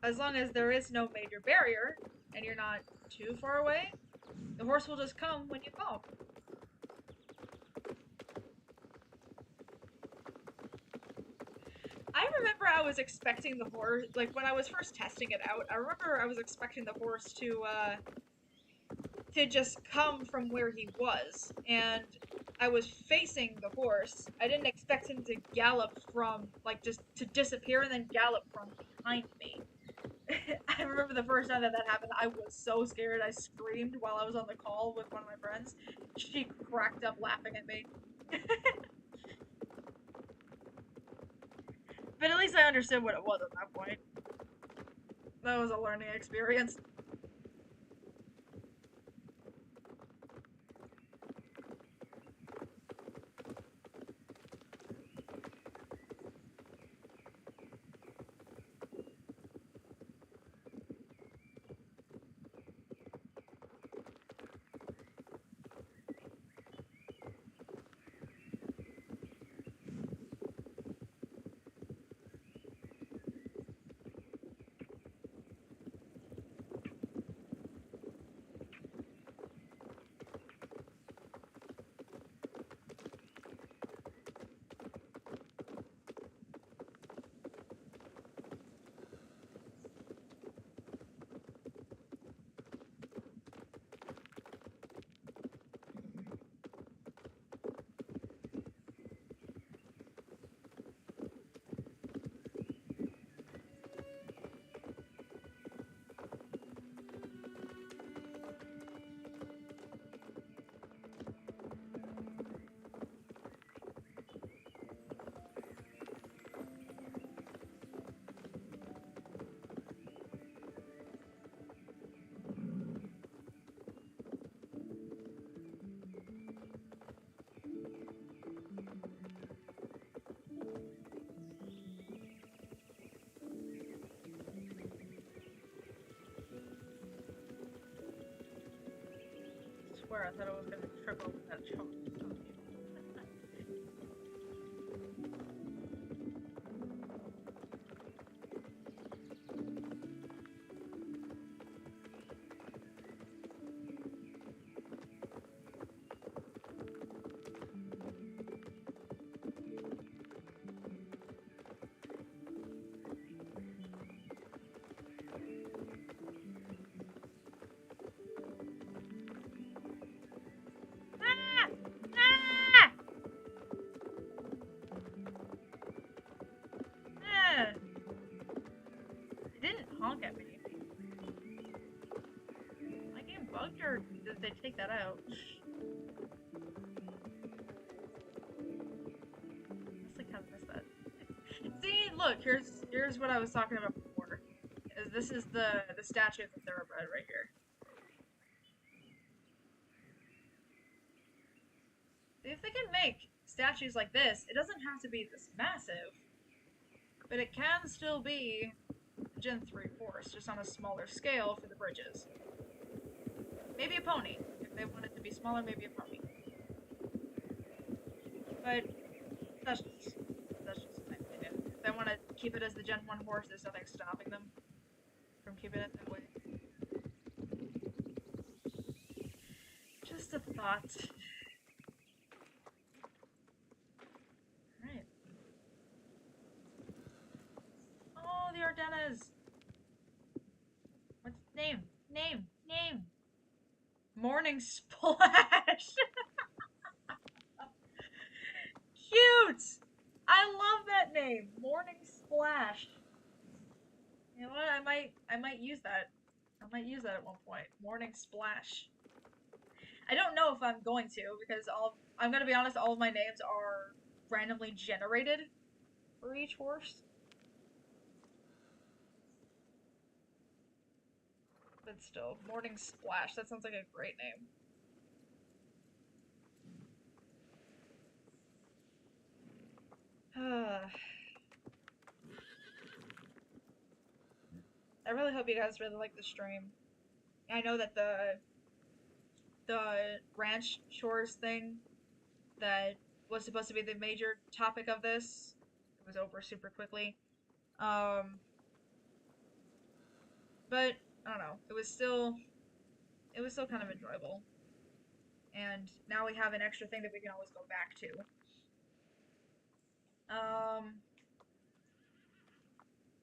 there is no major barrier and you're not too far away, the horse will just come when you call. I remember I was expecting the horse, like when I was first testing it out, I remember I was expecting the horse to just come from where he was, and I was facing the horse. I didn't expect him to gallop from, like, just to disappear and then gallop from behind me. I remember the first time that happened, I was so scared. I screamed while I was on the call with one of my friends. She cracked up laughing at me. But at least I understood what it was at that point. That was a learning experience. I swear, I thought I was gonna trip over that chunk. they take that out. I kind of missed that. See, look, here's what I was talking about before. This is the statue of the thoroughbred right here. If they can make statues like this, it doesn't have to be this massive, but it can still be Gen 3 horse, just on a smaller scale for the bridges. Maybe a pony. If they want it to be smaller, maybe a pony. But that's just my opinion. If they want to keep it as the Gen 1 horse, there's nothing stopping them from keeping it that way. Just a thought. Alright. Oh, the Ardennes! What's its name? Name! Morning Splash! Cute! I love that name! Morning Splash. You know what? I might use that. I might use that at one point. Morning Splash. I don't know if I'm going to, because I'm gonna be honest, all of my names are randomly generated for each horse. But still, Morning Splash, that sounds like a great name. I really hope you guys really like the stream. I know that the ranch chores thing that was supposed to be the major topic of this, it was over super quickly. But I don't know. It was still kind of enjoyable. And now we have an extra thing that we can always go back to.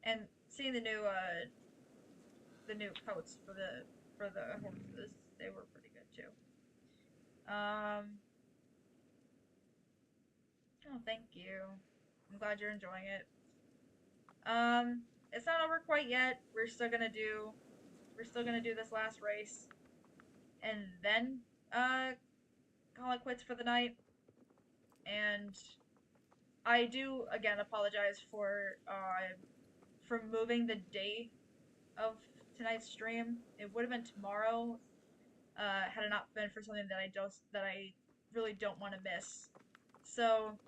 And seeing the new coats for the horses, they were pretty good too. Oh, thank you. I'm glad you're enjoying it. It's not over quite yet. We're still gonna do this last race, and then call it quits for the night. And I do again apologize for moving the date of tonight's stream. It would have been tomorrow, had it not been for something that I really don't want to miss. So,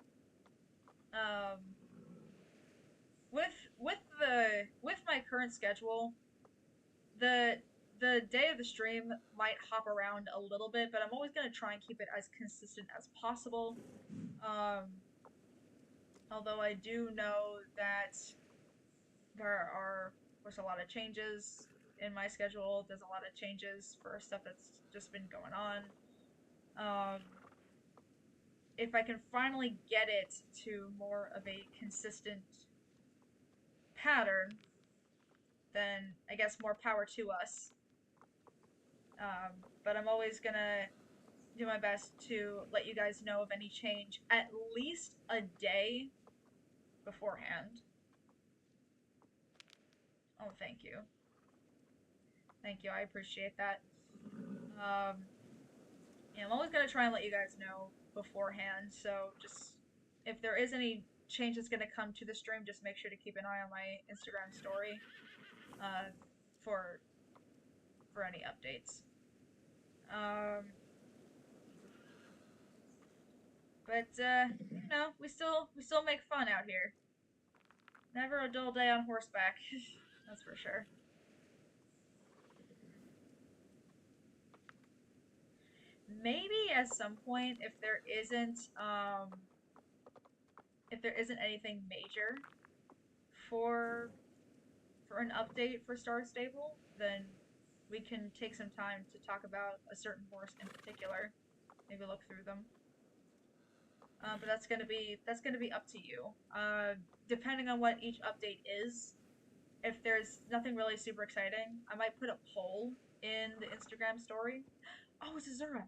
with my current schedule, the day of the stream might hop around a little bit, but I'm always gonna try and keep it as consistent as possible. Although I do know that there are, of course, a lot of changes in my schedule. There's a lot of changes for stuff that's just been going on. If I can finally get it to more of a consistent pattern, then I guess more power to us. But I'm always gonna do my best to let you guys know of any change at least a day beforehand. Oh, thank you. Thank you, I appreciate that. Yeah, I'm always gonna try and let you guys know beforehand, so just, if there is any change that's gonna come to the stream, just make sure to keep an eye on my Instagram story, for any updates. But, you know, we still make fun out here. Never a dull day on horseback, that's for sure. Maybe at some point, if there isn't anything major for an update for Star Stable, then we can take some time to talk about a certain horse in particular. Maybe look through them. But that's gonna be up to you. Depending on what each update is, if there's nothing really super exciting, I might put a poll in the Instagram story. Oh, it's Azura.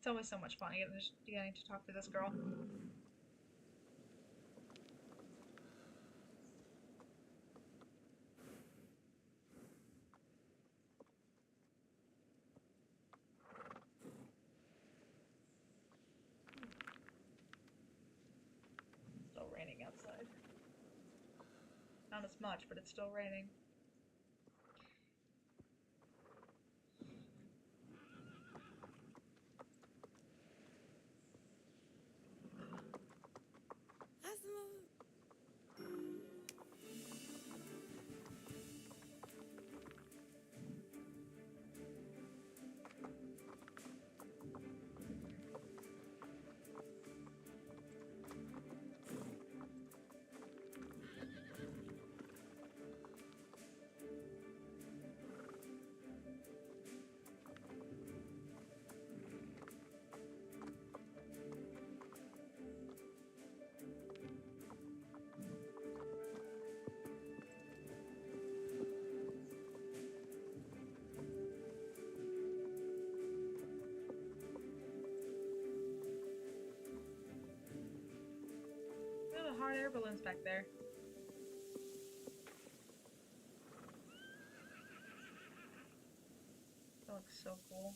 It's always so much fun getting to talk to this girl. Still raining outside. Not as much, but it's still raining. Look at the hot air balloons back there. That looks so cool.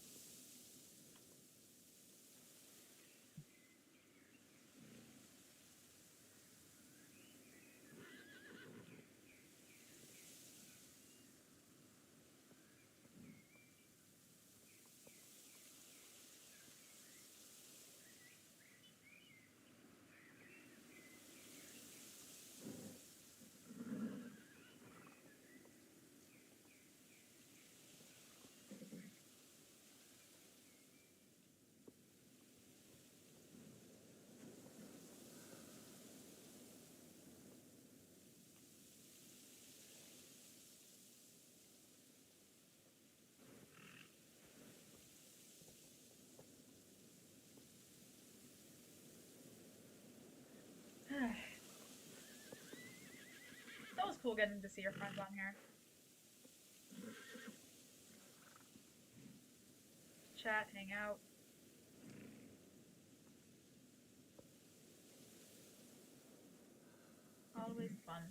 That was cool getting to see your friends on here. Chat, hang out. Always fun.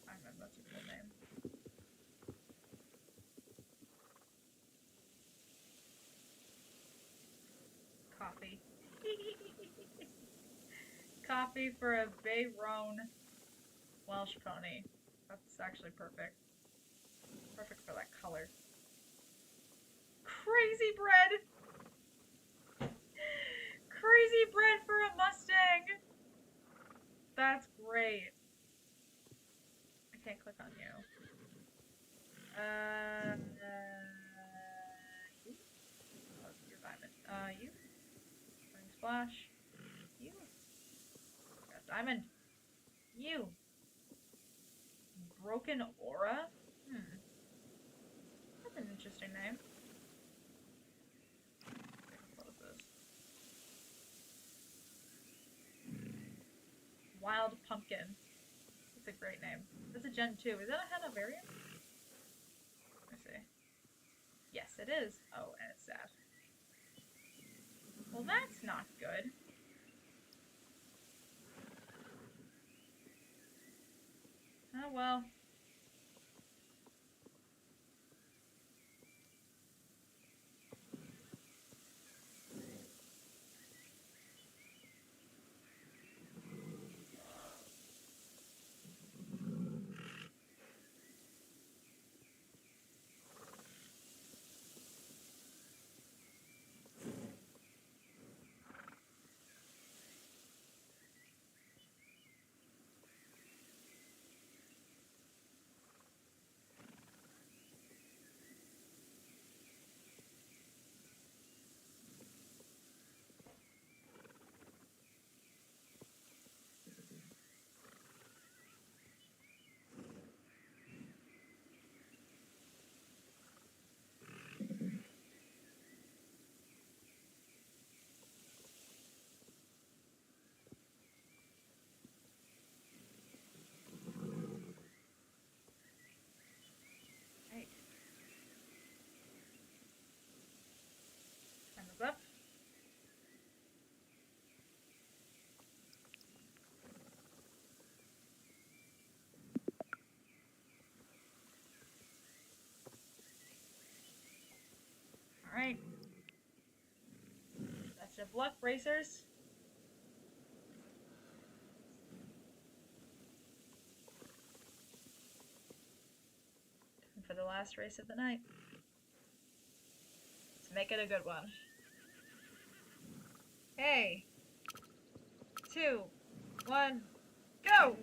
I remember that's a cool name. Coffee. Coffee for a Bayroan Welsh pony. That's actually perfect. Perfect for that color. Crazy bread! Crazy bread for a Mustang! That's great. I can't click on you. You? Oh, your diamond. You? Spring Splash. You? Got diamond. You. Broken Aura? That's an interesting name. What is this? Wild Pumpkin. That's a great name. That's a Gen 2. Is that a Hanoverian? Let me see. Yes, it is. Oh, and it's sad. Well, that's not good. Oh, well. luck, racers. And for the last race of the night. Let's make it a good one. Hey! 2, 1, go!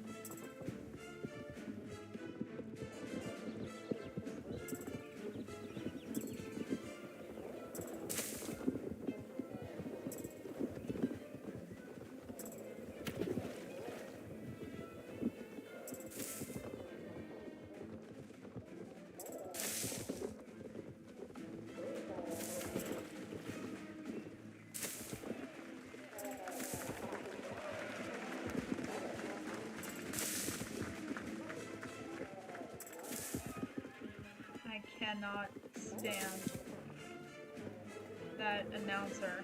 I cannot stand that announcer.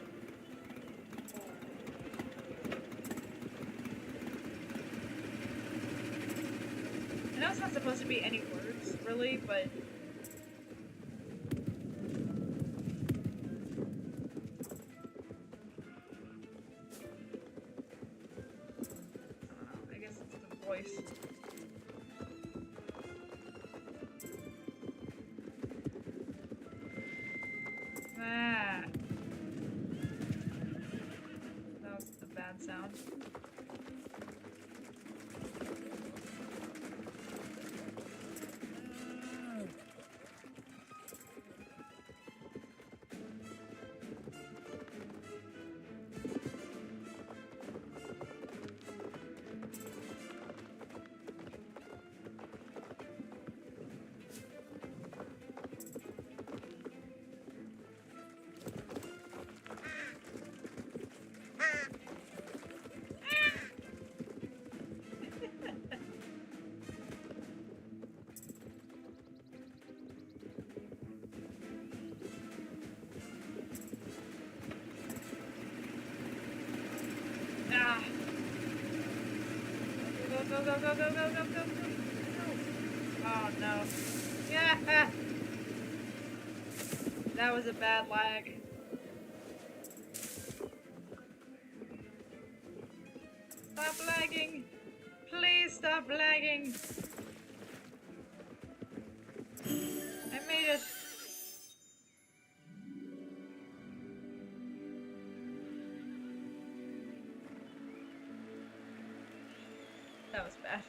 I know it's not supposed to be any words, really, but I guess it's the voice. Ah. That was a bad sound. Ah. Go, go, go, go, go, go, go, go, go. Oh no. Yeah. That was a bad lag. Stop lagging. Please stop lagging. I made it. That was bad.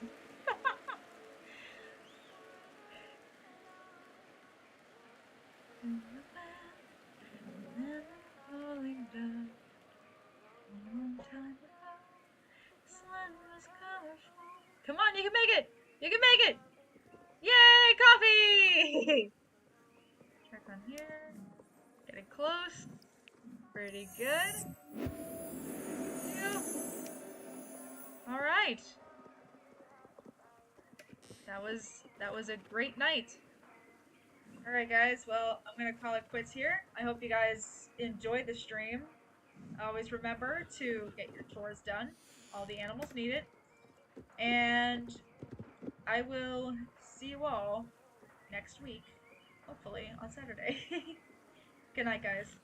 Come on, you can make it! You can make it! Yay, coffee! Check on here. Getting close. Pretty good. Yeah. Alright. That was a great night. Alright guys, well, I'm gonna call it quits here. I hope you guys enjoyed the stream. Always remember to get your chores done. All the animals need it. And I will see you all next week, hopefully on Saturday. Good night, guys.